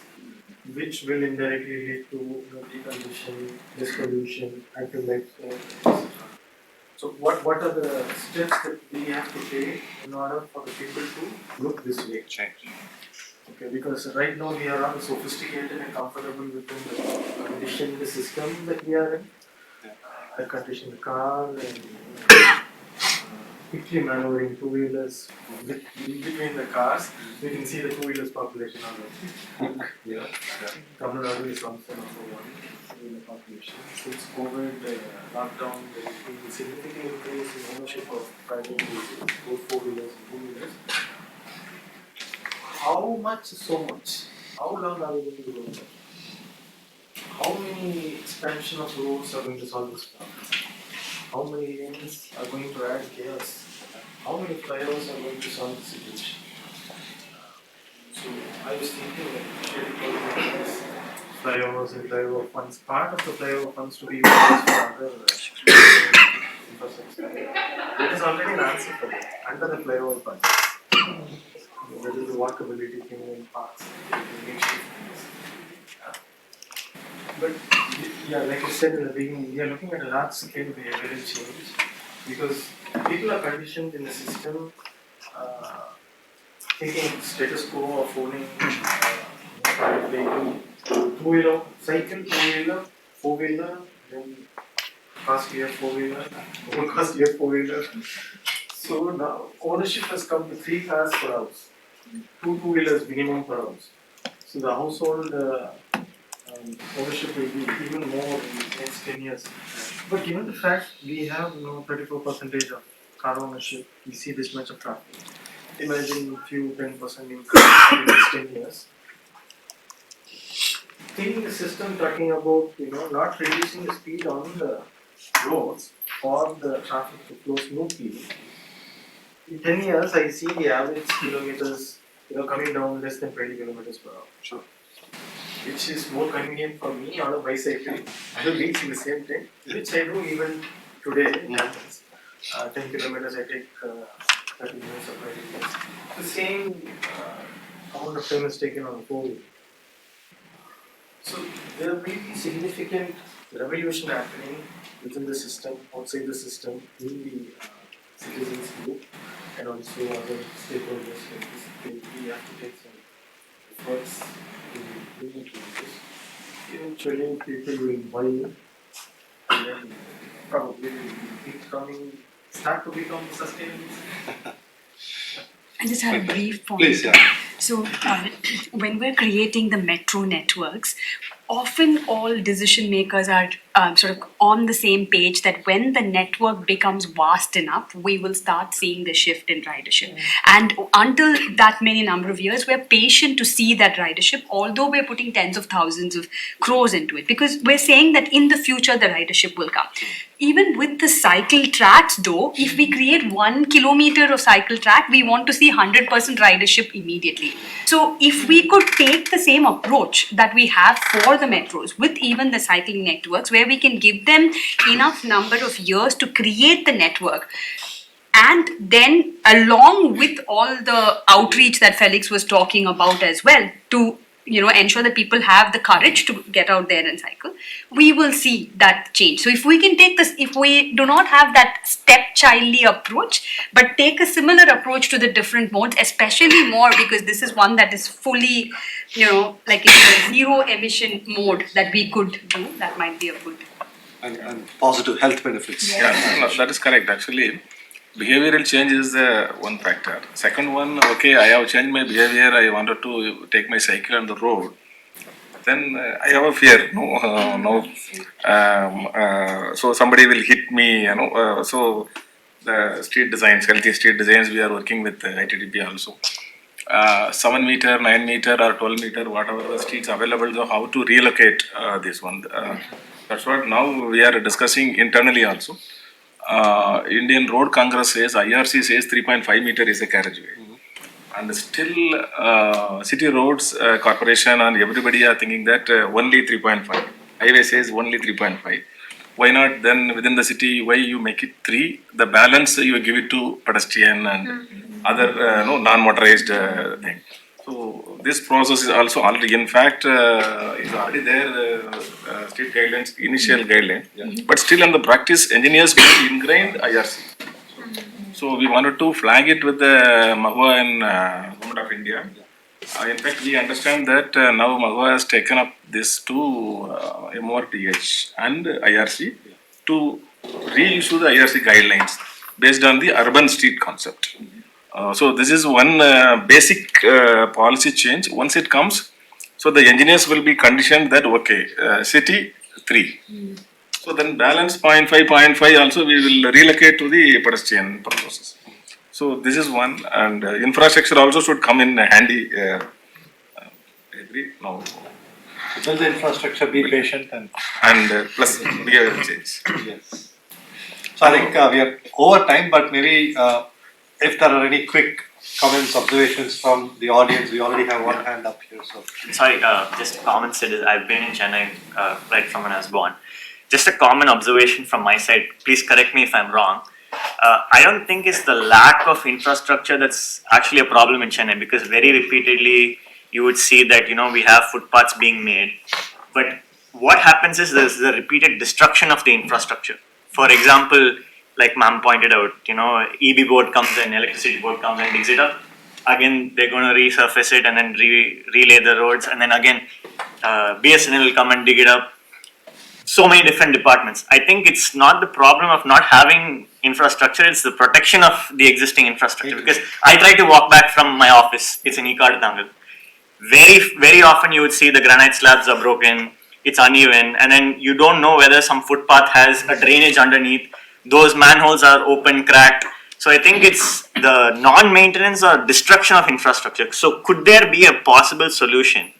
which will indirectly lead to decongestion, less pollution, ultimate, etc. So what are the steps that we have to take in order for the people to look this way? Change. Okay, because right now we are all sophisticated and comfortable within the conditioned system that we are in. A conditioned car and quickly maneuvering two-wheelers between the cars. We can see the two-wheelers population on the peak here. Tamil Nadu is also number one two-wheeler population. Since COVID lockdown, there has been a significant increase in ownership of private vehicles, both four-wheelers and two-wheelers. How much is so much? How long are we going to go there? How many expansion of roads are going to solve this problem? How many lanes are going to add chaos? How many flyovers are going to solve the situation? So I was thinking that flyovers and flyover funds, part of the flyover funds to be used for other infrastructure. There is already an answer for that under the flyover funds. There is a walkability thing in parks. But yeah, like I said in the beginning, we are looking at a large scale behavioral change because people are conditioned in the system thinking status quo of owning private vehicle, two-wheeler, cycle, two-wheeler, four-wheeler, then costlier four-wheeler, more costlier four-wheeler. So now ownership has come to 3 cars per house, two-wheelers minimum per house. So the household ownership will be even more in the next 10 years. But given the fact we have 34% of car ownership, we see this much of traffic. Imagine few 10% increase in the next 10 years. Taking the system talking about not reducing the speed on the roads for the traffic to flow smoothly. In 10 years, I see the average kilometers coming down less than 20 kilometers per hour. Sure. Which is more convenient for me on a bicycle. I will reach in the same time, which I do even today. It happens. 10 kilometers I take 30 minutes or 20 minutes. The same amount of time is taken on a four-wheel. So there will be significant revolution happening within the system, outside the system, in the citizens group, and also other stakeholders. We have to take some efforts to bring it to this. Eventually, people will buy it, and then probably start to become sustainable. I just had a brief point. Please, yeah. So, when we're creating the metro networks, often all decision makers are sort of on the same page that when the network becomes vast enough, we will start seeing the shift in ridership. And until that many number of years, we're patient to see that ridership, although we're putting tens of thousands of crores into it, because we're saying that in the future, the ridership will come. Even with the cycle tracks, though, if we create 1 kilometer of cycle track, we want to see 100% ridership immediately. So if we could take the same approach that we have for the metros with even the cycling networks, where we can give them enough number of years to create the network, and then along with all the outreach that Felix was talking about as well, to ensure that people have the courage to get out there and cycle, we will see that change. So if we can take this, if we do not have that stepchildly approach, but take a similar approach to the different modes, especially more because this is one that is fully, like it's a zero emission mode that we could do, that might be a good. And positive health benefits. Yeah, no, that is correct. Actually, behavioral change is one factor. Second one, okay, I have changed my behavior. I wanted to take my cycle on the road. Then I have a fear. So somebody will hit me. So the street designs, healthy street designs, we are working with ITDP also. 7 meter, 9 meter, or 12 meter, whatever the streets available, so how to relocate this one. That's what now we are discussing internally also. Indian Road Congress says, IRC says 3.5 meter is a carriageway. And still City Roads Corporation and everybody are thinking that only 3.5. Highway says only 3.5. Why not then within the city, why you make it 3? The balance you give it to pedestrian and other non-motorized thing. So this process is also already, in fact, is already there, state guidelines, initial guideline. But still in the practice, engineers will be ingrained IRC. So we wanted to flag it with the Mahua and Government of India. In fact, we understand that now Mahua has taken up this to MORTH and IRC to reissue the IRC guidelines based on the urban street concept. So this is one basic policy change. Once it comes, so the engineers will be conditioned that okay, city 3. So then balance 0.5 also we will relocate to the pedestrian process. So this is one, and infrastructure also should come in handy. I agree. No. Build the infrastructure, be patient, and plus behavior change. Yes. So I think we are over time, but maybe if there are any quick comments, observations from the audience, we already have one hand up here. So sorry, just a comment. I've been in Chennai right from when I was born. Just a common observation from my side. Please correct me if I'm wrong. I don't think it's the lack of infrastructure that's actually a problem in Chennai, because very repeatedly you would see that we have footpaths being made, but what happens is there's the repeated destruction of the infrastructure. For example, like ma'am pointed out, EB board comes in, electricity board comes and digs it up. Again, they're going to resurface it and then relay the roads, and then again BSNL will come and dig it up. So many different departments. I think it's not the problem of not having infrastructure, it's the protection of the existing infrastructure. Because I try to walk back from my office, it's in Tangal. Very often you would see the granite slabs are broken, it's uneven, and then you don't know whether some footpath has a drainage underneath, those manholes are open, cracked. So I think it's the non-maintenance or destruction of infrastructure. So could there be a possible solution?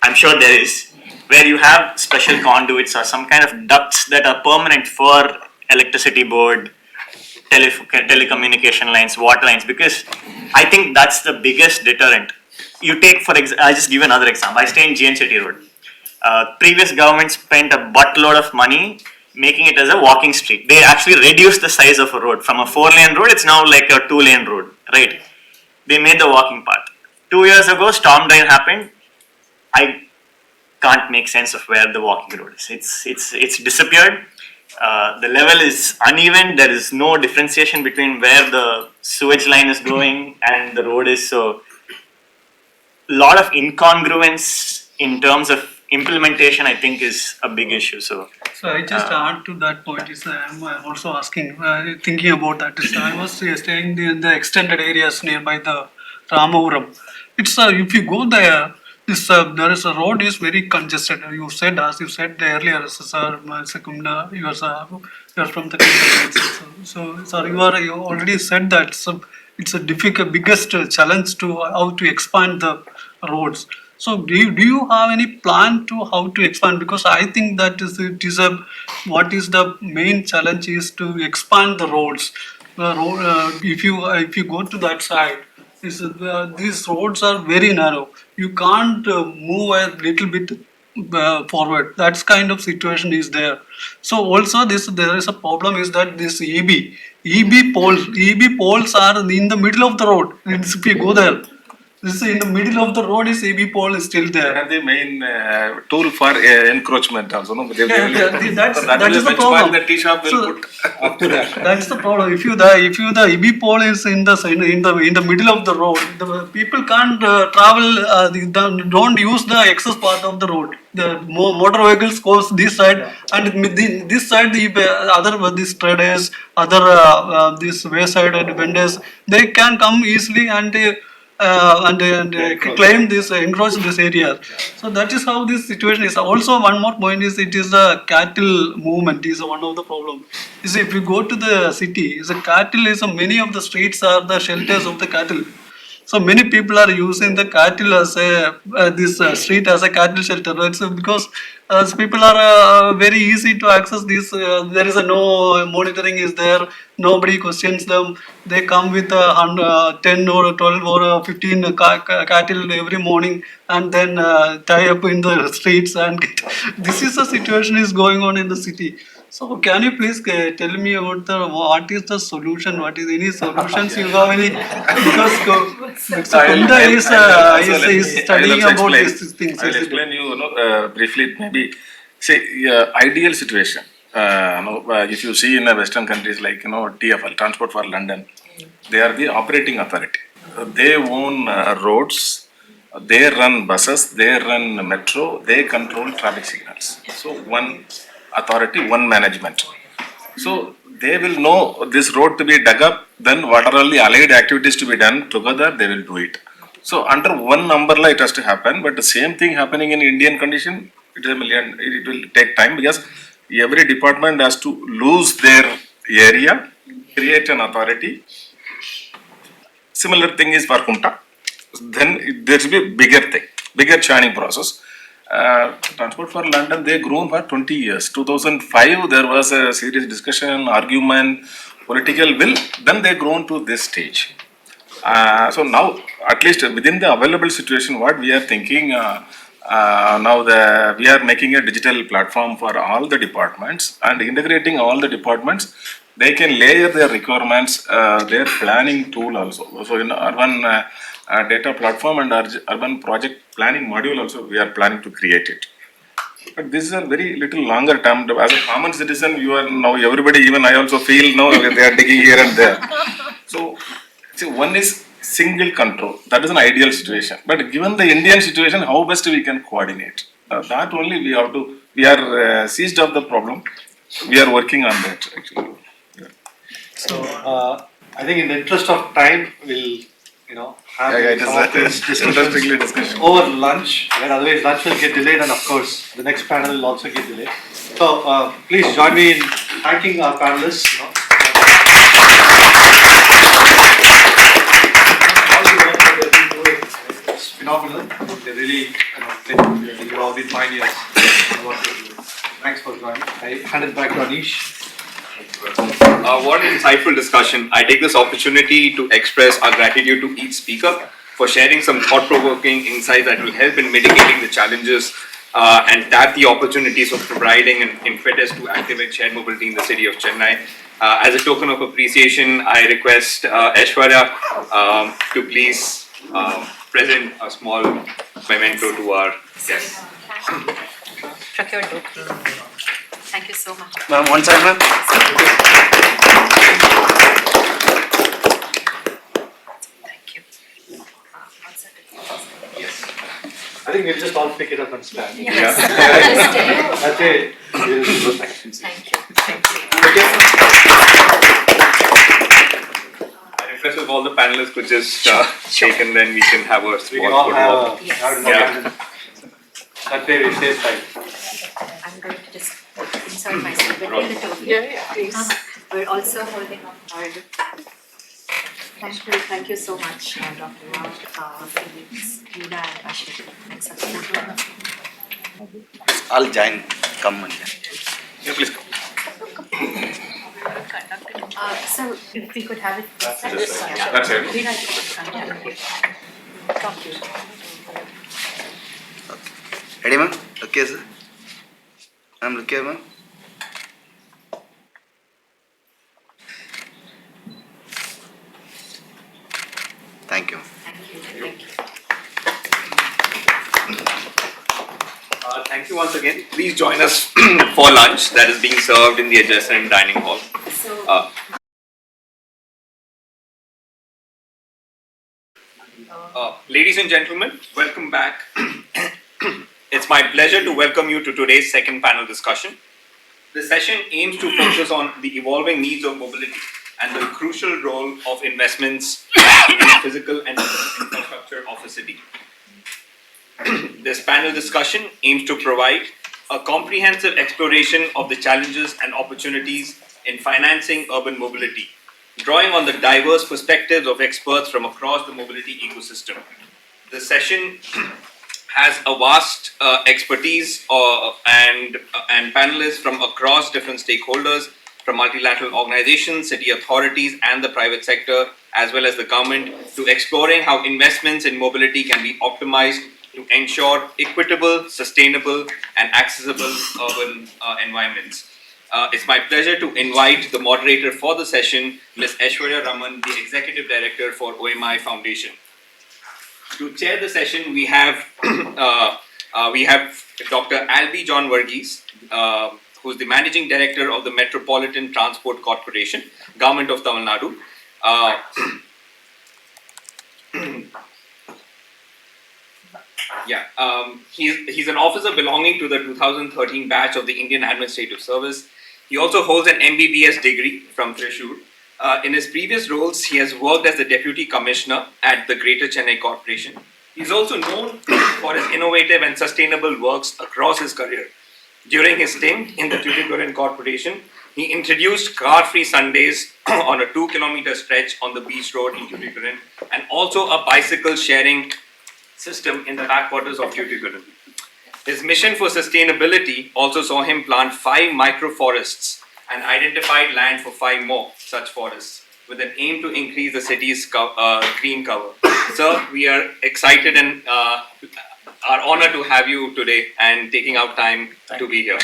I'm sure there is, where you have special conduits or some kind of ducts that are permanent for electricity board, telecommunication lines, water lines, because I think that's the biggest deterrent. You take, I'll just give another example. I stay in GN Chetty Road. Previous government spent a buttload of money making it as a walking street. They actually reduced the size of a road. From a 4-lane road, it's now like a 2-lane road, right? They made the walking path. 2 years ago, storm drain happened. I can't make sense of where the walking road is. It's disappeared. The level is uneven. There is no differentiation between where the sewage line is going and the road is. So, a lot of incongruence in terms of implementation, I think, is a big issue. So I just add to that point. I'm also asking, thinking about that. I was staying in the extended areas nearby the Ramapuram. It's if you go there. There is a road is very congested. You said, as you said earlier, sir, you are from the so sir, you already said that it's a difficult, biggest challenge to how to expand the roads. So do you have any plan to how to expand? Because I think that what is the main challenge is to expand the roads. If you go to that side. These roads are very narrow. You can't move a little bit forward. That kind of situation is there. So also there is a problem is that this EB poles are in the middle of the road. If you go there, this in the middle of the road is EB pole is still there. They have the main tool for encroachment also. No? That is the problem. The tea shop will put up to that. That's the problem. If the EB pole is in the middle of the road, the people can't travel. Don't use the excess part of the road. The motor vehicles goes this side, and this side these traders, this wayside and vendors, they can come easily and claim this, encroach this area. So that is how this situation is. Also, one more point is it is the cattle movement is one of the problems. You see, if you go to the city, the cattle is many of the streets are the shelters of the cattle. So many people are using the cattle as this street as a cattle shelter. It's because People are very easy to access these. There is a no monitoring is there. Nobody questions them. They come with 10 or 12 or 15 cattle every morning and then tie up in the streets and get. This is the situation is going on in the city. So can you please tell me about what is the solution? What is any solutions you have any? Because Kunda is studying about these things. I will explain briefly. Maybe say ideal situation. If you see in the Western countries like TFL, Transport for London, they are the operating authority. They own roads. They run buses. They run metro. They control traffic signals. So one authority, one management. So they will know this road to be dug up, then what are all the allied activities to be done together, they will do it. So under one umbrella it has to happen, but the same thing happening in Indian condition, it will take time because every department has to lose their area, create an authority. Similar thing is for Kumta. Then there will be bigger thing, bigger churning process. Transport for London, they grown for 20 years. 2005, there was a serious discussion, argument, political will. Then they grown to this stage. So now, at least within the available situation, what we are thinking now, we are making a digital platform for all the departments and integrating all the departments. They can layer their requirements, their planning tool also. So in urban data platform and urban project planning module also, we are planning to create it. But this is a very little longer term. As a common citizen, you are now everybody, even I also feel now they are digging here and there. So see, one is single control. That is an ideal situation. But given the Indian situation, how best we can coordinate? That only we have to. We are seized of the problem. We are working on that actually. So I think in the interest of time, we'll have some of these discussions over lunch. When otherwise lunch will get delayed, and of course the next panel will also get delayed. So please join me in thanking our panelists. It's phenomenal. They really, you've all been pioneers. Thanks for joining. I hand it back to Anish. What an insightful discussion. I take this opportunity to express our gratitude to each speaker for sharing some thought-provoking insights that will help in mitigating the challenges and tap the opportunities of providing an impetus to activate shared mobility in the city of Chennai. As a token of appreciation, I request Aishwarya to please present a small memento to our guests. Thank you so much. Ma'am, one side, ma'am. Thank you. I think we'll just all pick it up and stand. Yes. That's it. Thank you. Thank you. I request if all the panelists could just shake and then we can have a small We can all photo op. That way we save time. I'm going to just insert myself between the two of you. Please. We're also holding up our. Thank you so much, Dr. Rao, Felix, Yuda, and Ashwin. Thanks a lot. I'll join. Come on. Yeah, please come. So if we could have it. That's it. Thank you. Ready, ma'am? Okay, sir. I'm okay, ma'am. Thank you. Thank you once again. Please join us for lunch that is being served in the adjacent dining hall. Ladies and gentlemen, welcome back. It's my pleasure to welcome you to today's second panel discussion. The session aims to focus on the evolving needs of mobility and the crucial role of investments in the physical and infrastructure of a city. This panel discussion aims to provide a comprehensive exploration of the challenges and opportunities in financing urban mobility, drawing on the diverse perspectives of experts from across the mobility ecosystem. The session has a vast expertise and panelists from across different stakeholders, from multilateral organizations, city authorities, and the private sector, as well as the government, to exploring how investments in mobility can be optimized to ensure equitable, sustainable, and accessible urban environments. It's my pleasure to invite the moderator for the session, Ms. Aishwarya Raman, the Executive Director for OMI Foundation. To chair the session, we have Dr. Albie John Varghese, who is the Managing Director of the Metropolitan Transport Corporation, Government of Tamil Nadu. He's an officer belonging to the 2013 batch of the Indian Administrative Service. He also holds an MBBS degree from Thrissur. In his previous roles, he has worked as the Deputy Commissioner at the Greater Chennai Corporation. He's also known for his innovative and sustainable works across his career. During his stint in the Tuticorin Corporation, he introduced car-free Sundays on a 2-kilometer stretch on the beach road in Tuticorin, and also a bicycle sharing system in the backwaters of Tuticorin. His mission for sustainability also saw him plant 5 microforests and identified land for 5 more such forests, with an aim to increase the city's green cover. Sir, we are excited and are honored to have you today and taking out time to be here.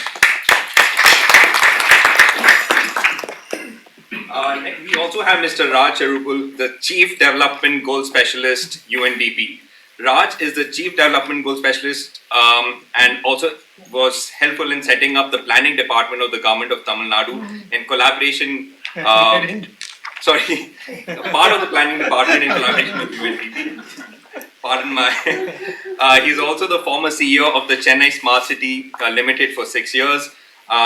We also have Mr. Raj Charupul, the Chief Development Goal Specialist, UNDP. Raj is the Chief Development Goal Specialist and also was helpful in setting up the planning department of the Government of Tamil Nadu in collaboration, part of the planning department in collaboration with UNDP. Pardon my. He's also the former CEO of the Chennai Smart City Limited for 6 years.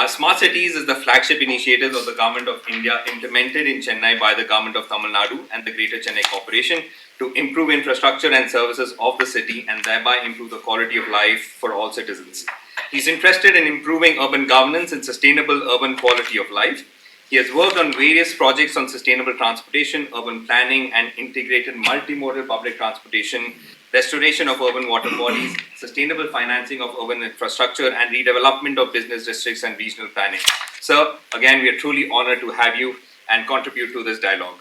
Smart Cities is the flagship initiative of the Government of India implemented in Chennai by the Government of Tamil Nadu and the Greater Chennai Corporation to improve infrastructure and services of the city and thereby improve the quality of life for all citizens. He's interested in improving urban governance and sustainable urban quality of life. He has worked on various projects on sustainable transportation, urban planning, and integrated multimodal public transportation, restoration of urban water bodies, sustainable financing of urban infrastructure, and redevelopment of business districts and regional planning. Sir, again, we are truly honored to have you and contribute to this dialogue.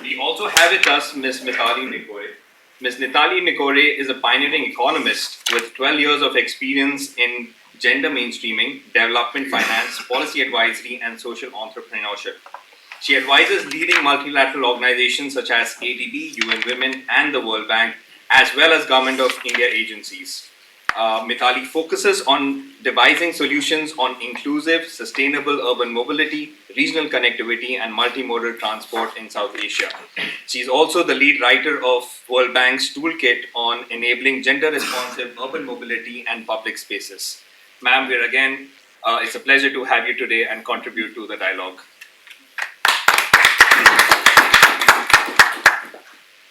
We also have with us Ms. Mithali Nikore. Ms. Mithali Nikore is a pioneering economist with 12 years of experience in gender mainstreaming, development finance, policy advisory, and social entrepreneurship. She advises leading multilateral organizations such as ADB, UN Women, and the World Bank, as well as Government of India agencies. Mithali focuses on devising solutions on inclusive, sustainable urban mobility, regional connectivity, and multimodal transport in South Asia. She is also the lead writer of World Bank's toolkit on enabling gender-responsive urban mobility and public spaces. Ma'am, we're again, it's a pleasure to have you today and contribute to the dialogue.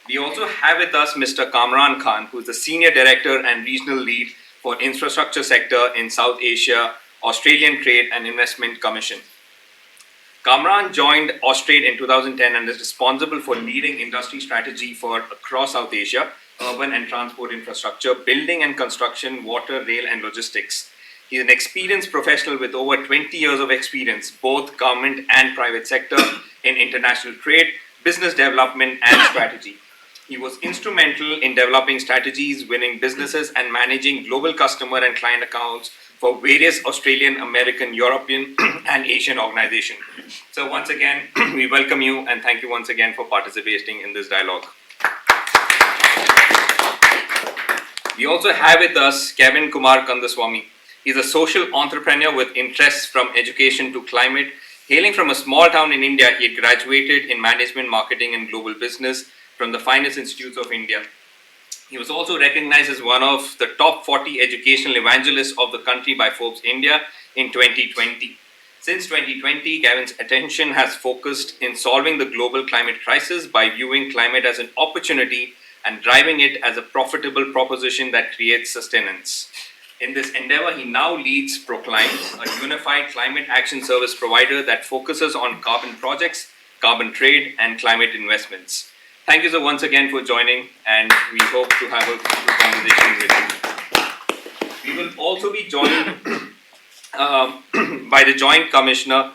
We also have with us Mr. Kamran Khan, who is the Senior Director and Regional Lead for Infrastructure Sector in South Asia, Australian Trade and Investment Commission. Kamran joined Austrade in 2010 and is responsible for leading industry strategy for across South Asia, urban and transport infrastructure, building and construction, water, rail and logistics. He is an experienced professional with over 20 years of experience, both government and private sector, in international trade, business development and strategy. He was instrumental in developing strategies, winning businesses, and managing global customer and client accounts for various Australian, American, European, and Asian organizations. So once again, we welcome you and thank you once again for participating in this dialogue. We also have with us Kevin Kumar Kandaswamy. He's a social entrepreneur with interests from education to climate. Hailing from a small town in India, he had graduated in management, marketing, and global business from the finest institutes of India. He was also recognized as one of the top 40 educational evangelists of the country by Forbes India in 2020. Since 2020, Kevin's attention has focused in solving the global climate crisis by viewing climate as an opportunity and driving it as a profitable proposition that creates sustenance. In this endeavor, he now leads Proclime, a unified climate action service provider that focuses on carbon projects, carbon trade, and climate investments. Thank you so once again for joining, and we hope to have a good conversation with you. We will also be joined by the Joint Commissioner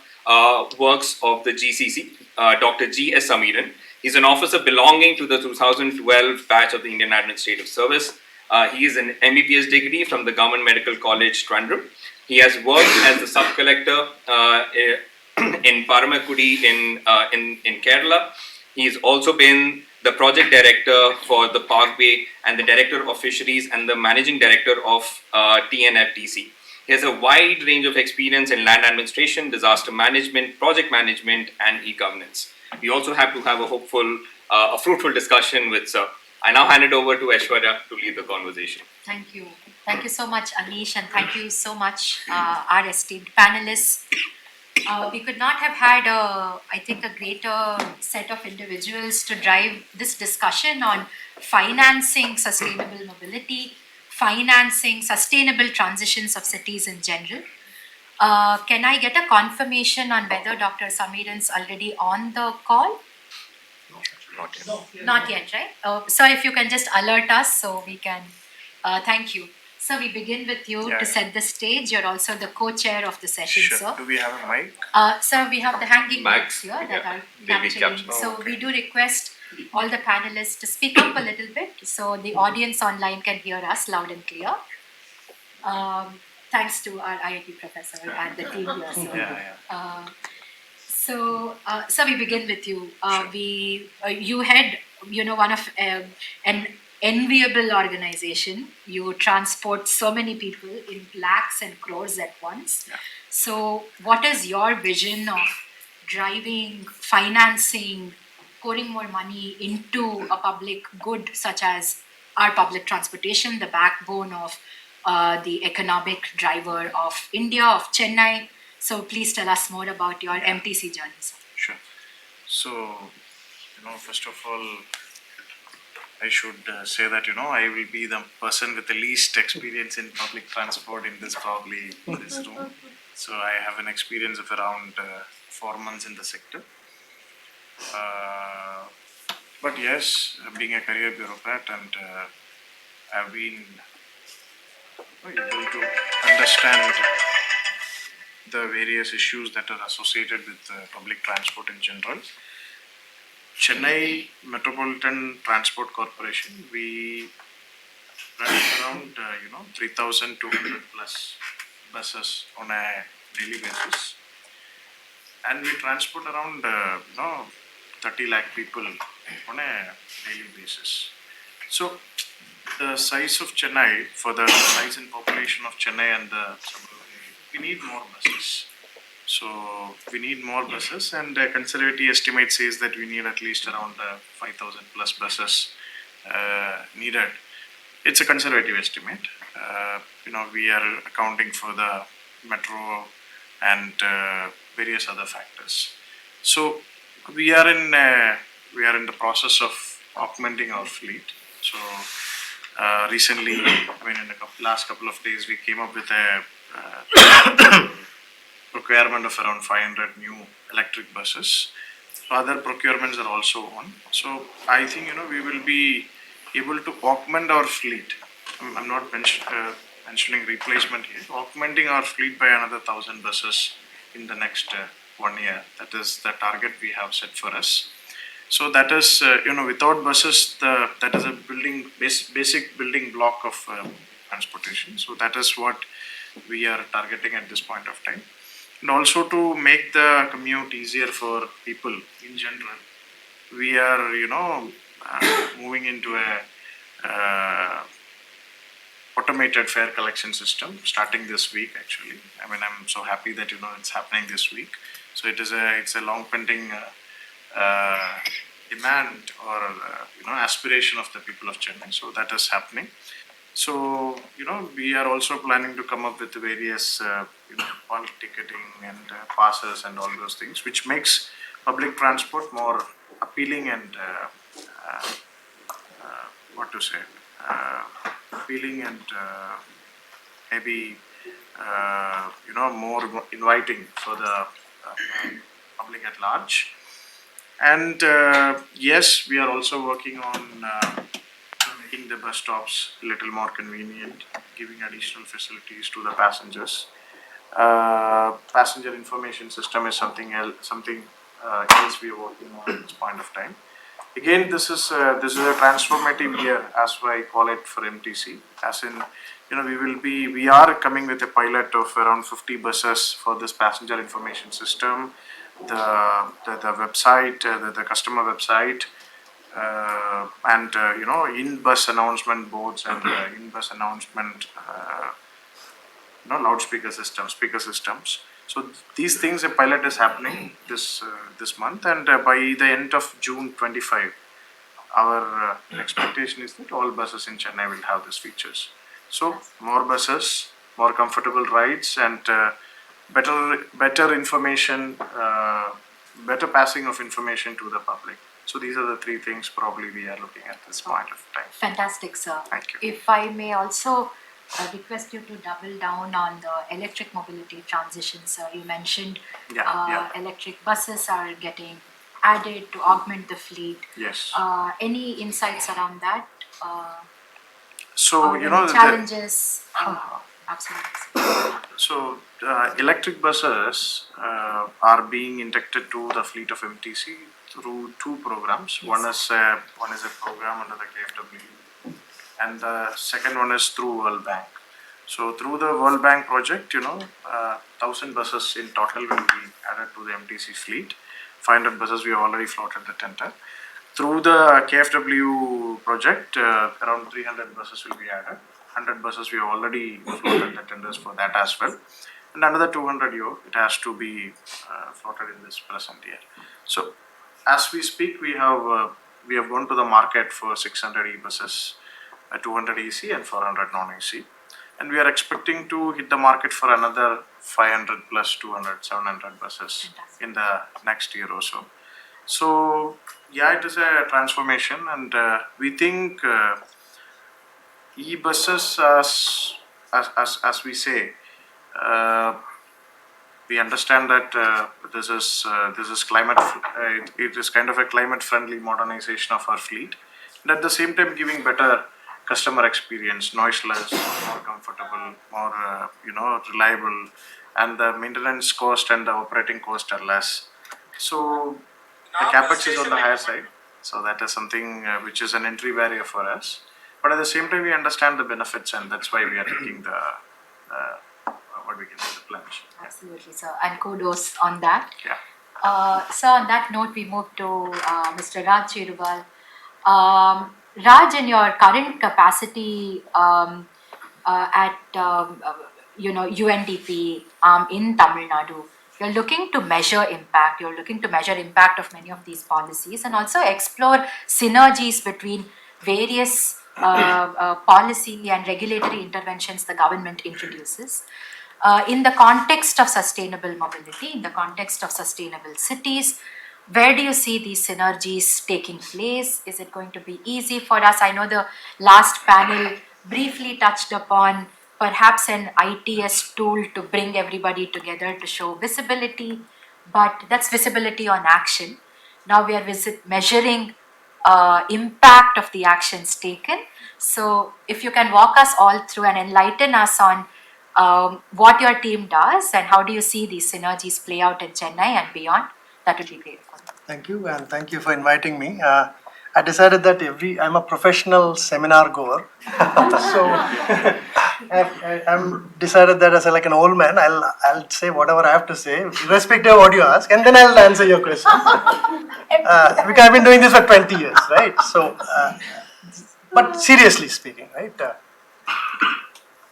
Works of the GCC, Dr. G.S. Samiran. He's an officer belonging to the 2012 batch of the Indian Administrative Service. He is an MBBS degree from the Government Medical College, Trivandrum. He has worked as the sub-collector in Paramakudi in Kerala. He's also been the project director for the Parkway and the director of fisheries and the managing director of TNFTC. He has a wide range of experience in land administration, disaster management, project management, and e-governance. We also have to have a fruitful discussion with Sir. I now hand it over to Aishwarya to lead the conversation. Thank you. Thank you so much, Anish, and thank you so much, our esteemed panelists. We could not have had, I think, a greater set of individuals to drive this discussion on financing sustainable mobility, financing sustainable transitions of cities in general. Can I get a confirmation on whether Dr. Samiran's already on the call? Not yet. Not yet, right? So if you can just alert us so we can, thank you. So we begin with you to set the stage. You're also the co-chair of the session, sir. Do we have a mic? Sir, we have the hanging mics here that are They'll be capturing. captured. So we do request all the panelists to speak up a little bit so the audience online can hear us loud and clear. Thanks to our IIT professor and the team here, sir. So we begin with you. You had, one of an enviable organization. You transport so many people in lakhs and crores at once. So what is your vision of driving, financing, pouring more money into a public good such as our public transportation, the backbone of the economic driver of India, of Chennai? So please tell us more about your MTC journey, sir. Sure. So, first of all, I should say that, I will be the person with the least experience in public transport in this room. So I have an experience of around 4 months in the sector. But yes, being a career bureaucrat, and I've been able to understand the various issues that are associated with public transport in general. Chennai Metropolitan Transport Corporation, we run around 3,200 plus buses on a daily basis, and we transport around 30 lakh people on a daily basis. So the size of Chennai, for the size and population of Chennai and the suburb, we need more buses. So we need more buses, and a conservative estimate says that we need at least around 5,000 plus buses needed. It's a conservative estimate. We are accounting for the metro and various other factors. So we are in the process of augmenting our fleet. So recently, in the last couple of days, we came up with a procurement of around 500 new electric buses. Other procurements are also on. So I think we will be able to augment our fleet. I'm not mentioning replacement here. Augmenting our fleet by another 1,000 buses in the next 1 year. That is the target we have set for us. So that is without buses, that is a basic building block of transportation. So that is what we are targeting at this point of time. And also to make the commute easier for people in general, we are, moving into a automated fare collection system starting this week. Actually, I'm so happy that it's happening this week. So it's a long pending demand or aspiration of the people of Chennai. So that is happening. So we are also planning to come up with various bulk ticketing and passes and all those things, which makes public transport more appealing and appealing and maybe more inviting for the public at large. And yes, we are also working on making the bus stops a little more convenient, giving additional facilities to the passengers. Passenger information system is something else we are working on at this point of time. Again, this is a transformative year, as I call it, for MTC. As in, we are coming with a pilot of around 50 buses for this passenger information system, the website, the customer website, and in-bus announcement boards and in-bus announcement loudspeaker systems, speaker systems. So these things, a pilot is happening this month, and by the end of June 25, our expectation is that all buses in Chennai will have these features. So more buses, more comfortable rides, and better information, better passing of information to the public. So these are the three things probably we are looking at this point of time. Fantastic, sir. Thank you. If I may also request you to double down on the electric mobility transition, sir. You mentioned electric buses are getting added to augment the fleet. Yes. Any insights around that? So, challenges. Absolutely. So, electric buses are being inducted to the fleet of MTC through two programs. Yes. One is a program under the KFW, and the second one is through World Bank. So, through the World Bank project, 1,000 buses in total will be added to the MTC fleet. 500 buses we have already floated the tender. Through the KFW project, around 300 buses will be added. 100 buses we have already floated the tenders for that as well. And another 200 it has to be floated in this present year. So, as we speak, we have gone to the market for 600 e-buses, 200 AC and 400 non-AC. And we are expecting to hit the market for another 500 plus 200, 700 buses in the next year or so. So, yeah, it is a transformation, and we think e-buses, as we say, we understand that this is climate. It is kind of a climate-friendly modernization of our fleet, and at the same time giving better customer experience, noiseless, more comfortable, more reliable, and the maintenance cost and the operating cost are less. So the capex is on the higher side, so that is something which is an entry barrier for us. But at the same time, we understand the benefits, and that's why we are taking the plunge. Absolutely, sir, and kudos on that. Yeah. So on that note, we move to Mr. Raj Chirubal. Raj, in your current capacity at UNDP in Tamil Nadu, you're looking to measure impact. You're looking to measure impact of many of these policies and also explore synergies between various policy and regulatory interventions the government introduces. In the context of sustainable mobility, in the context of sustainable cities, where do you see these synergies taking place? Is it going to be easy for us? I know the last panel briefly touched upon perhaps an ITS tool to bring everybody together to show visibility, but that's visibility on action. Now we are measuring impact of the actions taken. So if you can walk us all through and enlighten us on what your team does and how do you see these synergies play out in Chennai and beyond, that would be great. Thank you, and thank you for inviting me. I decided that I'm a professional seminar goer, so I'm decided that as like an old man, I'll say whatever I have to say, irrespective of what you ask, and then I'll answer your question. Because I've been doing this for 20 years, right? So, but seriously speaking, right?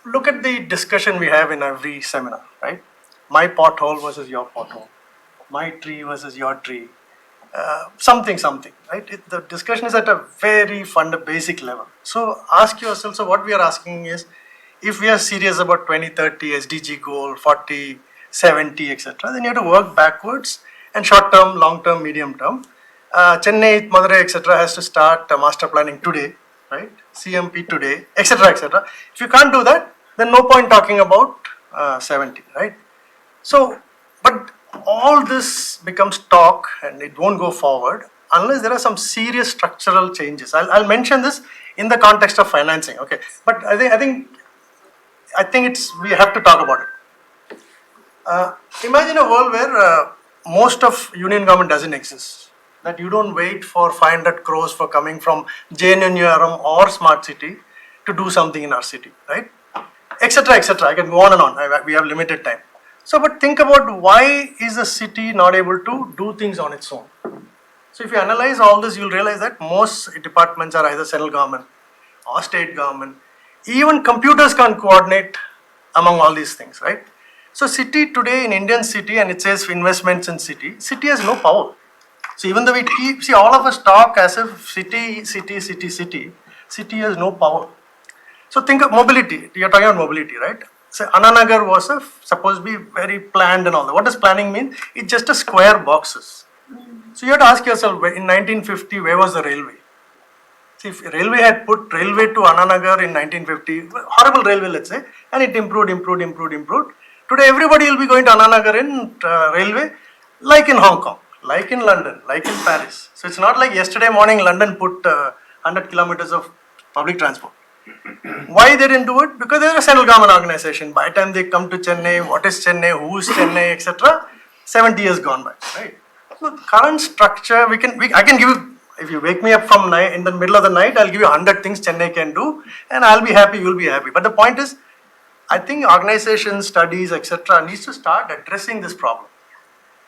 Look at the discussion we have in every seminar, right? My pothole versus your pothole, my tree versus your tree. Something, right? The discussion is at a very basic level. So ask yourself, so what we are asking is, if we are serious about 2030 SDG goal, 40, 70, etc., then you have to work backwards and short term, long term, medium term. Chennai, Madurai, etc., has to start master planning today, right? CMP today, etc., etc. If you can't do that, then no point talking about 70, right? So, but all this becomes talk and it won't go forward unless there are some serious structural changes. I'll mention this in the context of financing, okay? But I think we have to talk about it. Imagine a world where most of union government doesn't exist. That you don't wait for 500 crores for coming from JNNURM or smart city to do something in our city, right? Etc. etc. I can go on and on. We have limited time. So, but think about why is a city not able to do things on its own? So, if you analyze all this, you'll realize that most departments are either central government or state government. Even computers can't coordinate among all these things, right? So, city today in Indian city, and it says investments in city, city has no power. So, even though we keep, see, all of us talk as if city has no power. So, think of mobility. You're talking about mobility, right? So, Ananagar was supposed to be very planned and all that. What does planning mean? It's just a square boxes. So, you have to ask yourself, in 1950, where was the railway? See, if railway had put railway to Ananagar in 1950, horrible railway, let's say, and it improved. Today, everybody will be going to Ananagar in railway, like in Hong Kong, like in London, like in Paris. So, it's not like yesterday morning London put 100 kilometers of public transport. Why they didn't do it? Because they're a central government organization. By the time they come to Chennai, what is Chennai, who is Chennai, etc., 70 years gone by, right? So, current structure, I can give you, if you wake me up from in the middle of the night, I'll give you 100 things Chennai can do, and I'll be happy, you'll be happy. But the point is, I think organizations, studies, etc., needs to start addressing this problem.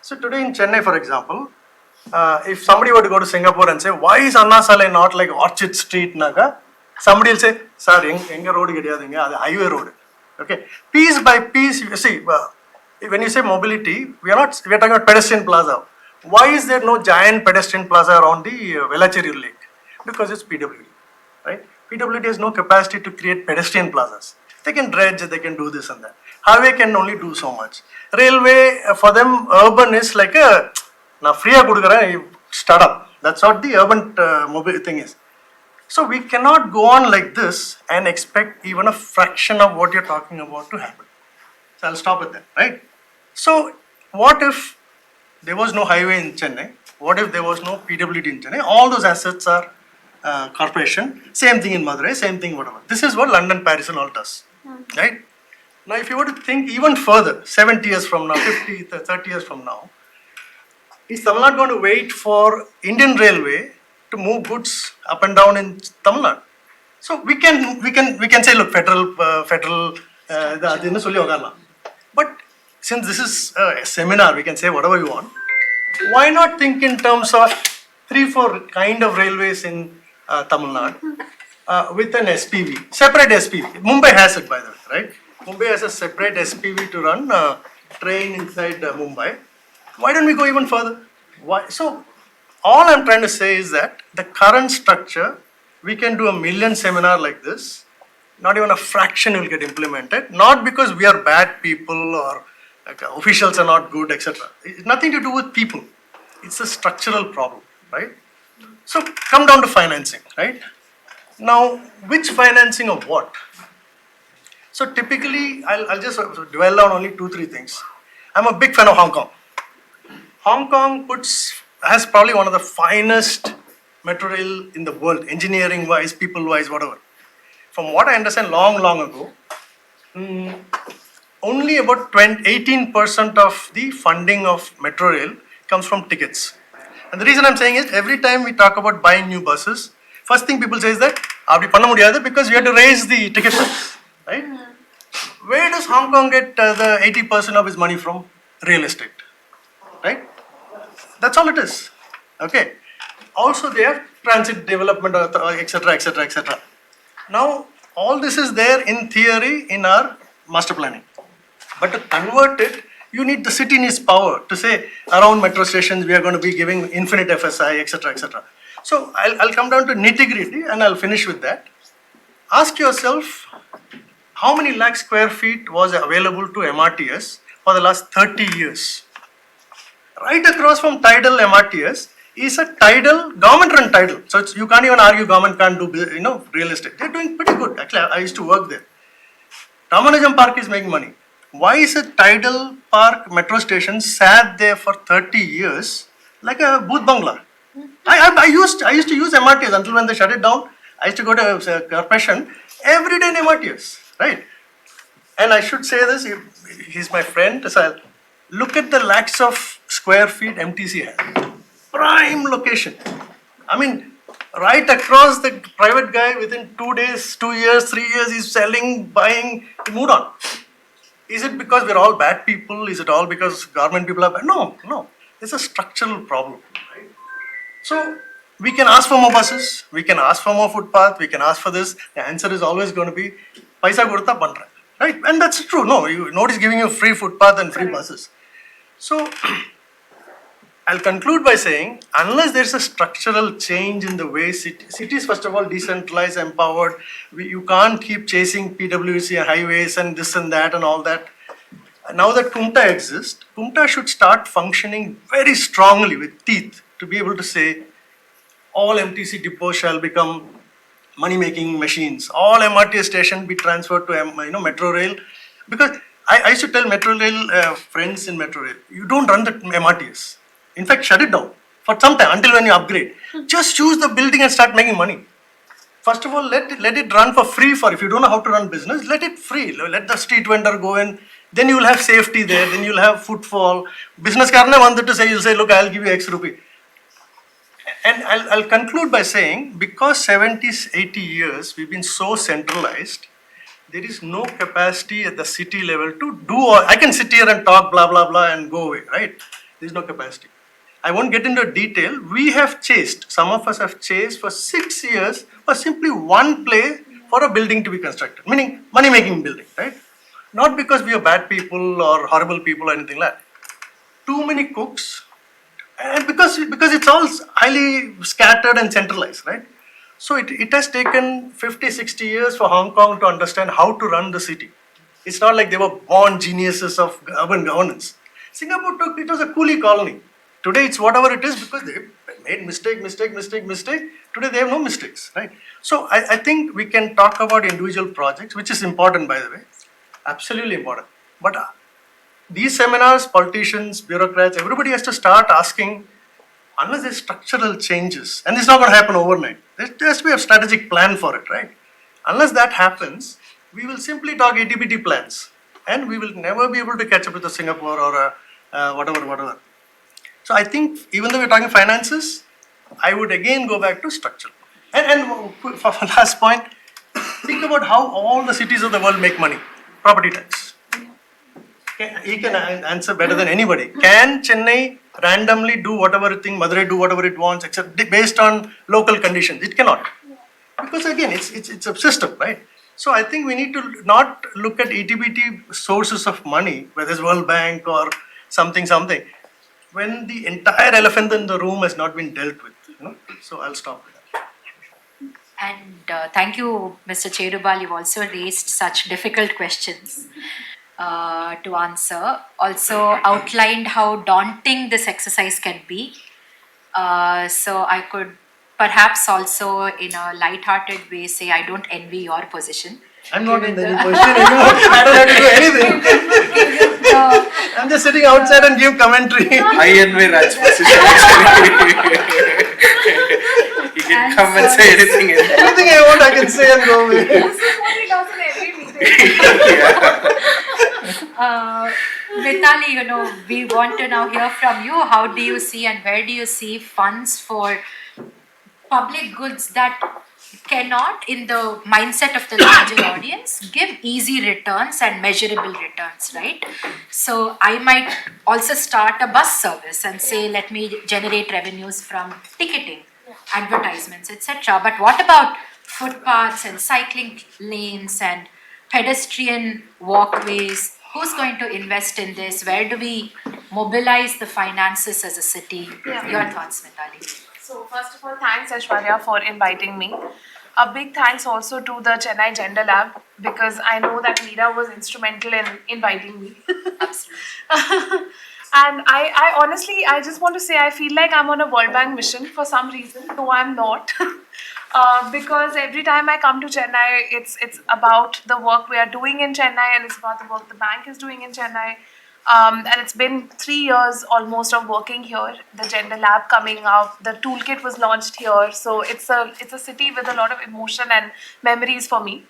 So today in Chennai, for example, if somebody were to go to Singapore and say, why is Anna Salai not like Orchard Street, Naga? Somebody will say, sir, enga road the highway road. Okay, piece by piece, you see, when you say mobility, we are talking about pedestrian plaza. Why is there no giant pedestrian plaza around the Velachery Lake? Because it's PWD, right? PWD has no capacity to create pedestrian plazas. They can dredge, they can do this and that. Highway can only do so much. Railway, for them, urban is like a, now free start up. That's what the urban mobile thing is. So we cannot go on like this and expect even a fraction of what you're talking about to happen. So I'll stop at that, right? So what if there was no highway in Chennai? What if there was no PWD in Chennai? All those assets are corporation. Same thing in Madurai, same thing whatever. This is what London, Paris and all does, right? Now if you were to think even further, 70 years from now, 50, 30 years from now, is Tamil Nadu going to wait for Indian Railway to move goods up and down in Tamil Nadu? So we can say, look, federal, but since this is a seminar, we can say whatever you want. Why not think in terms of 3-4 kind of railways in Tamil Nadu with an SPV, separate SPV. Mumbai has it, by the way, right? Mumbai has a separate SPV to run train inside Mumbai. Why don't we go even further? Why? So all I'm trying to say is that the current structure, we can do 1 million seminar like this, not even a fraction will get implemented, not because we are bad people or officials are not good, etc. It's nothing to do with people. It's a structural problem, right? So come down to financing, right? Now, which financing of what? So typically, I'll just dwell on only 2-3 things. I'm a big fan of Hong Kong. Hong Kong has probably one of the finest metro rail in the world, engineering wise, people wise, whatever. From what I understand long ago, only about 18% of the funding of metro rail comes from tickets. And the reason I'm saying is, every time we talk about buying new buses, first thing people say is that, because we have to raise the ticket price, right? Where does Hong Kong get the 80% of its money from? Real estate, right? That's all it is, okay? Also they have transit development, etc., etc., etc. Now, all this is there in theory in our master planning. But to convert it, you need, the city needs power to say around metro stations we are going to be giving infinite FSI, etc., etc. So I'll come down to nitty-gritty and I'll finish with that. Ask yourself, how many lakh square feet was available to MRTS for the last 30 years? Right across from tidal MRTS is a tidal, government-run tidal. So you can't even argue government can't do, real estate. They're doing pretty good. Actually, I used to work there. Ramanujam Park is making money. why is a Tidal Park metro station sat there for 30 years like a booth bungalow? I used to use MRTs until when they shut it down. I used to go to corporation every day in MRTs, right? And I should say this, he's my friend, so I'll look at the lakhs of square feet MTC has. Prime location. I mean, right across the private guy within 2 days, 2 years, 3 years, he's selling, buying, he moved on. Is it because we're all bad people? Is it all because government people are bad? No, no. It's a structural problem. Right? So we can ask for more buses, we can ask for more footpath, we can ask for this. The answer is always going to be paisa kodutha pandra. Right? And that's true. No, nobody's giving you free footpath and free buses. So I'll conclude by saying, unless there's a structural change in the way cities, first of all, decentralized, empowered, you can't keep chasing PWC and highways and this and that and all that. Now that Kumta exists, Kumta should start functioning very strongly with teeth to be able to say, all MTC depots shall become money-making machines. All MRT stations be transferred to Metro Rail. Because I used to tell Metro Rail friends in Metro Rail, you don't run the MRTs. In fact, shut it down for some time until when you upgrade. Just use the building and start making money. First of all, let it run for free. For if you don't know how to run business, let it free. Let the street vendor go in. Then you will have safety there. Then you will have footfall. Business karne wanted to say, you'll say, look, I'll give you X rupee. And I'll conclude by saying, because 70, 80 years we've been so centralized, there is no capacity at the city level to do all. I can sit here and talk blah, blah, blah and go away, right? There's no capacity. I won't get into detail. We have chased, some of us have chased for 6 years for simply one play for a building to be constructed, meaning money-making building, right? Not because we are bad people or horrible people or anything like that. Too many cooks, and because it's all highly scattered and centralized, right? So it has taken 50, 60 years for Hong Kong to understand how to run the city. It's not like they were born geniuses of urban governance. Singapore it was a coolie colony. Today it's whatever it is because they made mistake. Today they have no mistakes, right? So I think we can talk about individual projects, which is important, by the way. Absolutely important. But these seminars, politicians, bureaucrats, everybody has to start asking, unless there's structural changes, and this is not going to happen overnight. There has to be a strategic plan for it, right? Unless that happens, we will simply talk ATBT plans, and we will never be able to catch up with a Singapore or a whatever. So I think even though we're talking finances, I would again go back to structure. And for last point, think about how all the cities of the world make money. Property tax. Okay, he can answer better than anybody. Can Chennai randomly do whatever thing, Madurai do whatever it wants, except based on local conditions? It cannot. Because again, it's a system, right? So I think we need to not look at ETBT sources of money, whether it's World Bank or something, when the entire elephant in the room has not been dealt with. So I'll stop with that. And thank you, Mr. Cherubal. You've also raised such difficult questions to answer. Also outlined how daunting this exercise can be. So I could perhaps also, in a light-hearted way, say I don't envy your position. I'm not in any position anymore. I don't have to do anything. I'm just sitting outside and give commentary. I envy Raj's position. He can come and say anything. Anything I want, I can say and go away. This is what he does in every meeting. Mitali, we want to now hear from you. How do you see and where do you see funds for public goods that cannot, in the mindset of the larger audience, give easy returns and measurable returns, right? So I might also start a bus service and say, let me generate revenues from ticketing, advertisements, etc. But what about footpaths and cycling lanes and pedestrian walkways? Who's going to invest in this? Where do we mobilize the finances as a city? Yeah. Your thoughts, Mitali. So first of all, thanks Aishwarya for inviting me. A big thanks also to the Chennai Gender Lab because I know that Meera was instrumental in inviting me. Absolutely. And I honestly, I just want to say I feel like I'm on a World Bank mission for some reason, though I'm not. because every time I come to Chennai, it's about the work we are doing in Chennai, and it's about the work the bank is doing in Chennai. And it's been 3 years almost of working here. The Gender Lab coming up, the toolkit was launched here, so it's a city with a lot of emotion and memories for me.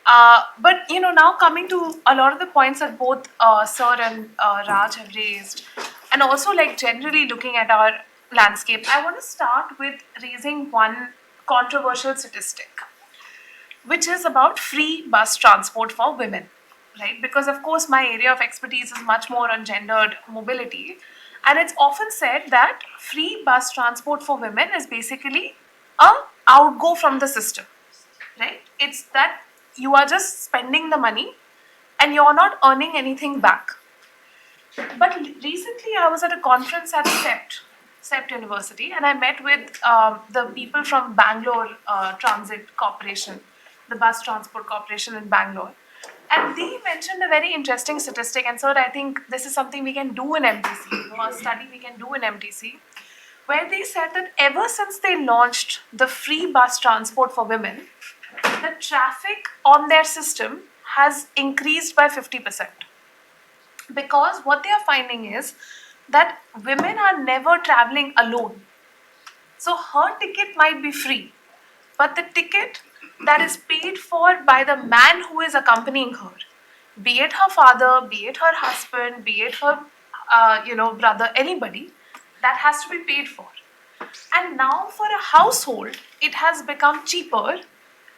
But now coming to a lot of the points that both Sir and Raj have raised, and also like generally looking at our landscape, I want to start with raising one controversial statistic, which is about free bus transport for women, right? Because of course my area of expertise is much more on gendered mobility, and it's often said that free bus transport for women is basically a outgo from the system, right? It's that you are just spending the money and you're not earning anything back. But recently, I was at a conference at CEPT University, and I met with the people from Bangalore Transit Corporation, the bus transport corporation in Bangalore. And they mentioned a very interesting statistic. And so I think this is something we can do in MTC, a study we can do in MTC, where they said that ever since they launched the free bus transport for women, the traffic on their system has increased by 50%. Because what they are finding is that women are never traveling alone. So her ticket might be free, but the ticket that is paid for by the man who is accompanying her, be it her father, be it her husband, be it her brother, anybody, that has to be paid for. And now for a household, it has become cheaper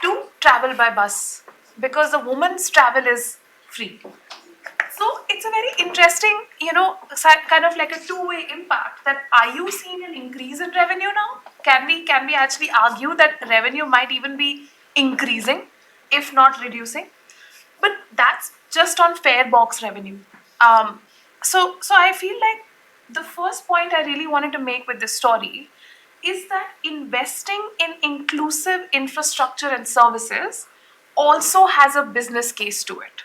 to travel by bus because the woman's travel is free. So it's a very interesting, kind of like a two-way impact. That are you seeing an increase in revenue now? Can we actually argue that revenue might even be increasing, if not reducing? But that's just on fare box revenue. So I feel like the first point I really wanted to make with this story is that investing in inclusive infrastructure and services also has a business case to it.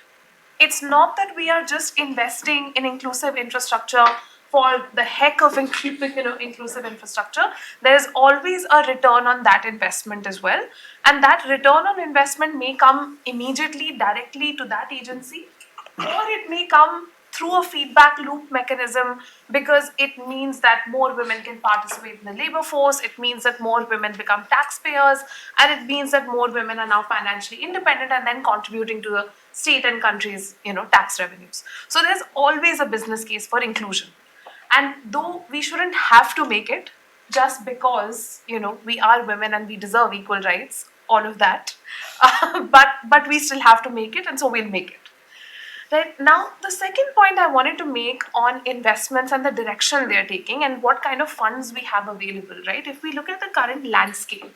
It's not that we are just investing in inclusive infrastructure for the heck of inclusive infrastructure. There's always a return on that investment as well. And that return on investment may come immediately, directly to that agency, or it may come through a feedback loop mechanism, because it means that more women can participate in the labor force, it means that more women become taxpayers, and it means that more women are now financially independent and then contributing to the state and country's tax revenues. So there's always a business case for inclusion. And though we shouldn't have to make it just because we are women and we deserve equal rights, all of that, but we still have to make it, and so we'll make it. Right. Now, the second point I wanted to make on investments and the direction they're taking and what kind of funds we have available, right? If we look at the current landscape,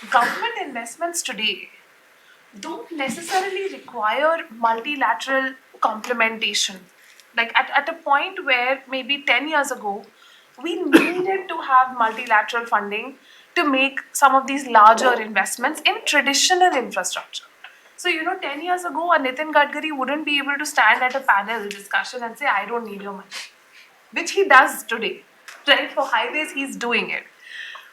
government investments today don't necessarily require multilateral complementation. Like at a point where maybe 10 years ago, we needed to have multilateral funding to make some of these larger investments in traditional infrastructure. So, 10 years ago, a Nitin Gadkari wouldn't be able to stand at a panel discussion and say, I don't need your money, which he does today, right? For highways, he's doing it.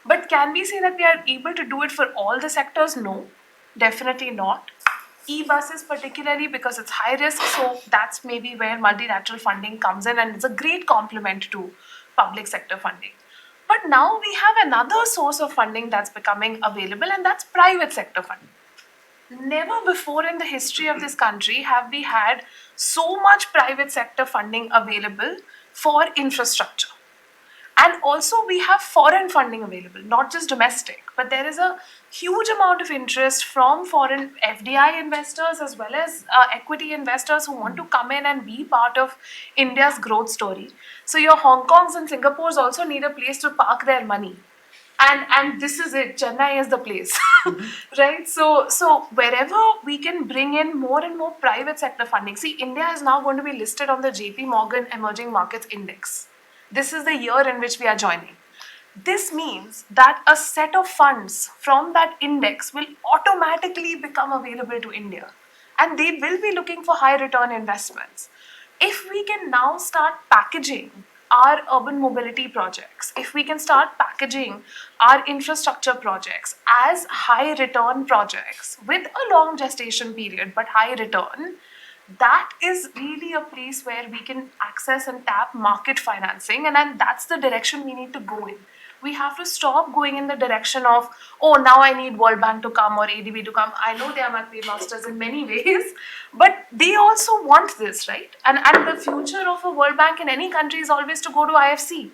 But can we say that we are able to do it for all the sectors? No, definitely not. E-buses particularly, because it's high risk, so that's maybe where multilateral funding comes in, and it's a great complement to public sector funding. But now we have another source of funding that's becoming available, and that's private sector funding. Never before in the history of this country have we had so much private sector funding available for infrastructure. And also we have foreign funding available, not just domestic, but there is a huge amount of interest from foreign FDI investors as well as equity investors who want to come in and be part of India's growth story. So your Hong Kongs and Singapores also need a place to park their money. And this is it. Chennai is the place, right? So wherever we can bring in more and more private sector funding. See, India is now going to be listed on the JP Morgan Emerging Markets Index. This is the year in which we are joining. This means that a set of funds from that index will automatically become available to India, and they will be looking for high return investments. If we can now start packaging our urban mobility projects projects, if we can start packaging our infrastructure projects as high return projects with a long gestation period but high return, that is really a place where we can access and tap market financing, and then that's the direction we need to go in. We have to stop going in the direction of, oh, now I need World Bank to come or ADB to come. I know they are my paymasters in many ways, but they also want this, right? And the future of a World Bank in any country is always to go to IFC,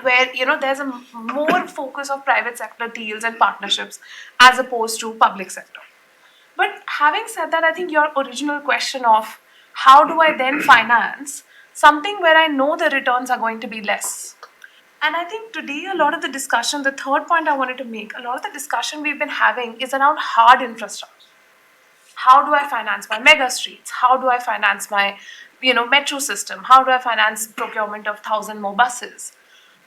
where there's a more focus of private sector deals and partnerships as opposed to public sector. But having said that, I think your original question of how do I then finance something where I know the returns are going to be less. And I think today a lot of the discussion, the third point I wanted to make, a lot of the discussion we've been having is around hard infrastructure. How do I finance my mega streets? How do I finance my metro system? How do I finance procurement of 1,000 more buses?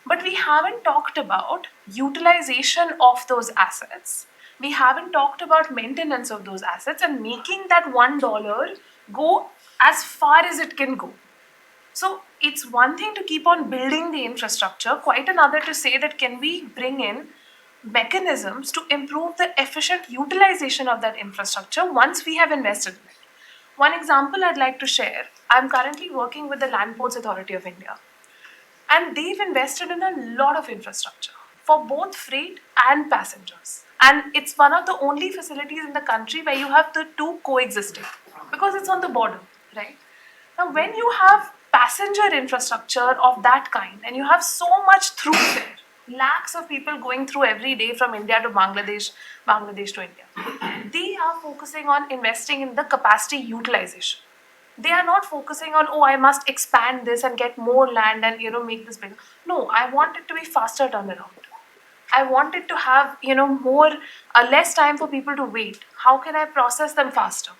But we haven't talked about utilization of those assets. We haven't talked about maintenance of those assets and making that $1 go as far as it can go. So it's one thing to keep on building the infrastructure, quite another to say that can we bring in mechanisms to improve the efficient utilization of that infrastructure once we have invested in it. One example I'd like to share, I'm currently working with the Land Ports Authority of India, and they've invested in a lot of infrastructure for both freight and passengers. And it's one of the only facilities in the country where you have the two coexisting because it's on the border, right? Now, when you have passenger infrastructure of that kind and you have so much through there, lakhs of people going through every day from India to Bangladesh, Bangladesh to India, they are focusing on investing in the capacity utilization. They are not focusing on, oh, I must expand this and get more land and make this bigger. No, I want it to be faster turnaround. I want it to have more less time for people to wait. How can I process them faster?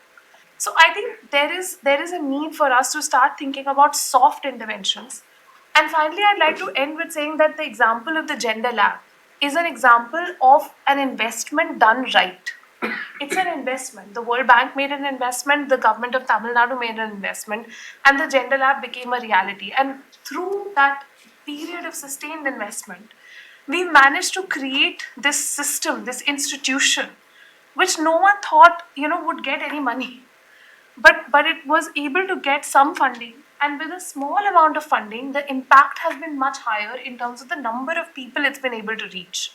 So I think there is a need for us to start thinking about soft interventions. And finally, I'd like to end with saying that the example of the gender lab is an example of an investment done right. It's an investment. The World Bank made an investment, the government of Tamil Nadu made an investment, and the gender lab became a reality. And through that period of sustained investment, we managed to create this system, this institution, which no one thought would get any money, but it was able to get some funding, and with a small amount of funding the impact has been much higher in terms of the number of people it's been able to reach.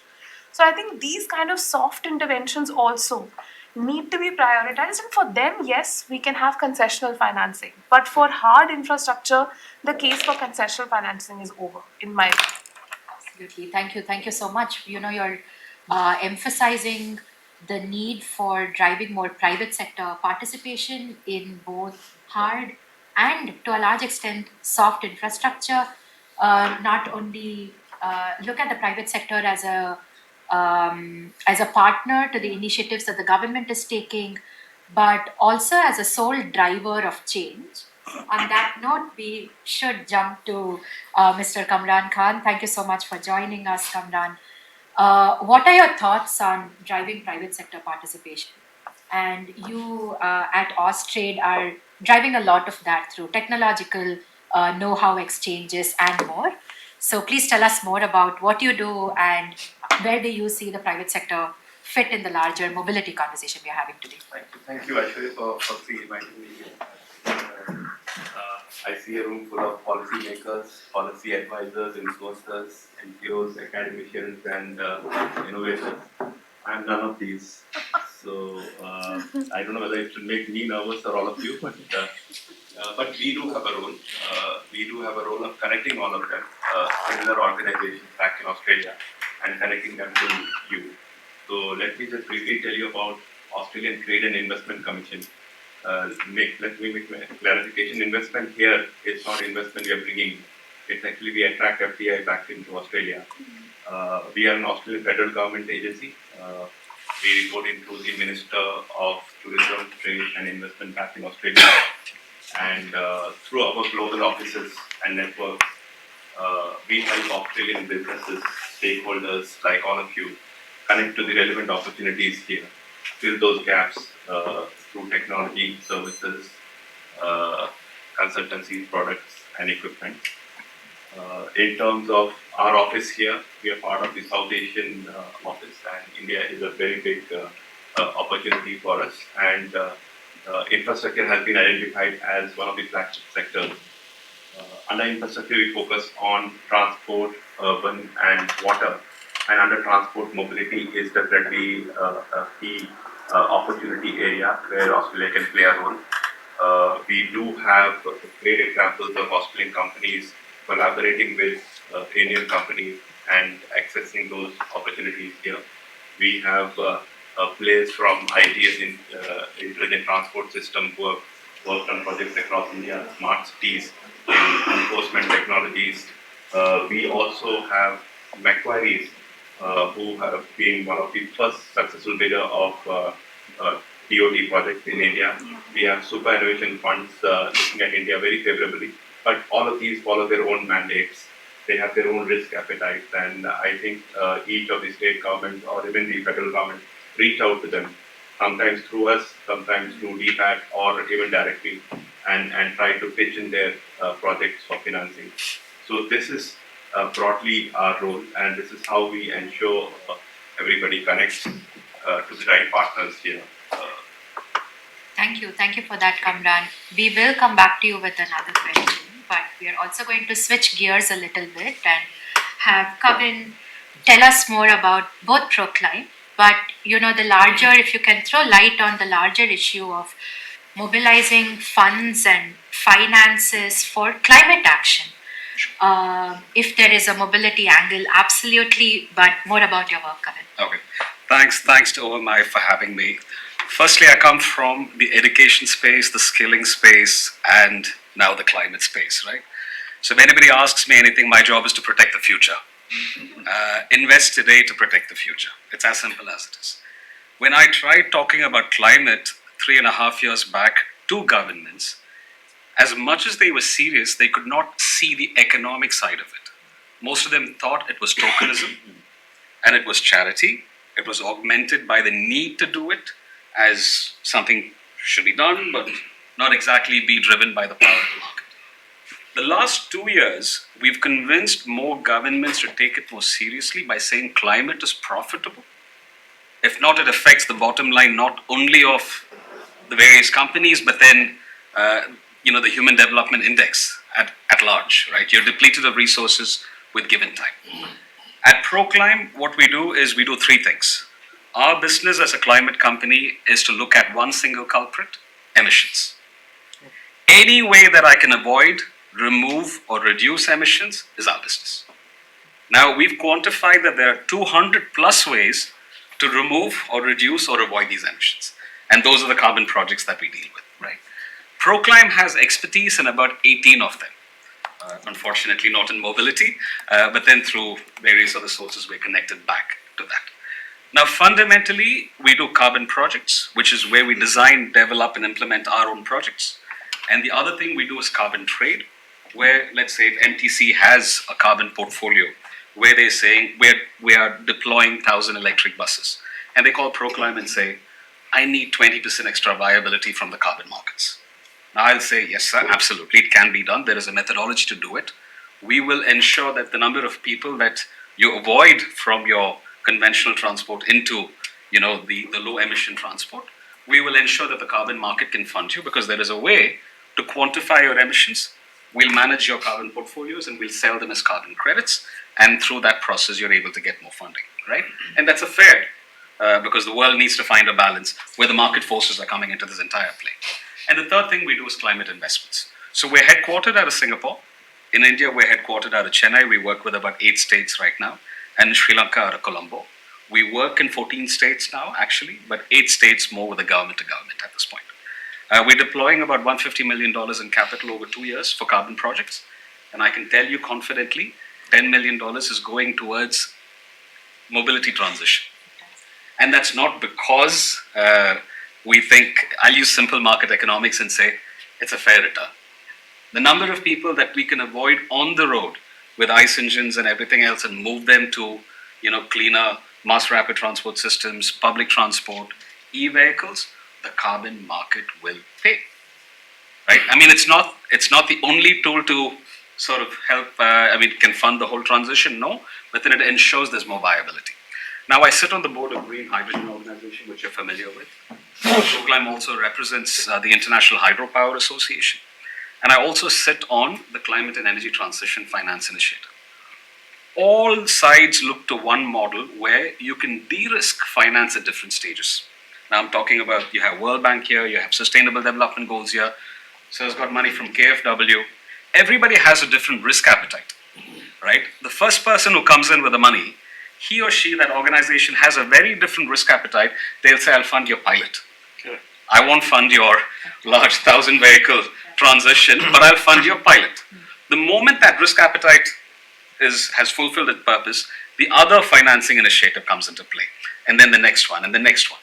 So I think these kind of soft interventions also need to be prioritized, and for them, yes, we can have concessional financing, but for hard infrastructure the case for concessional financing is over, in my opinion. Absolutely. Thank you so much. You're emphasizing the need for driving more private sector participation in both hard and, to a large extent, soft infrastructure. Not only look at the private sector as a partner to the initiatives that the government is taking, but also as a sole driver of change. On that note, we should jump to Mr. Kamran Khan. Thank you so much for joining us, Kamran. What are your thoughts on driving private sector participation? And you at Austrade are driving a lot of that through technological know-how exchanges and more. So please tell us more about what you do and where do you see the private sector fit in the larger mobility conversation we are having today. Thank you, Aishwarya, for inviting me here. I see a room full of policymakers, policy advisors, influencers, NGOs, academicians, and innovators. I'm none of these. So I don't know whether it should make me nervous or all of you, but we do have a role. We do have a role of connecting all of them, similar organizations back in Australia, and connecting them to you. So let me just briefly tell you about Australian Trade and Investment Commission. Let me make a clarification. Investment here is not investment we are bringing. It's actually we attract FDI back into Australia. We are an Australian federal government agency. We report into the Minister of Tourism, Trade and Investment back in Australia. And through our global offices and networks, we help Australian businesses, stakeholders like all of you, connect to the relevant opportunities here, fill those gaps through technology, services, consultancy, products, and equipment. In terms of our office here, we are part of the South Asian office, and India is a very big opportunity for us. And infrastructure has been identified as one of the flagship sectors. Under infrastructure, we focus on transport, urban, and water. And under transport, mobility is definitely a key opportunity area where Australia can play a role. We do have great examples of Australian companies collaborating with Indian companies and accessing those opportunities here. We have players from ITS in Intelligent Transport System who have worked on projects across India, smart cities, enforcement technologies. We also have Macquarie's who have been one of the first successful bidder of TOT projects in India. We have super innovation funds looking at India very favorably, but all of these follow their own mandates. They have their own risk appetite, and I think each of the state governments or even the federal government reach out to them, sometimes through us, sometimes through DPAC or even directly, and try to pitch in their projects for financing. So this is broadly our role, and this is how we ensure everybody connects to the right partners here. Thank you for that, Kamran. We will come back to you with another question, but we are also going to switch gears a little bit and have Kevin tell us more about both Procline, but the larger, if you can throw light on the larger issue of mobilizing funds and finances for climate action. If there is a mobility angle, absolutely, but more about your work, Kevin. Okay, thanks to OMI for having me. Firstly, I come from the education space, the skilling space, and now the climate space, right? So if anybody asks me anything, my job is to protect the future. Invest today to protect the future. It's as simple as it is. When I tried talking about climate 3.5 years back to governments, as much as they were serious, they could not see the economic side of it. Most of them thought it was tokenism and it was charity. It was augmented by the need to do it as something should be done, but not exactly be driven by the power of the market. The last 2 years, we've convinced more governments to take it more seriously by saying climate is profitable. If not, it affects the bottom line not only of the various companies, but then the Human Development Index at large, right? You're depleted of resources with given time. At Procline, what we do is we do 3 things. Our business as a climate company is to look at one single culprit, emissions. Any way that I can avoid, remove, or reduce emissions is our business. Now, we've quantified that there are 200 plus ways to remove or reduce or avoid these emissions. And those are the carbon projects that we deal with, right? Procline has expertise in about 18 of them. Unfortunately, not in mobility, but then through various other sources, we're connected back to that. Now, fundamentally, we do carbon projects, which is where we design, develop, and implement our own projects. And the other thing we do is carbon trade, where, let's say, if MTC has a carbon portfolio, where they're saying we are deploying 1,000 electric buses, and they call Procline and say, I need 20% extra viability from the carbon markets. Now, I'll say, yes, sir, absolutely, it can be done. There is a methodology to do it. We will ensure that the number of people that you avoid from your conventional transport into, the low emission transport, we will ensure that the carbon market can fund you because there is a way to quantify your emissions. We'll manage your carbon portfolios and we'll sell them as carbon credits. And through that process, you're able to get more funding, right? And that's a fair, because the world needs to find a balance where the market forces are coming into this entire play. And the third thing we do is climate investments. So we're headquartered out of Singapore. In India, we're headquartered out of Chennai. We work with about 8 states right now. And in Sri Lanka out of Colombo. We work in 14 states now, actually, but 8 states more with the government to government at this point. We're deploying about $150 million in capital over 2 years for carbon projects. And I can tell you confidently, $10 million is going towards mobility transition. And that's not because we think, I'll use simple market economics and say, it's a fair return. The number of people that we can avoid on the road with ICE engines and everything else and move them to, cleaner mass rapid transport systems, public transport, e-vehicles, the carbon market will pay, right? I mean, it's not the only tool to sort of help, can fund the whole transition? No, but then it ensures there's more viability. Now, I sit on the board of Green Hydrogen Organization, which you're familiar with. Proclaim also represents the International Hydropower Association. And I also sit on the Climate and Energy Transition Finance Initiative. All sides look to one model where you can de-risk finance at different stages. Now I'm talking about, you have World Bank here, you have Sustainable Development Goals here, so it's got money from KfW. Everybody has a different risk appetite, right? The first person who comes in with the money, he or she, that organization, has a very different risk appetite. They'll say, I'll fund your pilot. I won't fund your large 1,000 vehicle transition, but I'll fund your pilot. The moment that risk appetite has fulfilled its purpose, the other financing initiative comes into play, and then the next one, and the next one.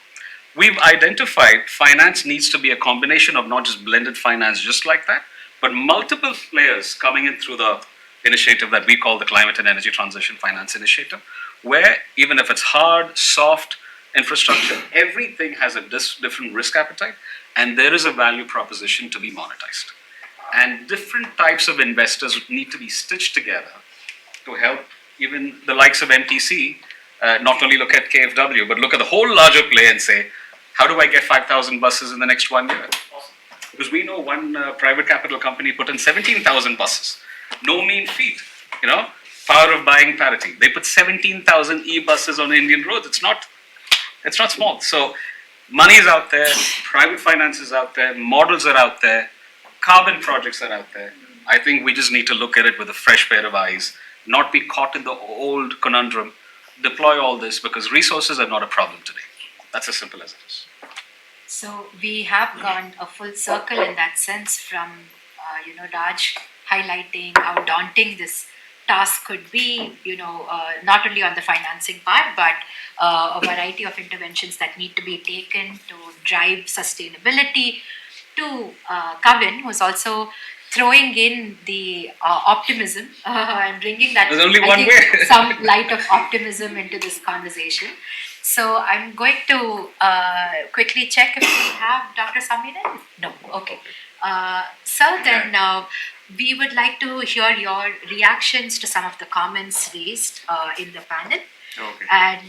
We've identified finance needs to be a combination of not just blended finance just like that, but multiple players coming in through the initiative that we call the Climate and Energy Transition Finance Initiative, where even if it's hard, soft infrastructure, everything has a different risk appetite, and there is a value proposition to be monetized. And different types of investors need to be stitched together to help even the likes of MTC not only look at KfW, but look at the whole larger play and say, how do I get 5,000 buses in the next 1 year? Because we know one private capital company put in 17,000 buses. No mean feat, power of buying parity. They put 17,000 e-buses on Indian roads. It's not small. So money is out there, private finance is out there, models are out there, carbon projects are out there. I think we just need to look at it with a fresh pair of eyes, not be caught in the old conundrum, deploy all this, because resources are not a problem today. That's as simple as it is. So we have gone a full circle in that sense from, Raj highlighting how daunting this task could be, not only on the financing part, but a variety of interventions that need to be taken to drive sustainability, to Kavin, who's also throwing in the optimism and bringing that. There's only one way. Some light of optimism into this conversation. So I'm going to quickly check if we have Dr. Samiran. No, okay. Sir, then we would like to hear your reactions to some of the comments raised in the panel. Okay. And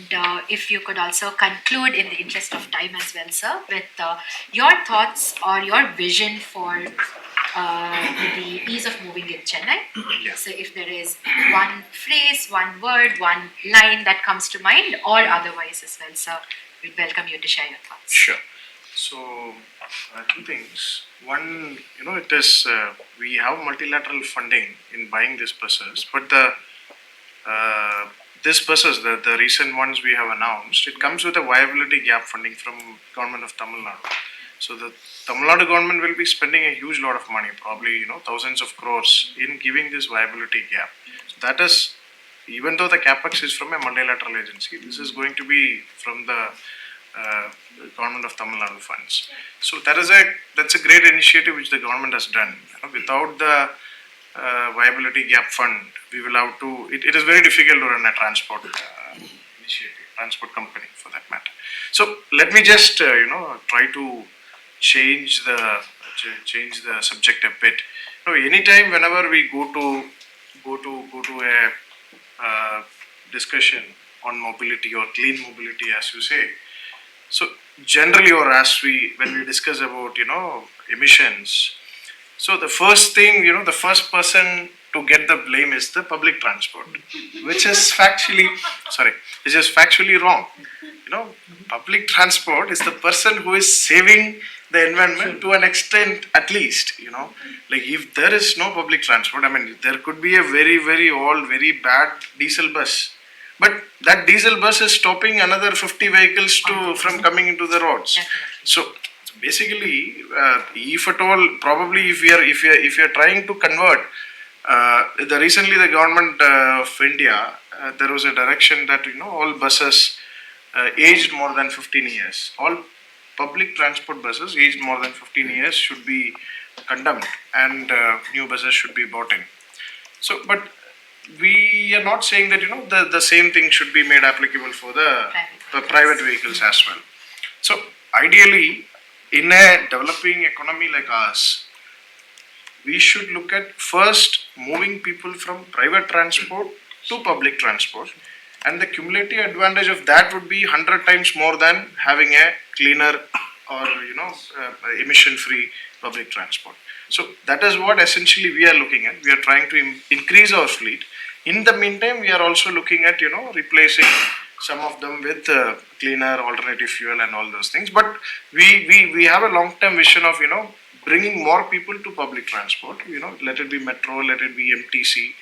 if you could also conclude in the interest of time as well, sir, with your thoughts or your vision for the ease of moving in Chennai. Yeah. So if there is one phrase, one word, one line that comes to mind, or otherwise as well, sir, we'd welcome you to share your thoughts. Sure. So, two things. One, it is, we have multilateral funding in buying these buses, but these buses, the recent ones we have announced, it comes with a viability gap funding from government of Tamil Nadu. So the Tamil Nadu government will be spending a huge lot of money, probably thousands of crores, in giving this viability gap. So that is, even though the capex is from a multilateral agency, this is going to be from the government of Tamil Nadu funds. So that's a great initiative which the government has done. Without the viability gap fund, we will have to. It is very difficult to run a transport initiative, transport company for that matter. So let me just try to change the subject a bit. Anytime whenever we go to a discussion on mobility or clean mobility, as you say. So generally, or when we discuss about emissions, so the first thing, the first person to get the blame is the public transport, which is factually wrong. Public transport is the person who is saving the environment to an extent, at least. Like if there is no public transport, there could be a very, very old, very bad diesel bus. But that diesel bus is stopping another 50 vehicles from coming into the roads. So basically, if at all, probably if we are trying to convert, recently the government of India, there was a direction that all buses aged more than 15 years, all public transport buses aged more than 15 years should be condemned, and new buses should be bought in. So, but we are not saying that the same thing should be made applicable for the private vehicles as well. So ideally, in a developing economy like ours, we should look at first moving people from private transport to public transport, and the cumulative advantage of that would be 100 times more than having a cleaner or emission free public transport. So that is what essentially we are looking at. We are trying to increase our fleet. In the meantime, we are also looking at replacing some of them with cleaner alternative fuel and all those things. But we have a long term vision of bringing more people to public transport. Let it be metro, let it be MTC,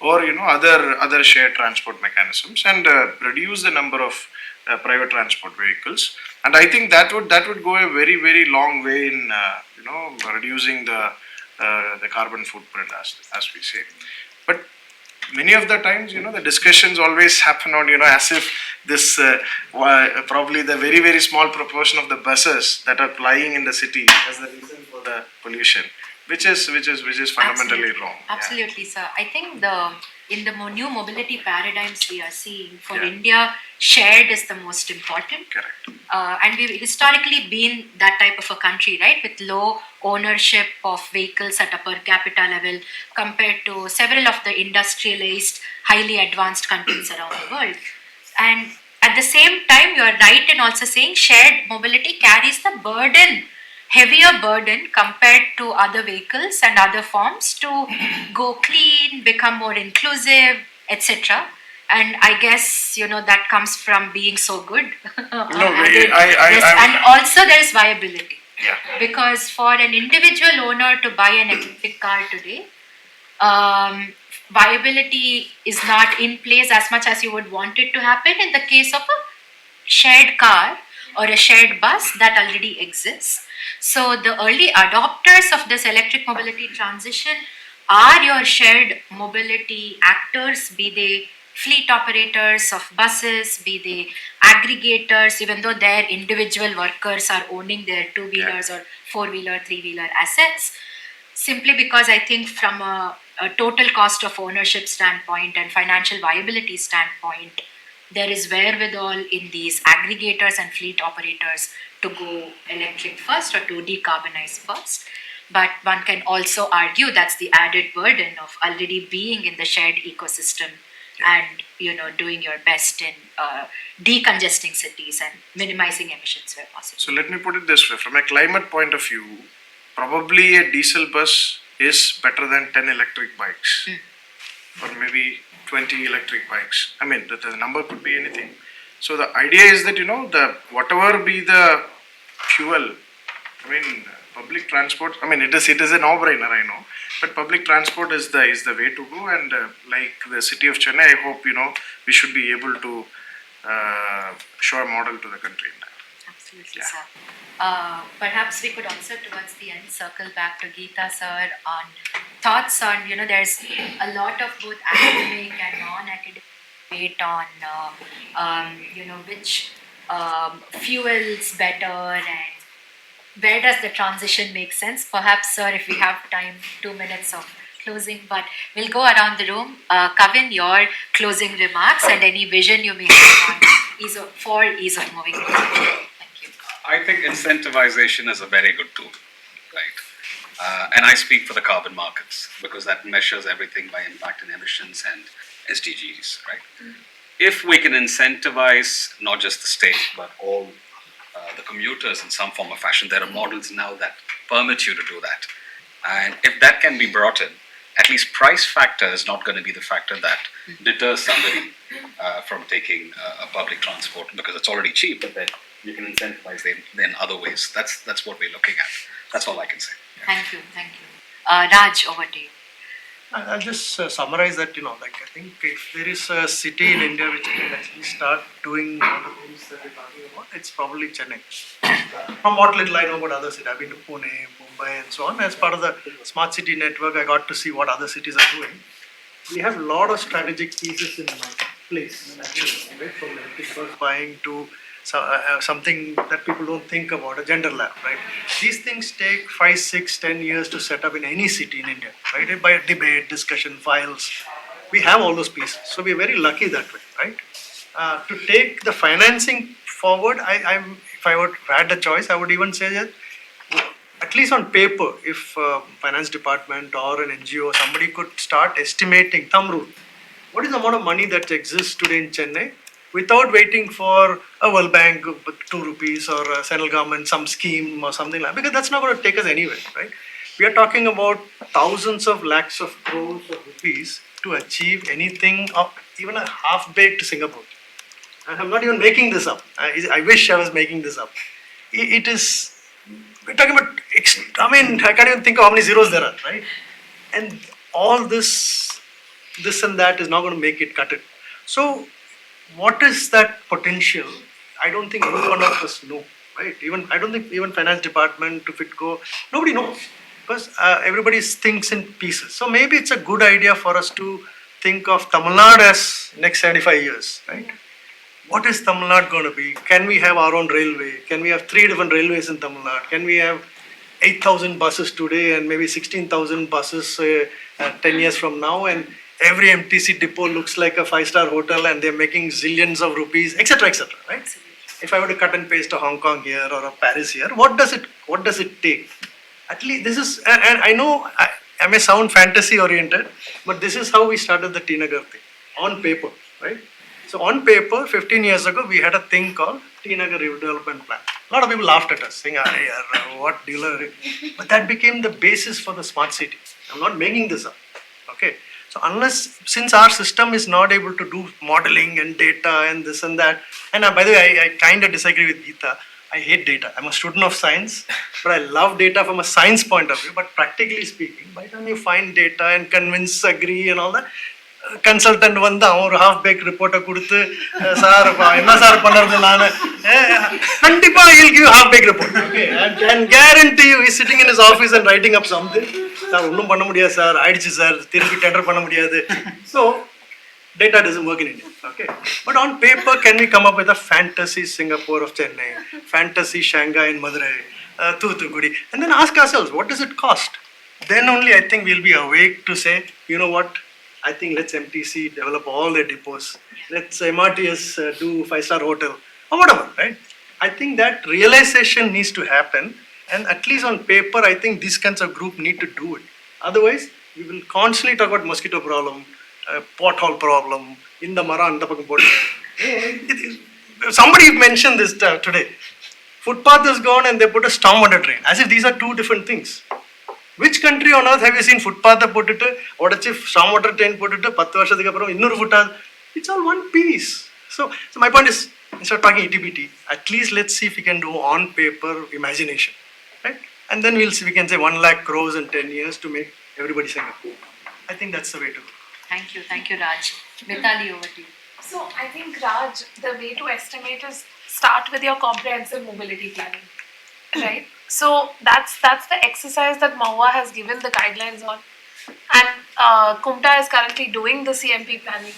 or other shared transport mechanisms, and reduce the number of private transport vehicles. And I think that would go a very, very long way in reducing the carbon footprint, as we say. But many of the times, the discussions always happen on, as if this probably the very, very small proportion of the buses that are plying in the city as the reason for the pollution, which is fundamentally wrong. Absolutely, sir. I think in the new mobility paradigms we are seeing for India, shared is the most important. Correct. And we've historically been that type of a country, right, with low ownership of vehicles at a per capita level compared to several of the industrialized, highly advanced countries around the world. And at the same time, you are right in also saying shared mobility carries the heavier burden compared to other vehicles and other forms to go clean, become more inclusive, etc. And I guess that comes from being so good. And also there is viability. Yeah. Because for an individual owner to buy an electric car today, viability is not in place as much as you would want it to happen in the case of a shared car or a shared bus that already exists. So the early adopters of this electric mobility transition are your shared mobility actors, be they fleet operators of buses, be they aggregators, even though their individual workers are owning their two-wheelers or four-wheeler, three-wheeler assets. Simply because I think from a total cost of ownership standpoint and financial viability standpoint, there is wherewithal in these aggregators and fleet operators to go electric first or to decarbonize first. But one can also argue that's the added burden of already being in the shared ecosystem and doing your best in decongesting cities and minimizing emissions where possible. So let me put it this way: from a climate point of view, probably a diesel bus is better than 10 electric bikes, or maybe 20 electric bikes. I mean, the number could be anything. So the idea is that the whatever be the fuel, I mean, public transport. I mean, it is a no-brainer, I know, but public transport is the way to go. And like the city of Chennai, I hope we should be able to show a model to the country in that. Absolutely, sir. Perhaps we could also towards the end circle back to Geeta sir on thoughts on there's a lot of both academic and non-academic debate on which fuels better and where does the transition make sense. Perhaps, sir, if we have time, 2 minutes of closing, but we'll go around the room. Kavin, your closing remarks and any vision you may have on for ease of moving. I think incentivization is a very good tool, right? And I speak for the carbon markets because that measures everything by impact and emissions and SDGs, right? If we can incentivize not just the state but all the commuters in some form or fashion, there are models now that permit you to do that. And if that can be brought in, at least price factor is not going to be the factor that deters somebody from taking a public transport because it's already cheap, but then you can incentivize them in other ways. That's what we're looking at. That's all I can say. Thank you. Raj, over to you. I'll just summarize that, I think if there is a city in India which can actually start doing all the things that we're talking about, it's probably Chennai. From what little I know about other cities, I've been to Pune, Mumbai and so on. As part of the smart city network, I got to see what other cities are doing. We have a lot of strategic pieces in place, right? From electric bus buying to something that people don't think about, a gender lab, right? These things take 5, 6, 10 years to set up in any city in India, right? By debate, discussion, files. We have all those pieces. So we're very lucky that way, right? To take the financing forward, if I had the choice, I would even say that at least on paper, if finance department or an NGO, somebody could start estimating, thumb rule, what is the amount of money that exists today in Chennai without waiting for a World Bank 2 rupees or a central government some scheme or something like, because that's not going to take us anywhere, right? We are talking about thousands of lakhs of crores of rupees to achieve anything of even a half-baked Singapore. And I'm not even making this up. I wish I was making this up. It is, we're talking about, I mean, I can't even think of how many zeros there are, right? And all this and that is not going to make it cut it. So, what is that potential? I don't think any one of us know, right? Even I don't think even finance department to FITCO, nobody knows because everybody thinks in pieces. So maybe it's a good idea for us to think of Tamil Nadu as next 75 years, right? What is Tamil Nadu going to be? Can we have our own railway? Can we have 3 different railways in Tamil Nadu? Can we have 8,000 buses today and maybe 16,000 buses 10 years from now? And every MTC depot looks like a 5-star hotel and they're making zillions of rupees, etc., right? If I were to cut and paste a Hong Kong here or a Paris here, what does it take? At least this is, and I know I may sound fantasy oriented, but this is how we started the T Nagar thing, on paper, right? So on paper, 15 years ago, we had a thing called T Nagar Redevelopment Plan. A lot of people laughed at us, saying, what dealer? But that became the basis for the smart city. I'm not making this up, okay? So since our system is not able to do modeling and data and this and that, and by the way, I kind of disagree with Geeta. I hate data. I'm a student of science, but I love data from a science point of view. But practically speaking, by the time you find data and convince, agree and all that, consultant வந்து அவன் ஒரு half baked report கொடுத்து sir என்ன sir பண்றது நான் கண்டிப்பா he'll give half baked report, okay? I can guarantee you he's sitting in his office and writing up something. Sir ஒன்றும் பண்ண முடியாது சார், ஆயிடுச்சு சார், திருப்பி டெண்டர் பண்ண முடியாது. So data doesn't work in India, okay? But on paper, can we come up with a fantasy Singapore of Chennai, fantasy Shanghai in Madurai, Thoothukudi, and then ask ourselves, what does it cost? Then only I think we'll be awake to say, you know what? I think let's MTC develop all their depots. Let's MRTS do 5-star hotel or whatever, right? I think that realization needs to happen, and at least on paper, I think these kinds of group need to do it. Otherwise, we will constantly talk about mosquito problem, pothole problem, in the mara, and the somebody mentioned this today. Footpath is gone and they put a stormwater drain, as if these are two different things. Which country on earth have you seen footpath போட்டுட்டு உடைச்சு stormwater drain போட்டுட்டு 10 வருஷத்துக்கு அப்புறம் இன்னொரு footpath? It's all one piece. So my point is, instead of talking ETBT, at least let's see if we can do on paper imagination, right? And then we'll see, we can say 1 lakh crores in 10 years to make everybody Singapore. I think that's the way to go. Thank you, Raj. Mitali, over to you. So I think, Raj, the way to estimate is start with your comprehensive mobility planning, right? So that's the exercise that MOA has given the guidelines on, and Kumta is currently doing the CMP planning.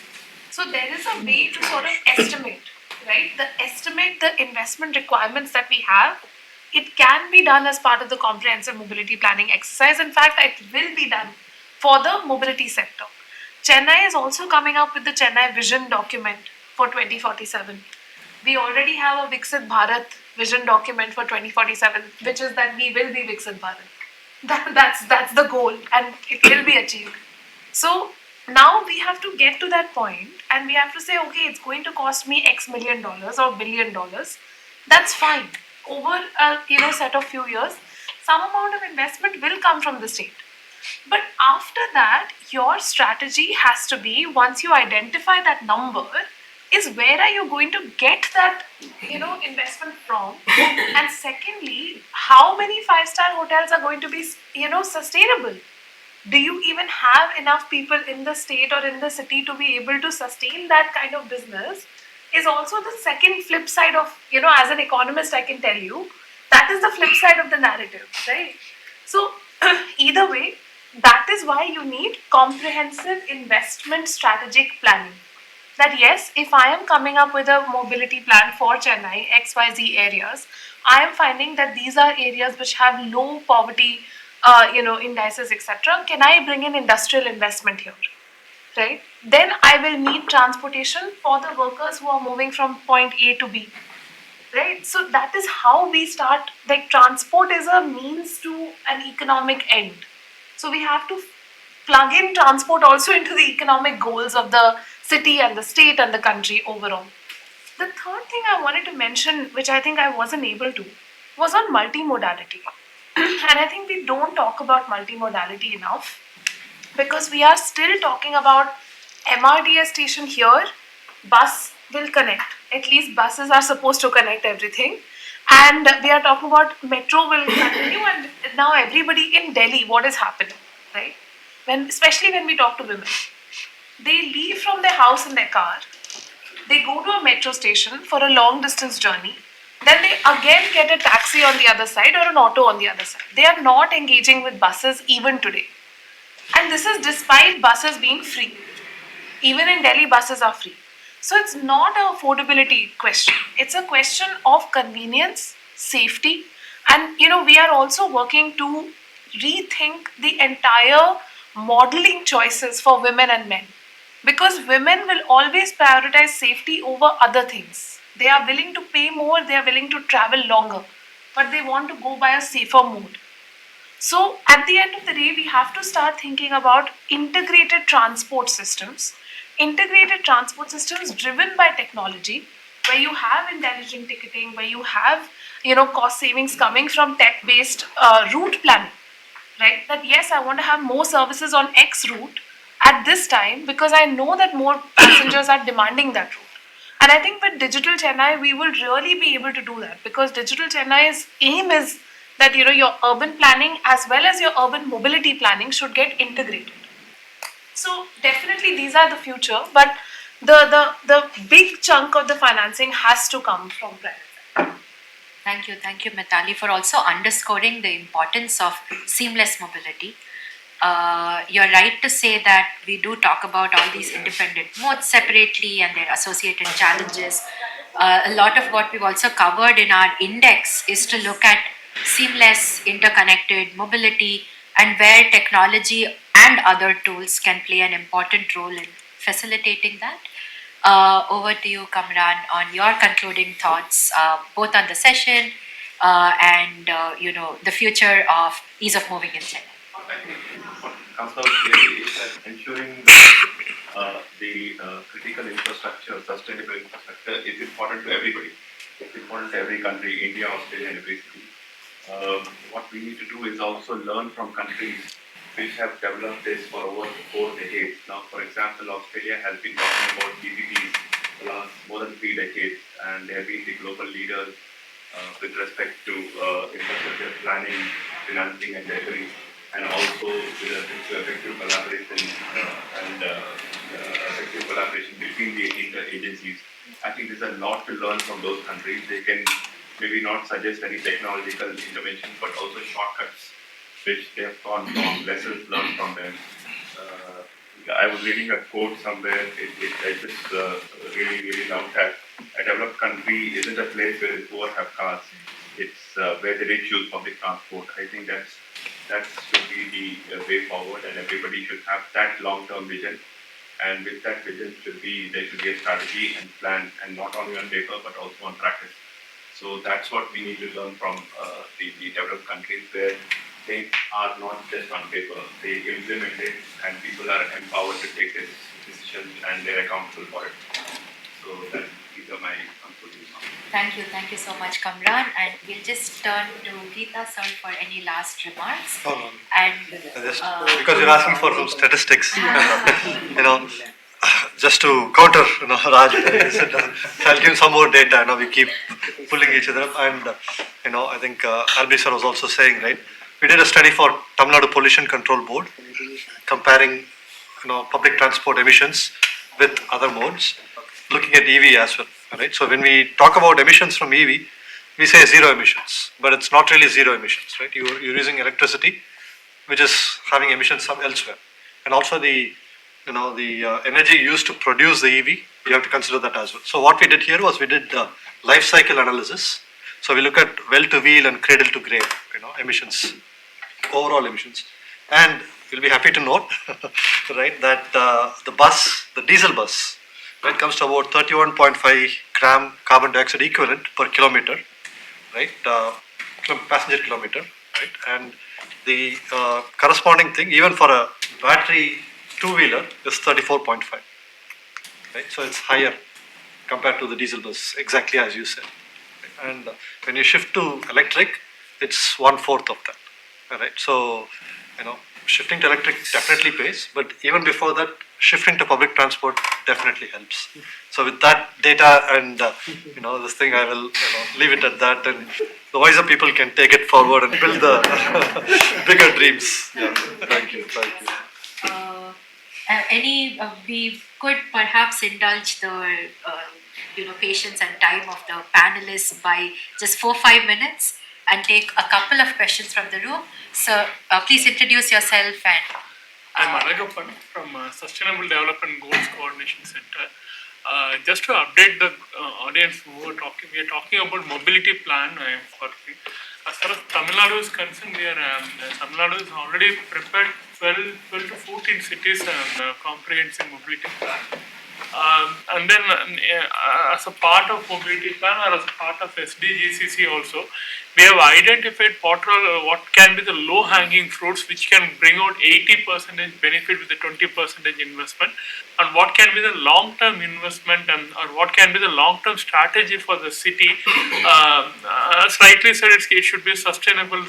So there is a way to sort of estimate, right? Estimate the investment requirements that we have. It can be done as part of the comprehensive mobility planning exercise. In fact, it will be done for the mobility sector. Chennai is also coming up with the Chennai Vision document for 2047. We already have a Viksit Bharat vision document for 2047, which is that we will be Viksit Bharat. That's the goal, and it will be achieved. So now we have to get to that point, and we have to say, okay, it's going to cost me X million dollars or $1 billion. That's fine. Over a set of few years, some amount of investment will come from the state. But after that, your strategy has to be, once you identify that number, is where are you going to get that investment from? And secondly, how many 5-star hotels are going to be sustainable? Do you even have enough people in the state or in the city to be able to sustain that kind of business? Is also the second flip side of, as an economist, I can tell you, that is the flip side of the narrative, right? So either way, that is why you need comprehensive investment strategic planning. That yes, if I am coming up with a mobility plan for Chennai, XYZ areas, I am finding that these are areas which have low poverty, indices, etc. Can I bring in industrial investment here, right? Then I will need transportation for the workers who are moving from point A to B, right? So that is how we start, like transport is a means to an economic end. So we have to plug in transport also into the economic goals of the city and the state and the country overall. The third thing I wanted to mention, which I think I wasn't able to, was on multimodality. And I think we don't talk about multimodality enough because we are still talking about MRTS station here, bus will connect. At least buses are supposed to connect everything. And we are talking about metro will continue, and now everybody in Delhi, what is happening, right? Especially when we talk to women, they leave from their house in their car, they go to a metro station for a long distance journey, then they again get a taxi on the other side or an auto on the other side. They are not engaging with buses even today. And this is despite buses being free. Even in Delhi, buses are free. So it's not an affordability question. It's a question of convenience, safety, and we are also working to rethink the entire modeling choices for women and men. Because women will always prioritize safety over other things. They are willing to pay more, they are willing to travel longer, but they want to go by a safer mode. So, at the end of the day, we have to start thinking about integrated transport systems. Integrated transport systems driven by technology, where you have intelligent ticketing, where you have cost savings coming from tech-based route planning, right? That yes, I want to have more services on X route at this time because I know that more passengers are demanding that route. And I think with Digital Chennai, we will really be able to do that because Digital Chennai's aim is that your urban planning as well as your urban mobility planning should get integrated. So definitely these are the future, but the big chunk of the financing has to come from private. Thank you, Mitali, for also underscoring the importance of seamless mobility. You're right to say that we do talk about all these independent modes separately and their associated challenges. A lot of what we've also covered in our index is to look at seamless, interconnected mobility and where technology and other tools can play an important role in facilitating that. Over to you, Kamran, on your concluding thoughts, both on the session and the future of ease of moving in Chennai. I think what comes out clearly is that ensuring that the critical infrastructure, sustainable infrastructure, is important to everybody. It's important to every country, India, Australia, and every city. What we need to do is also learn from countries which have developed this for over 4 decades. Now, for example, Australia has been talking about PPPs for the last more than 3 decades, and they have been the global leaders with respect to infrastructure planning, financing, and delivery, and also with respect to effective collaboration between the agencies. I think there's a lot to learn from those countries. They can maybe not suggest any technological intervention, but also shortcuts which they have gone from, lessons learned from them. I was reading a quote somewhere, I just really loved that. A developed country isn't a place where the poor have cars, it's where the rich use public transport. I think that should be the way forward, and everybody should have that long-term vision. And with that vision there should be a strategy and plan, and not only on paper but also on practice. So that's what we need to learn from the developed countries, where things are not just on paper, they implement it and people are empowered to take this decisions and they're accountable for it. So these are my conclusions. Thank you so much, Kamran. And we'll just turn to Geeta sir for any last remarks. No. And Just because you're asking for some statistics, just to counter, Raj, I'll give some more data. We keep pulling each other up, and I think Albi sir was also saying, right? We did a study for Tamil Nadu Pollution Control Board, comparing, public transport emissions with other modes, looking at EV as well, right? So when we talk about emissions from EV, we say zero emissions, but it's not really zero emissions, right? You're using electricity, which is having emissions from elsewhere, and also the energy used to produce the EV, you have to consider that as well. So what we did here was we did life cycle analysis. So we look at well to wheel and cradle to grave, emissions, overall emissions, and you'll be happy to note, right, that the diesel bus, right, comes to about 31.5 gram carbon dioxide equivalent per kilometer, right? Passenger kilometer, right? And the corresponding thing, even for a battery two-wheeler, is 34.5, right? So it's higher compared to the diesel bus, exactly as you said. And when you shift to electric, it's 1/4 of that, right? So, shifting to electric definitely pays, but even before that, shifting to public transport definitely helps. So with that data and this thing, I will leave it at that, and the wiser people can take it forward and build the bigger dreams. Yeah, thank you. We could perhaps indulge the patience and time of the panelists by just 4-5 minutes and take a couple of questions from the room. So please introduce yourself and. I'm Alagappan from Sustainable Development Goals Coordination Center. Just to update the audience, we are talking about mobility plan. As far as Tamil Nadu is concerned, Tamil Nadu is already prepared 12 to 14 cities comprehensive mobility plan. And then as a part of mobility plan or as a part of SDGCC also, we have identified what can be the low-hanging fruits which can bring out 80% benefit with the 20% investment, and what can be the long-term investment or what can be the long-term strategy for the city. As rightly said, it should be sustainable,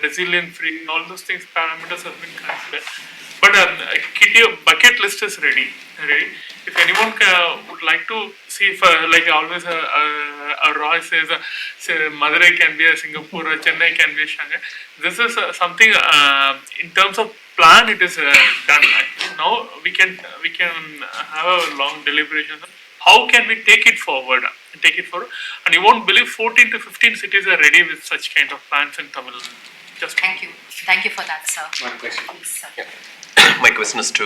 resilient, free. All those things, parameters have been considered. But Kitty, bucket list is ready. If anyone would like to see, if like always, Roy says, Madurai can be a Singapore, Chennai can be a Shanghai. This is something in terms of plan. It is done. Actually. Now we can have a long deliberation. How can we take it forward? And you won't believe 14 to 15 cities are ready with such kind of plans in Tamil Nadu. Thank you for that, sir. One question. Please, sir. My question is to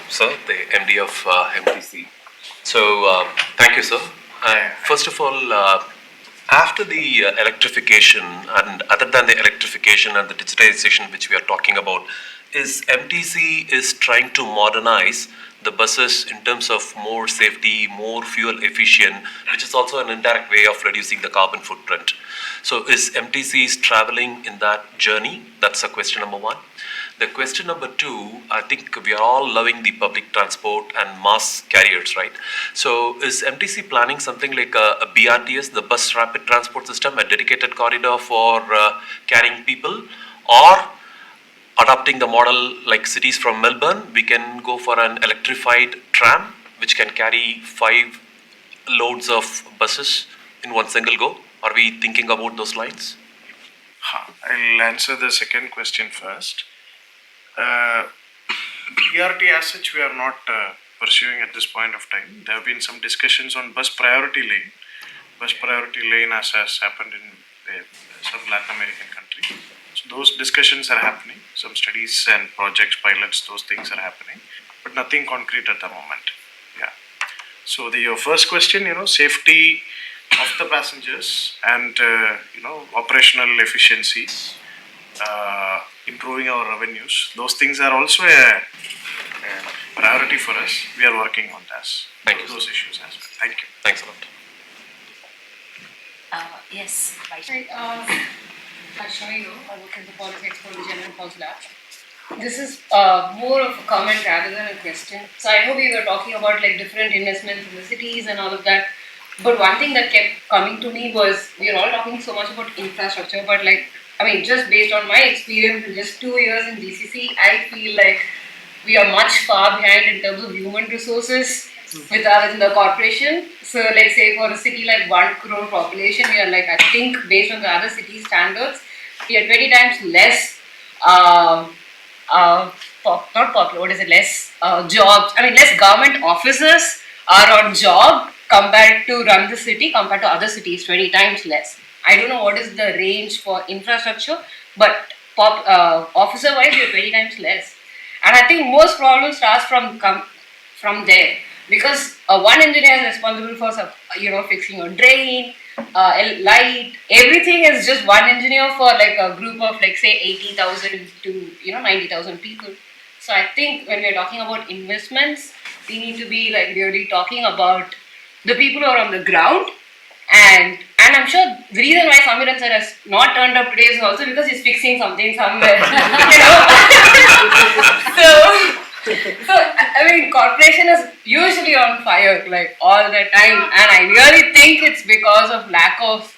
sir, the MD of MTC. So thank you, sir. First of all, after the electrification, and other than the electrification and the digitization which we are talking about, is MTC is trying to modernize the buses in terms of more safety, more fuel efficient, which is also an indirect way of reducing the carbon footprint. So is MTC traveling in that journey? That's a question number one. The question number two, I think we are all loving the public transport and mass carriers, right? So is MTC planning something like a BRTS, the bus rapid transport system, a dedicated corridor for carrying people, or adopting the model like cities from Melbourne, we can go for an electrified tram which can carry 5 loads of buses in one single go? Are we thinking about those lines? I'll answer the second question first. BRT as such, we are not pursuing at this point of time. There have been some discussions on bus priority lane. Bus priority lane as has happened in some Latin American country. So those discussions are happening. Some studies and projects, pilots, those things are happening, but nothing concrete at the moment. Yeah. So your first question, safety of the passengers and operational efficiency, improving our revenues. Those things are also a priority for us. We are working on those issues as well. Thank you. Thanks a lot. Yes. Aishayu, I work in the Politics for the General House Lab. This is more of a comment rather than a question. So I know we were talking about like different investments in the cities and all of that. But one thing that kept coming to me was we are all talking so much about infrastructure, but just based on my experience in just 2 years in GCC, I feel like we are much far behind in terms of human resources within the corporation. So like say for a city like 1 crore population, we are like, I think based on the other city standards, we are 20 times less not popular, less jobs, less government officers are on job compared to run the city, compared to other cities, 20 times less. I don't know what is the range for infrastructure, but officer-wise, we are 20 times less. And I think most problems start from there, because one engineer is responsible for fixing a drain, light, everything is just one engineer for like a group of like say 80,000 to 90,000 people. So I think when we are talking about investments, we need to be like really talking about the people who are on the ground. And I'm sure the reason why Samiran sir has not turned up today is also because he's fixing something somewhere. So I mean, corporation is usually on fire like all the time, and I really think it's because of lack of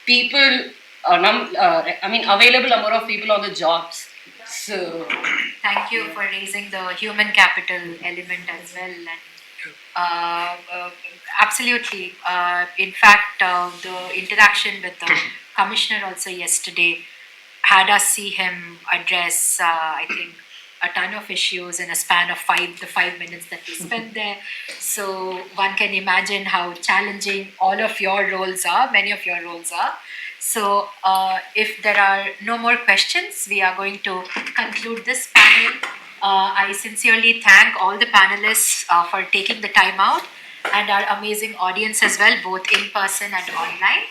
people. Available number of people on the jobs. So Thank you for raising the human capital element as well. And absolutely. In fact, the interaction with the commissioner also yesterday had us see him address, I think, a ton of issues in a span of the 5 minutes that we spent there. So one can imagine how challenging all of your roles are, many of your roles are. So if there are no more questions, we are going to conclude this panel. I sincerely thank all the panelists for taking the time out and our amazing audience as well, both in person and online.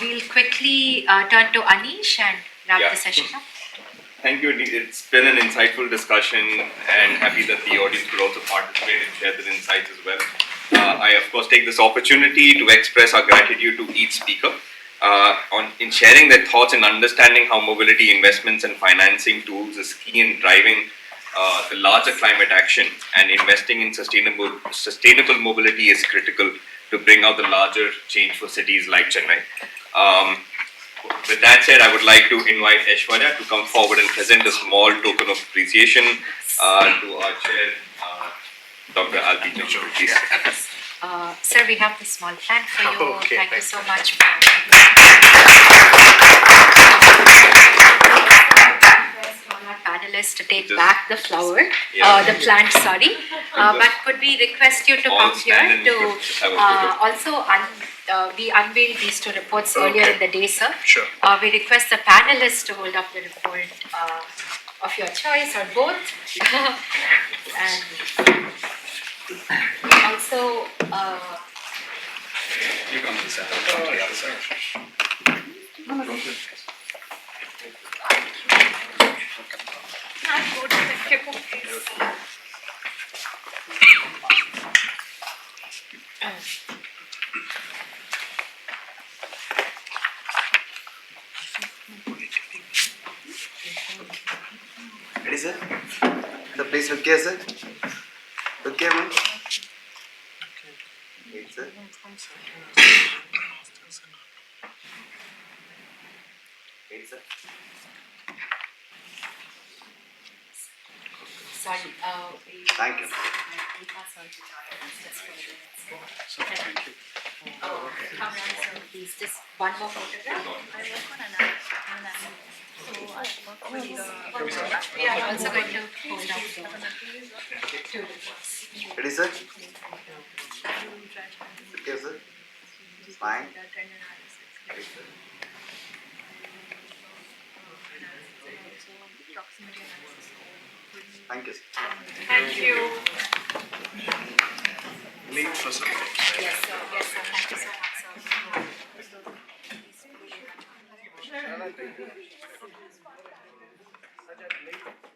We'll quickly turn to Anish and wrap the session up. Thank you. It's been an insightful discussion, and happy that the audience could also participate and share their insights as well. I, of course, take this opportunity to express our gratitude to each speaker in sharing their thoughts and understanding how mobility investments and financing tools is key in driving the larger climate action, and investing in sustainable mobility is critical to bring out the larger change for cities like Chennai. With that said, I would like to invite Aishwarya to come forward and present a small token of appreciation to our chair, Dr. Alpi Joshua, please. Sir, we have this small plant for you. Okay, Thank you so much. Panelists to take back the flower, the plant, sorry. But could we request you to come here to also we unveiled these two reports earlier in the day, sir. Sure. We request the panelists to hold up the report of your choice or both. And also, You come to the center. Come to the other side. Go to the tip of this. Ready, sir? Sir, please look here, sir. Look here, man. Wait, sir. Wait, sir. sorry, Thank you. Thank you. Come around, sir, please. Just one more photograph. We are also going to hold up the two reports. Ready, sir? Look here, sir. Fine. Ready, sir. Thank you, sir. Thank you. Leave for something. Yes, sir. Yes, sir. Thank you so much, sir.